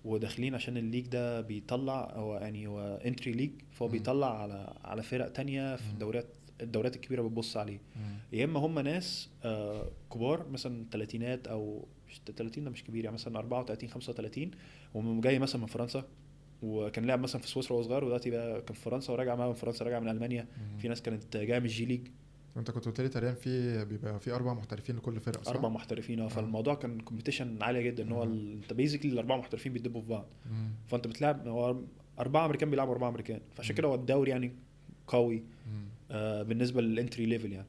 وداخلين عشان الليج ده بيطلع، هو يعني هو انتري ليج، فهو بيطلع على فرق تانية في الدوريات الكبيرة بتبص عليه، يا اما هم ناس كبار مثلا تلاتينات، او 30 ده مش كبير يعني، مثلا 34 35 وجاي مثلا من فرنسا، وكان لعب مثلا في سويسرا وهو صغير، ودلوقتي بقى كان في فرنسا وراجع معاه من فرنسا، راجع من المانيا. في ناس كانت جايه من الجي ليج. انت كنت قلت لي تقريبا بيبقى في 4 محترفين لكل فرقه صح؟ 4 محترفين. فالموضوع كان كومبيتيشن عاليه جدا، ان هو انت بيزيكلي ال4 محترفين بيدبوا في بعض، فانت بتلعب هو 4 امريكان بيلعبوا 4 امريكان، فعشان كده هو الدوري يعني قوي بالنسبه للانتري ليفل يعني.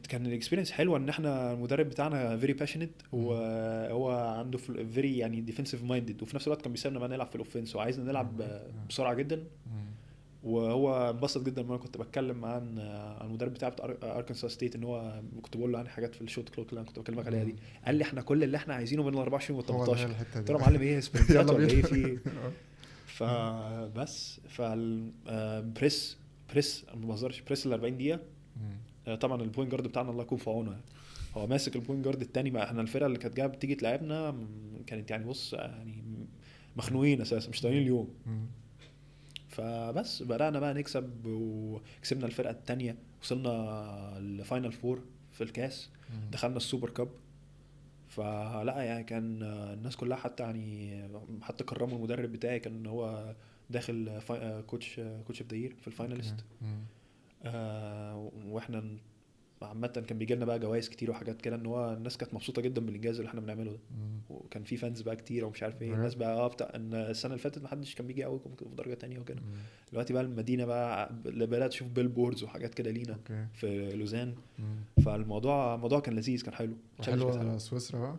كان الاكسبيرينس حلوه، ان احنا المدرب بتاعنا فيري باشنت، وهو عنده فيري يعني ديفنسيف مايندد، وفي نفس الوقت كان بيسيبنا بقى نلعب في الاوفنس، وعايزنا نلعب بسرعه جدا. وهو انبسط جدا لما كنت بتكلم عن المدرب بتاع اركنساس ستيت، ان هو كنت بقول له عن حاجات في الشوت كلوك اللي انا كنت بكلمك عليها دي، قال لي احنا كل اللي احنا عايزينه من ال 24 وال 18. قلت له معلم ايه سبرنتات ولا ايه في فبس بريس ما بهزرش، بريس ال 40 دقيقه. طبعا البوينت جارد بتاعنا الله يكون في عونه، هو ماسك البوينت جارد الثاني، ما احنا الفرقه اللي كانت جايه بتيجي تلعبنا كانت يعني بص يعني مخنوقين اساسا، مش طايقين اليوم. فبس بدأنا بقى نكسب وكسبنا الفرقة التانية، وصلنا الفاينل فور في الكاس، دخلنا السوبر كاب. فلا يعني كان الناس كلها حتى يعني حتى كرموا المدرب بتاعي، كان هو داخل كوتش اوف ذا يير في الفاينالست. واحنا عامة كان بيجي لنا بقى جوائز كتير وحاجات كده، ان هو الناس كانت مبسوطة جدا بالانجاز اللي احنا بنعمله ده، وكان في فانز بقى كتير ومش عارف ايه. الناس بقى بتاع ان السنة اللي فاتت محدش كان بيجي قوي في درجة تانية وكده. دلوقتي بقى المدينة بقى بدأت تشوف بيل بوردز وحاجات كده لينا في لوزان. فالموضوع كان لذيذ، كان حلو. حلوة سويسرا بقى.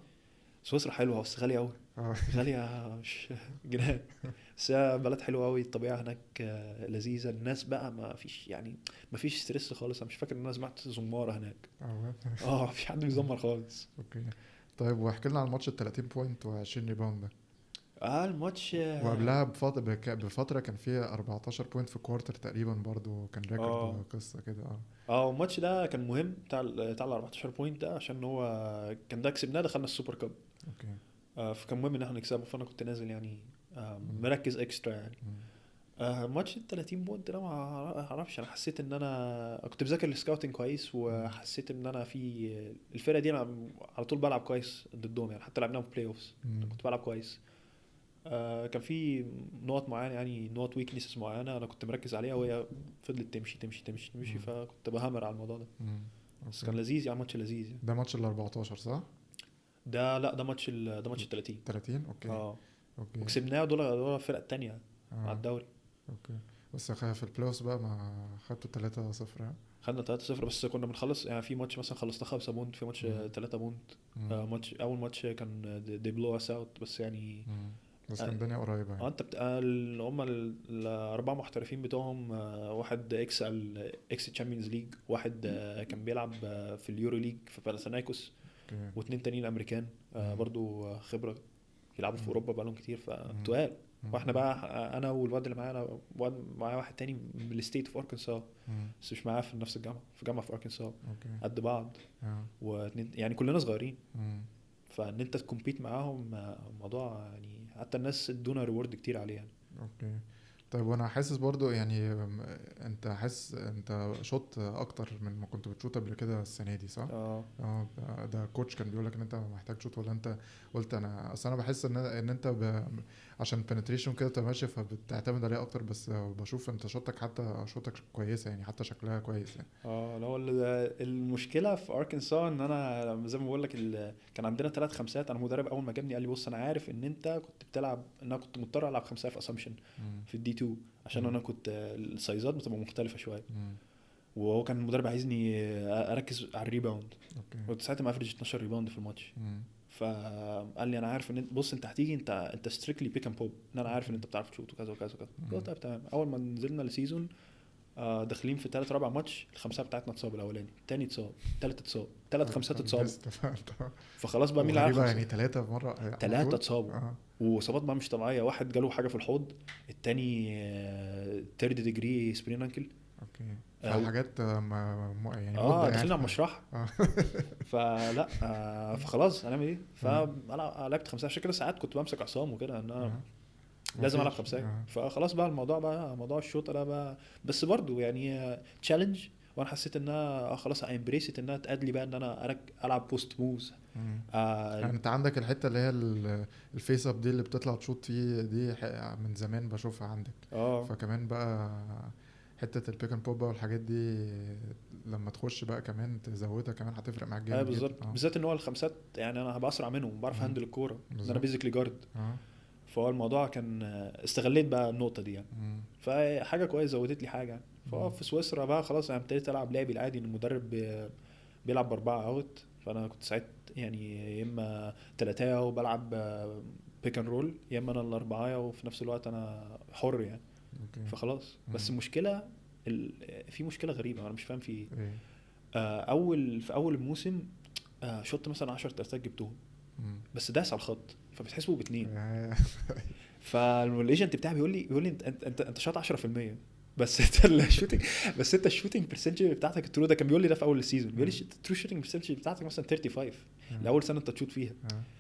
سويسرا حلوة بس غالية قوي. غالية مش جنان، بس هي بلد حلوة قوي. الطبيعة هناك لذيذة. الناس بقى ما فيش ستريس خالص. انا مش فاكر ان انا سمعت زمارة هناك. مفيش حد بيزمر خالص. اوكي. طيب واحكي لنا عن الماتش 30 بوينت و20 ريباوند ده. الماتش وقبلها بفترة كان فيه 14 بوينت في الكوارتر تقريبا، برضو كان ريكورد وقصة كده. الماتش ده كان مهم بتاع ال 14 بوينت ده، عشان هو كان ده كسبناه دخلنا السوبر كاب. اوكي. فكان مهم ان احنا نكسبه، فانا كنت نازل يعني مركز اكسترا يعني. ماتش ال 30 بوينت ده ما اعرفش، انا حسيت ان انا كنت بذاكر السكاوتنج كويس، وحسيت ان انا في الفرقه دي انا على طول بلعب كويس ضدهم يعني، حتى لعبناهم في بلاي اوفز كنت بلعب كويس. كان في نقط معينه يعني نقط ويكنسز معينه انا كنت مركز عليها، وهي فضلت تمشي تمشي تمشي تمشي، فكنت بهامر على الموضوع ده. بس كان لذيذ يعني، ماتش لذيذ يعني. ده ماتش ال 14 صح؟ ده ماتش ال 30. 30 اوكي. اوكي. وكسبناه دول الفرقه الثانيه على الدوري. اوكي. بس في البلاي اوف بقى ما خدتوا 3-0. خدنا 3-0 بس كنا بنخلص يعني. في ماتش مثلا خلصنا 5 بونت، في ماتش 3 بونت. ماتش اول ماتش كان دي بلو اس اوت بس يعني. بس كان الدنيا قريبه يعني. انت هم الاربعه محترفين بتوعهم، واحد اكس تشامبيونز ليج، واحد كان بيلعب في اليورو ليج في باراسانايكوس، واثنين تانيين امريكان برضو خبره يلعبوا في اوروبا بقالهم كتير فتقال. واحنا بقى انا والواد اللي معايا واحد تاني من الستيت في اركنسا، بس مش معاه في نفس الجامعه، في جامعه في اركنسا قد بعض. واثنين يعني كلنا صغيرين، فان انت تكمبيت معاهم موضوع يعني، حتى الناس ادونا ريورد كتير عليه يعني. اوكي. طيب وانا حاسس برضو يعني انت حاسس انت شوت اكتر من ما كنت بتشوت قبل كده السنه دي صح؟ ده كوتش كان بيقول لك ان انت محتاج شوت، ولا انت قلت انا اصل انا بحس ان انت عشان بنتريشن كده انت ماشي فبتعتمد عليه اكتر، بس بشوف انت شوتك حتى شوتك كويسه يعني، حتى شكلها كويس يعني. لو المشكله في اركنسا ان انا زي ما بقول لك كان عندنا 3 خمسات. انا مدرب اول ما جابني قال لي بص انا عارف ان انت كنت بتلعب، ان انا كنت مضطر العب 5 في اسامبشن في الدي 2 عشان انا كنت السايزات بتبقى مختلفه شويه. وهو كان المدرب عايزني اركز على الريباوند. كنت ساعتها ما افرج 12 ريباوند في الماتش. فقال لي انا عارف ان بص انت هتيجي انت ستريكلي بيك اند بوب، ان انا عارف ان انت بتعرف تشوت وكذا وكذا وكذا. قلت طيب تمام. اول ما نزلنا السيزون داخلين في 3 4 ماتش، الخمسه بتاعتنا اتصاب، الاولاني الثاني اتصاب، الثالث اتصاب، 3 خمسات اتصابوا. فخلاص بقى مين اللي عارف يعني 3 في مره 3 اتصابوا. واصابات بقى مش طبيعيه. واحد جاله حاجه في الحوض، الثاني تيرد ديجري سبرين انكل. اوكي. حاجات يعني داخلين على المشرحه. فلا فخلاص هنعمل ايه؟ فانا لعبت 5 عشان كده ساعات كنت بمسك عصام وكده ان انا لازم العب 5. فخلاص بقى الموضوع بقى موضوع الشوط ده بقى، بس برضو يعني تشالنج. وانا حسيت انها خلاص امبريسيت انها تادلي بقى ان انا العب بوست موز. يعني انت عندك الحته اللي هي الفيس اب دي اللي بتطلع تشوط فيه دي من زمان بشوفها عندك. فكمان بقى حته البيك اند بوب والحاجات دي لما تخش بقى كمان تزودها كمان هتفرق معاك جامد. بالظبط. بالذات ان هو الخمسات يعني انا هبقى اسرع منهم، بعرف هاندل الكوره، انا بيزيكلي جارد. فهو الموضوع كان استغليت بقى النقطه دي يعني. فحاجه كويسه زودت لي حاجه. ففي سويسرا بقى خلاص انا ابتديت العب لعبي العادي، ان المدرب بيلعب ب4 اوت، فانا كنت ساعات يعني يا اما 3 وبلعب بيك اند رول، يا اما انا الاربعه وفي نفس الوقت انا حر يعني. فخلاص. بس المشكله في مشكله غريبه انا مش فاهم في ايه. في اول الموسم شوت مثلا 10 ترتات جبتهم، بس داس على الخط فبتحسبه ب2. فالايجنت بتاعي بيقول لي انت شاط 10%. بس انت الشوتنج، بس انت الشوتنج برسنتج بتاعتك الترو ده كان بيقول لي ده في اول السيزون، بيقول لي الترو شوتنج برسنتج بتاعتك مثلا 35 لاول سنه انت تشوت فيها.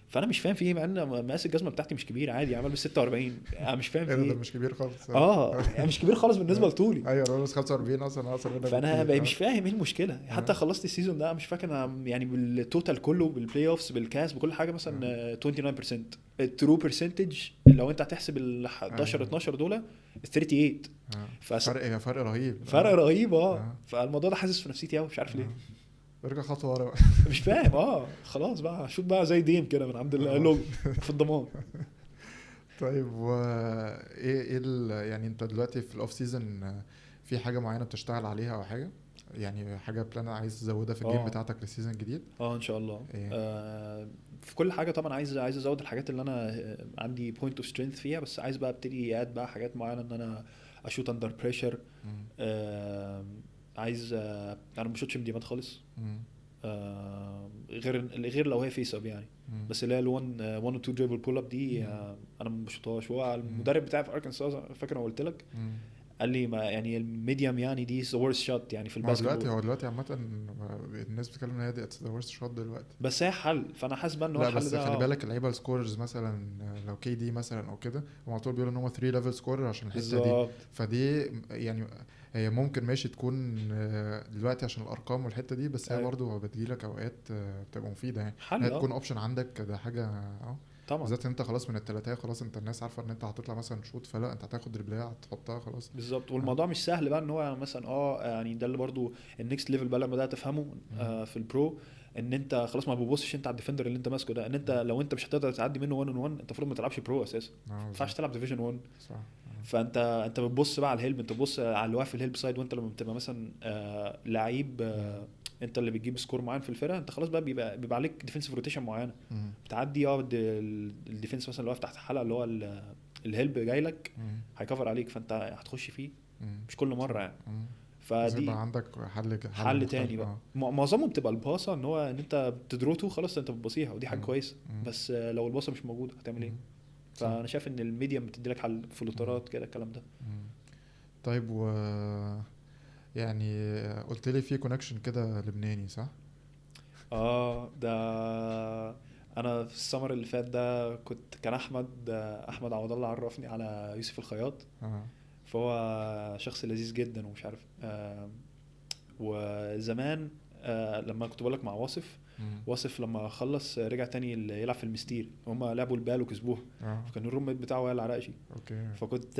فانا مش فاهم في ايه، مع ان مقاس الجزمه بتاعتي مش كبير عادي، عمال ب 46. انا مش فاهم في ايه ده ايه. مش كبير خالص. يعني مش كبير خالص بالنسبه لطولي. ايوه انا بس 45 اصلا اقصر منك فانا بكتير. مش فاهم ايه المشكله. حتى خلصت السيزون ده مش فاكر انا يعني بالتوتال كله بالبلاي اوفس بالكاس بكل حاجه مثلا 29%. الترو برسنتج لو انت هتحسب ال 11 12 دول 38. فرق رهيب. فرق رهيب. فالموضوع ده حاسس في نفسيتي قوي، مش عارف ليه. ارجع خطوه ورا. مش فاهم. خلاص بقى شوت بقى زي ديم كده من عند اللوجو في الضمان. طيب ايه يعني انت دلوقتي في الاوف سيزون في حاجه معينه بتشتغل عليها او حاجه، يعني حاجه بلان عايز تزودها في الجيم بتاعتك للسيزون الجديد؟ ان شاء الله. إيه؟ في كل حاجه طبعا عايز ازود الحاجات اللي انا عندي بوينت اوف سترينث فيها، بس عايز بقى ابتدي اد بقى حاجات معينه ان انا اشوت اندر بريشر. عايز انا ما بشوتش من ديمات خالص. غير لو هي فيس اب يعني. بس اللي هي ال 1 و 2 دريبل بول اب دي انا ما بشوطهاش. هو المدرب بتاعي في اركنساس فاكر انا قلت لك قال لي ما يعني الميديوم يعني دي ذا ورست شوت يعني في الباسكت. هو دلوقتي عامه الناس بتتكلم ان هي دي ذا ورست شوت دلوقتي، بس هي حل. فانا حاسس بقى ان هو الحل ده. بس خلي بالك اللعيبه السكوررز مثلا لو كي دي مثلا او كده هم على طول بيقولوا ان هم 3 ليفل سكورر عشان الحته دي. فدي يعني هي ممكن ماشي تكون دلوقتي عشان الارقام والحته دي، بس هي برضو بتجيلك اوقات بتبقى مفيده يعني انها تكون اوبشن عندك. ده حاجه طبعا بالذات انت خلاص من الثلاثيه خلاص انت الناس عارفه ان انت هتطلع مثلا شوت، فلا انت هتاخد دربليه هتحطها خلاص بالظبط. والموضوع مش سهل بقى ان هو مثلا يعني ده اللي برضو النكست ليفل بقى لما بدات افهمه في البرو، ان انت خلاص ما بتبصش انت على الديفندر اللي انت ماسكه ده، ان انت لو انت مش هتقدر تعدي منه 1 on 1 انت المفروض ما تلعبش برو اساسا. ما ينفعش تلعب ديفيجن 1. صح. فانت بتبص بقى على الهيلب، انت بتبص على اللي واقف في الهيلب سايد. وانت لما بتبقى مثلا لعيب انت اللي بتجيب سكور معين في الفرقه، انت خلاص بقى بيبقى عليك ديفنسيف روتيشن معينه بتعدي. الديفنس مثلا اللي واقف تحت الحلقه اللي هو الهيلب جاي لك هيكفر عليك، فانت هتخش فيه مش كل مره يعني. فدي يبقى عندك حل تاني بقى. معظمهم بتبقى الباصه ان هو ان انت بتدروته خلاص انت بتبصيها، ودي حاجه كويسه. بس لو الباصه مش موجوده هتعمل ايه؟ فانا شايف ان الميديم بتدي لك حل فلوترات كده الكلام ده. طيب يعني قلت لي في كونكشن كده لبناني صح؟ ده انا في السمر اللي فات ده كان احمد عوض الله عرفني على يوسف الخياط. فهو شخص لذيذ جدا ومش عارف. وزمان لما كنت بقولك مع واصف لما خلص رجع تاني يلعب في المستير. هم لعبوا البال وكسبوها. فكان الروميت بتاعه وائل العراقي. فكنت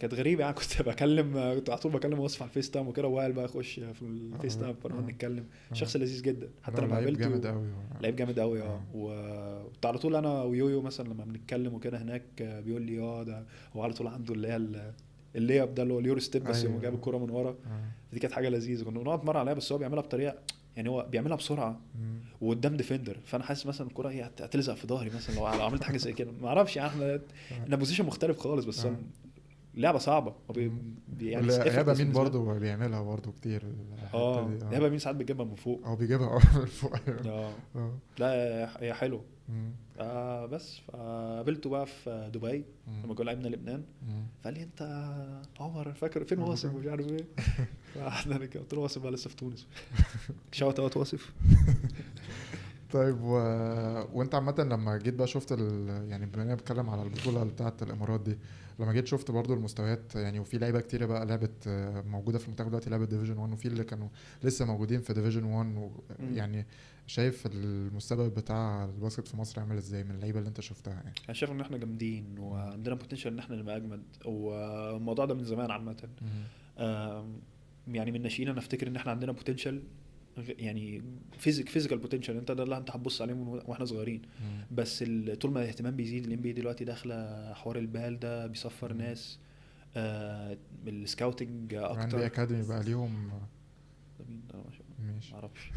كانت غريبه يعني. كنت على طول بكلم واصف على الفيس تايم وكده، وائل بقى يخش في الفيس تايم فنقعد نتكلم. شخص لذيذ جدا حتى لما قابلته. لعيب جامد قوي. وعلى طول انا ويويو مثلا لما بنتكلم وكده هناك بيقول لي ده هو على طول عنده اللي ده اللي هو اليورو ستيب بس يوم جاب الكرة من ورا. دي كانت حاجه لذيذه. كنا بنقعد نتمرن عليها بس هو بيعملها بطريقه يعني هو بيعملها بسرعه وقدام ديفندر. فانا حاسس مثلا الكرة هي هتلزق في ظهري مثلا لو عملت حاجه زي كده. ما اعرفش يعني احنا بوزيشن مختلف خالص. بس لعبه صعبه. يعني هيبقى مين برضو بيعملها برضو كتير. هيبقى مين ساعات بيجيبها من فوق او بيجيبها من فوق. لا هي حلو. بس فقابلته بقى في دبي لما كنا لعبنا لبنان. فقال لي انت عمر فاكر فين واصف مش عارف ايه. فاحنا قلت له واصف بقى لسه في تونس. شاوت اوت واصف. طيب وانت عامه لما جيت بقى شفت يعني بما اننا بنتكلم على البطوله بتاعه الامارات دي، لما جيت شفت برضو المستويات يعني، وفي لعيبه كتيره بقى لعبت موجوده في المنتخب دلوقتي لعبت ديفيجن 1 وفي اللي كانوا لسه موجودين في ديفيجن 1 يعني شايف المستقبل بتاع الباسكت في مصر عامل ازاي من اللعيبه اللي انت شفتها يعني؟ انا شايف ان احنا جامدين وعندنا بوتنشال ان احنا نبقى اجمد. والموضوع ده من زمان عامه. يعني من ناشئين انا افتكر ان احنا عندنا بوتنشال يعني فيزيكال بوتنشال. انت ده اللي انت هتبص عليه واحنا صغيرين. بس طول ما الاهتمام بيزيد الام بي دلوقتي داخله حوار البال ده بيصفر ناس. السكاوتنج اكتر. عندي اكاديمي بقى ليهم ما اعرفش.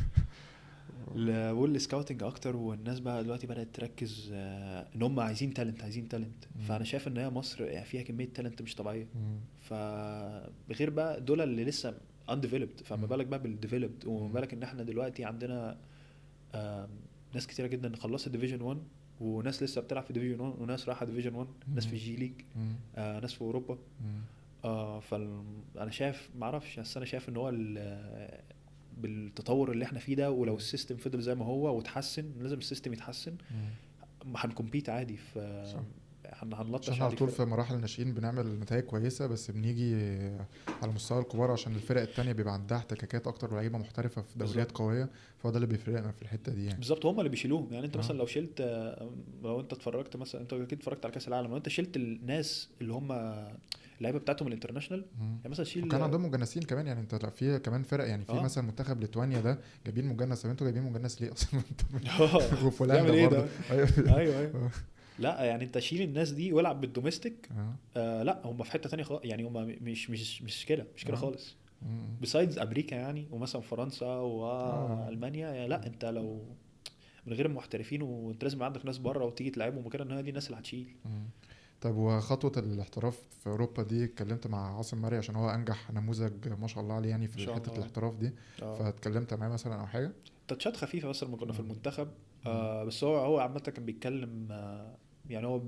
والسكاوتنج اكتر. والناس بقى دلوقتي بدات تركز ان هم عايزين تالنت. فانا شايف ان هي مصر يعني فيها كميه تالنت مش طبيعيه. فغير بقى دول اللي لسه undeveloped. فما بالك بقى بالdeveloped. وما بالك ان احنا دلوقتي عندنا ناس كتيره جدا خلصت ديفيجن 1 وناس لسه بتلعب في ديفيجن 1 وناس رايحه ديفيجن 1. ناس في الجي ليج. ناس في اوروبا. انا شايف ما اعرفش، بس انا شايف ان هو بالتطور اللي احنا فيه ده، ولو السيستم فضل زي ما هو وتحسن، لازم السيستم يتحسن، هنكمبيت عادي في صح. عشان هنلطش احنا على عادي طول فرق. في مراحل الناشئين بنعمل نتائج كويسة، بس بنيجي على مستوى الكبار عشان الفرق التانية بيبقى عندها احتكاكات اكتر ولعيبة محترفة في دوريات بالظبط. قوية، فهو ده اللي بيفرقنا في الحتة دي يعني. بالظبط، هم اللي بيشيلوهم. يعني انت اه. مثلا لو شلت، لو انت اتفرجت مثلا، انت اكيد اتفرجت على كاس العالم، لو انت شلت الناس اللي هم اللعيبه بتاعتهم الانترناشونال، مم. يعني مثلا وكان شيل. عندهم مجنسين كمان، يعني انت في كمان فرق، يعني في اه مثلا منتخب ليتوانيا ده جايبين مجنس. طب انتوا جايبين مجنس ليه اصلا؟ بيعمل وبولندا ايه برضه. ده؟ ايوه. ايوه ايوه. لا يعني انت شيل الناس دي والعب بالدوميستيك. اه. لا هم في حته تانية خالص، يعني هم مش كده، مش كده اه. خالص. مم. بسايدز امريكا يعني، ومثلا فرنسا اه. والمانيا، يعني لا انت لو من غير المحترفين، وانت لازم يبقى عندك ناس بره وتيجي تلعبهم وكده، ان هي دي الناس اللي هتشيل. مم. طب وخطوة الاحتراف في أوروبا دي، اتكلمت مع عاصم مري عشان هو أنجح نموذج ما شاء الله عليه يعني ما في شاء حتة الله. الاحتراف دي، اه فاتكلمت معاه مثلا أو حاجة؟ تاتشات خفيفه بس لما كنا في مم. المنتخب. مم. بس هو عامه كان بيتكلم، يعني هو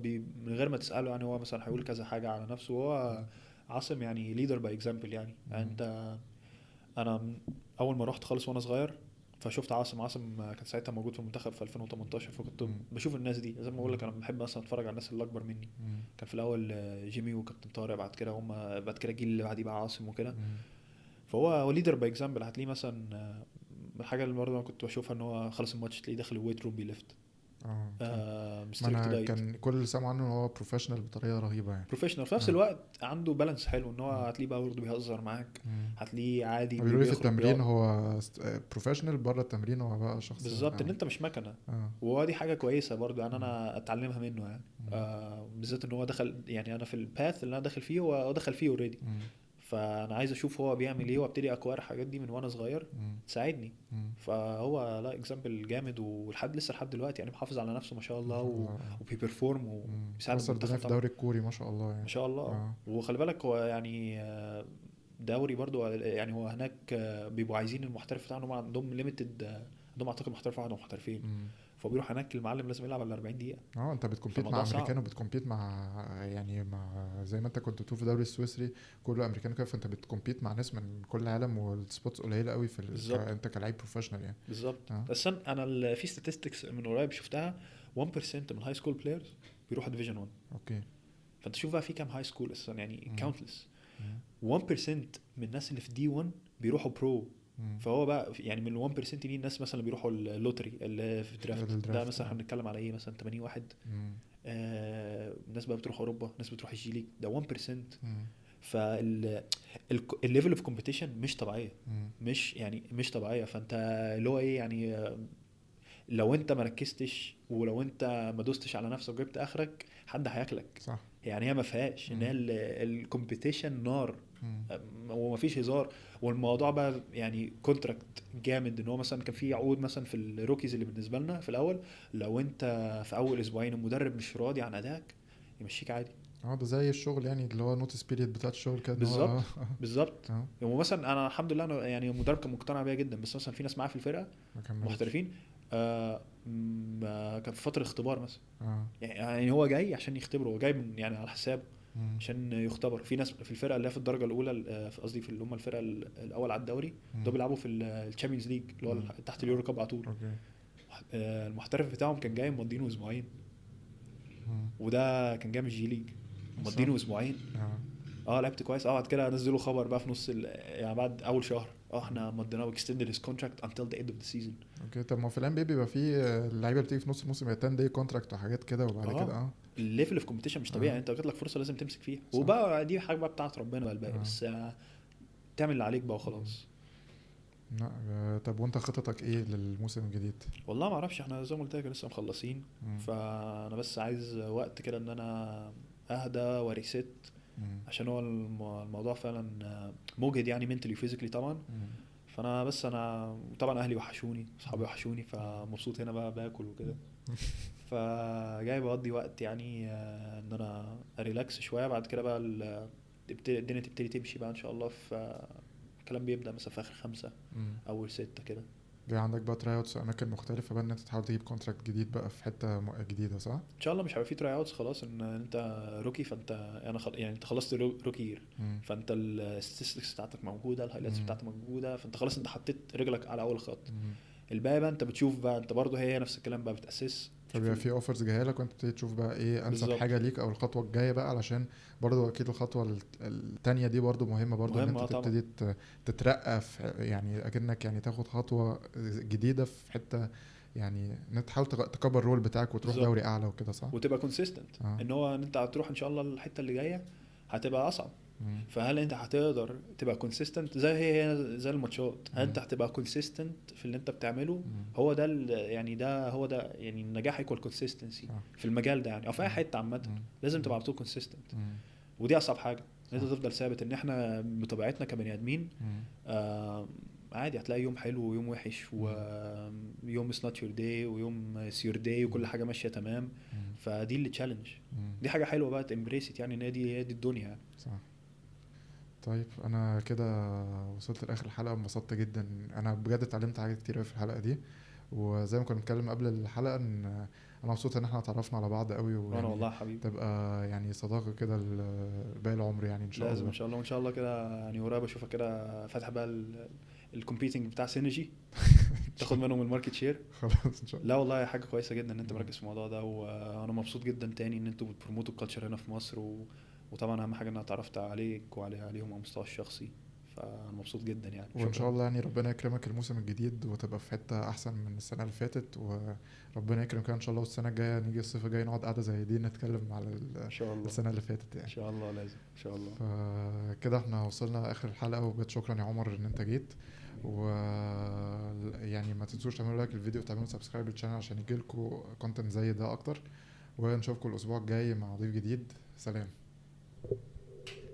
من غير ما تساله، يعني هو مثلا هيقول كذا حاجه على نفسه. وهو عاصم يعني ليدر باي اكزامبل يعني مم. انت. انا اول ما رحت خالص وانا صغير، فشفت عاصم كان ساعتها موجود في المنتخب في 2018، فكنت مم. بشوف الناس دي زي ما بقول لك، انا بحب مثلا اتفرج على الناس اللي اكبر مني. مم. كان في الاول جيمي وكابتن طارق، بعد كده هم، بعد كده الجيل اللي بعديه بقى عاصم وكده. مم. فهو ليدر باي اكزامبل. هتلاقيه مثلا، الحاجه اللي برضه انا كنت بشوفها ان هو خلص الماتش تلاقيه داخل الويت روم بيليفت. اه صح. ما مستريكت أنا دايت. كان كل اللي سامعه عنه إن هو بروفيشنال بطريقة رهيبة يعني. بروفيشنال في نفس اه. الوقت عنده بالانس حلو، ان هو مم. هتلاقيه بقى برضه بيهزر معاك، مم. هتلاقيه عادي بيقولوا لي في بيخرج التمرين هو بروفيشنال، بره التمرين هو بقى شخص بالظبط، ان انت مش مكنه. اه. وهو دي حاجه كويسه برضو يعني، مم. انا اتعلمها منه يعني. مم. بالذات ان هو دخل، يعني انا في الباث اللي انا داخل فيه هو دخل فيه اوريدي. مم. فانا عايز اشوف هو بيعمل ايه، وابتدي اكوار الحاجات دي من وانا صغير مم. تساعدني. مم. فهو لا اكزامبل جامد، ولحد لسه لحد دلوقتي يعني محافظ على نفسه ما شاء ما الله، شاء الله. وبيبرفورم وبيساعد كسر الدنيا المنتخب في طبعا. الدوري الكوري ما شاء الله يعني. ما شاء الله. اه. وخلي بالك هو يعني، دوري برضو يعني، هو هناك بيبقوا عايزين المحترف بتاعهم، عندهم ليميتد، عندهم اعتقد محترف واحد او محترفين. مم. فبيروح هناك المعلم لازم يلعب على 40 دقيقة. اه انت بتكمبيت مع فالموضوع صعب. امريكان وبتكمبيت مع، يعني مع زي ما انت كنت بتقول في الدوري السويسري كله امريكان كده، فانت بتكمبيت مع ناس من كل العالم، والسبوتس قليله قوي في بالظبط. انت كلاعب بروفيشنال يعني. بالظبط. اه. بس انا في statistics من قريب شفتها، 1% من هاي سكول بلايرز بيروحوا ديفيجن 1. اوكي. فانت شوف بقى في كام هاي سكول اصلا يعني، مم. كاونتلس. مم. 1% من الناس اللي في دي 1 بيروحوا برو. مم. فهو بقى يعني من ال 1% دي الناس مثلا اللي بيروحوا اللوتري اللي في الدرافت، ده الدرافت، مثلا اه. هنتكلم على ايه، مثلا 80 واحد. مم. ناس بقى بتروح اوروبا، ناس بتروح الجي ليج، ده 1%. مم. فالليفل اوف كومبيتيشن مش طبيعيه، مم. مش طبيعيه. فانت اللي هو ايه يعني، لو انت ما ركزتش، ولو انت ما دوستش على نفسك وجبت اخرك، حد هياكلك. صح. يعني هي ما فيهاش ان هي الكومبيتيشن نار، مم. وما فيش هزار. والموضوع بقى يعني كونتراكت جامد، ان هو مثلا كان في عقود مثلا في الروكيز اللي بالنسبه لنا في الاول، لو انت في اول اسبوعين المدرب مش راضي عن ادائك يمشيك عادي. اه ده زي الشغل يعني، اللي هو نوتس بيريد بتاعت الشغل كده، ان هو بالظبط. بالظبط. اه يعني مثلا انا الحمد لله انا يعني المدرب كان مقتنع بيا جدا، بس مثلا في ناس معايا في الفرقه ما كملتش. محترفين، كان في فتره اختبار مثلا. اه. يعني هو جاي عشان يختبره، هو جاي من يعني على حسابه مم. عشان يختبر. في ناس في الفرقه اللي هي في الدرجه الاولى، قصدي في اللي هم الفرقه الاول على الدوري، مم. دول بيلعبوا في الشامبيونز ليج اللي هو مم. تحت اليورو كاب على طول. اوكي. المحترف بتاعهم كان جاي مضينه اسبوعين، مم. وده كان جاي من الجي ليج مضينه اسبوعين. اه. لعبت كويس. بعد كده نزلوا خبر بقى في نص يعني بعد اول شهر، احنا مضيناه extended his contract until the end of the season. اوكي. طب ما في الان بي بيبقى في اللعيبه بتيجي في نص الموسم 10 داي كونتراكت وحاجات كده، وبعد كده اه. الليفل اوف كومبيتيشن مش طبيعي. آه. انت جات لك فرصه لازم تمسك فيها، صح. وبقى دي حاجه بقى بتاعت ربنا بقى الباقي، آه. بس تعمل اللي عليك بقى وخلاص. لا طب وانت خططك ايه للموسم الجديد؟ والله ما اعرفش، احنا زي ما قلت لك لسه مخلصين. مم. فانا بس عايز وقت كده ان انا اهدى وريست، مم. عشان هو الموضوع فعلا مجهد يعني منتلي وفيزيكلي طبعا. مم. فانا بس انا طبعا اهلي وحشوني، اصحابي وحشوني، فمبسوط هنا بقى باكل وكده. فجاي بقضي وقت يعني، ان انا ريلاكس شويه. بعد كده بقى الدنيا تبتدي تمشي بقى ان شاء الله. في الكلام بيبدا مثلا في اخر 5 مم. اول 6 كده. جاي عندك بقى تراي اوتس في اماكن مختلفه بقى ان انت تحاول تجيب كونتراكت جديد بقى في حته جديده صح؟ ان شاء الله مش هيبقى في تراي اوتس خلاص، ان انت روكي، فانت يعني انت خلصت روكي يير، مم. فانت الستاتستكس بتاعتك موجوده، الهايلايتس مم. بتاعتك موجوده، فانت خلاص انت حطيت رجلك على اول الخط. مم. الباقي بقى انت بتشوف بقى، انت برضه هي نفس الكلام بقى، بتاسس تشوف فبيبقى في اوفرز جايه لك وانت بتبتدي تشوف بقى ايه انسب بالظبط. حاجه ليك او الخطوه الجايه بقى، علشان برضو اكيد الخطوه التانية دي برضو مهمه برضو ان مهم انت طبعا. تبتدي تترقى في يعني اكنك يعني تاخد خطوه جديده في حته، يعني ان انت تحاول تكبر الرول بتاعك وتروح بالظبط، دوري اعلى وكده صح؟ وتبقى كونسيستنت، اه. ان هو ان انت هتروح ان شاء الله الحته اللي جايه هتبقى اصعب. مم. فهل انت هتقدر تبقى كونسيستنت هي زي الماتشات، هل انت مم. هتبقى كونسيستنت في اللي انت بتعمله؟ مم. هو ده يعني ده هو ده يعني النجاح يكون كونسيستنسي صح. في المجال ده يعني، او في اي مم. حته عامه. مم. لازم مم. تبقى على طول كونسيستنت، مم. ودي اصعب حاجه، ان انت صح. تفضل ثابت. ان احنا بطبيعتنا كبني ادمين مم. عادي هتلاقي يوم حلو ويوم وحش، ويوم is not your day ويوم is your day، وكل حاجه ماشيه تمام. مم. فدي اللي تشالنج، مم. دي حاجه حلوه بقى تمبريسيت، يعني ان هي دي الدنيا يعني. صح. طيب انا كده وصلت لاخر الحلقه، انبسطت جدا، انا بجد اتعلمت حاجات كتير أوي في الحلقه دي، وزي ما كنا بنتكلم قبل الحلقه ان انا مبسوط ان احنا اتعرفنا على بعض قوي، وانا ويعني والله حبيبي، تبقى يعني صداقه كده باقي العمر يعني ان شاء لازم الله. ان شاء الله، وان شاء الله كده يعني قريب اشوفك كده فاتح بقى الكومبيتنج بتاع سينرجي، تاخد منهم الماركت شير. خلاص ان شاء الله. لا والله حاجه كويسه جدا ان انت مركز في الموضوع ده، وانا مبسوط جدا تاني ان انتوا بتبروموتوا الكالتشر هنا في مصر، وطبعا اهم حاجه ان انا اتعرفت عليك عليهم على المستوى الشخصي، فانا مبسوط جدا يعني. وان شاء شكرا. الله يعني ربنا يكرمك الموسم الجديد وتبقى في حته احسن من السنه اللي فاتت، وربنا يكرم كده ان شاء الله، والسنه الجايه نيجي الصيف الجاي نقعد قعده زي دي نتكلم على ان شاء الله، السنه اللي فاتت ان يعني. شاء الله لازم ان شاء الله. فكده احنا وصلنا لاخر الحلقه، وبجد شكرا يا عمر ان انت جيت، و يعني ما تنسوش تعملوا لايك للفيديو وتعملوا سبسكرايب للشانل عشان يجيلكوا كونتنت زي ده اكتر، ونشوفكم الاسبوع الجاي مع ضيف جديد. سلام.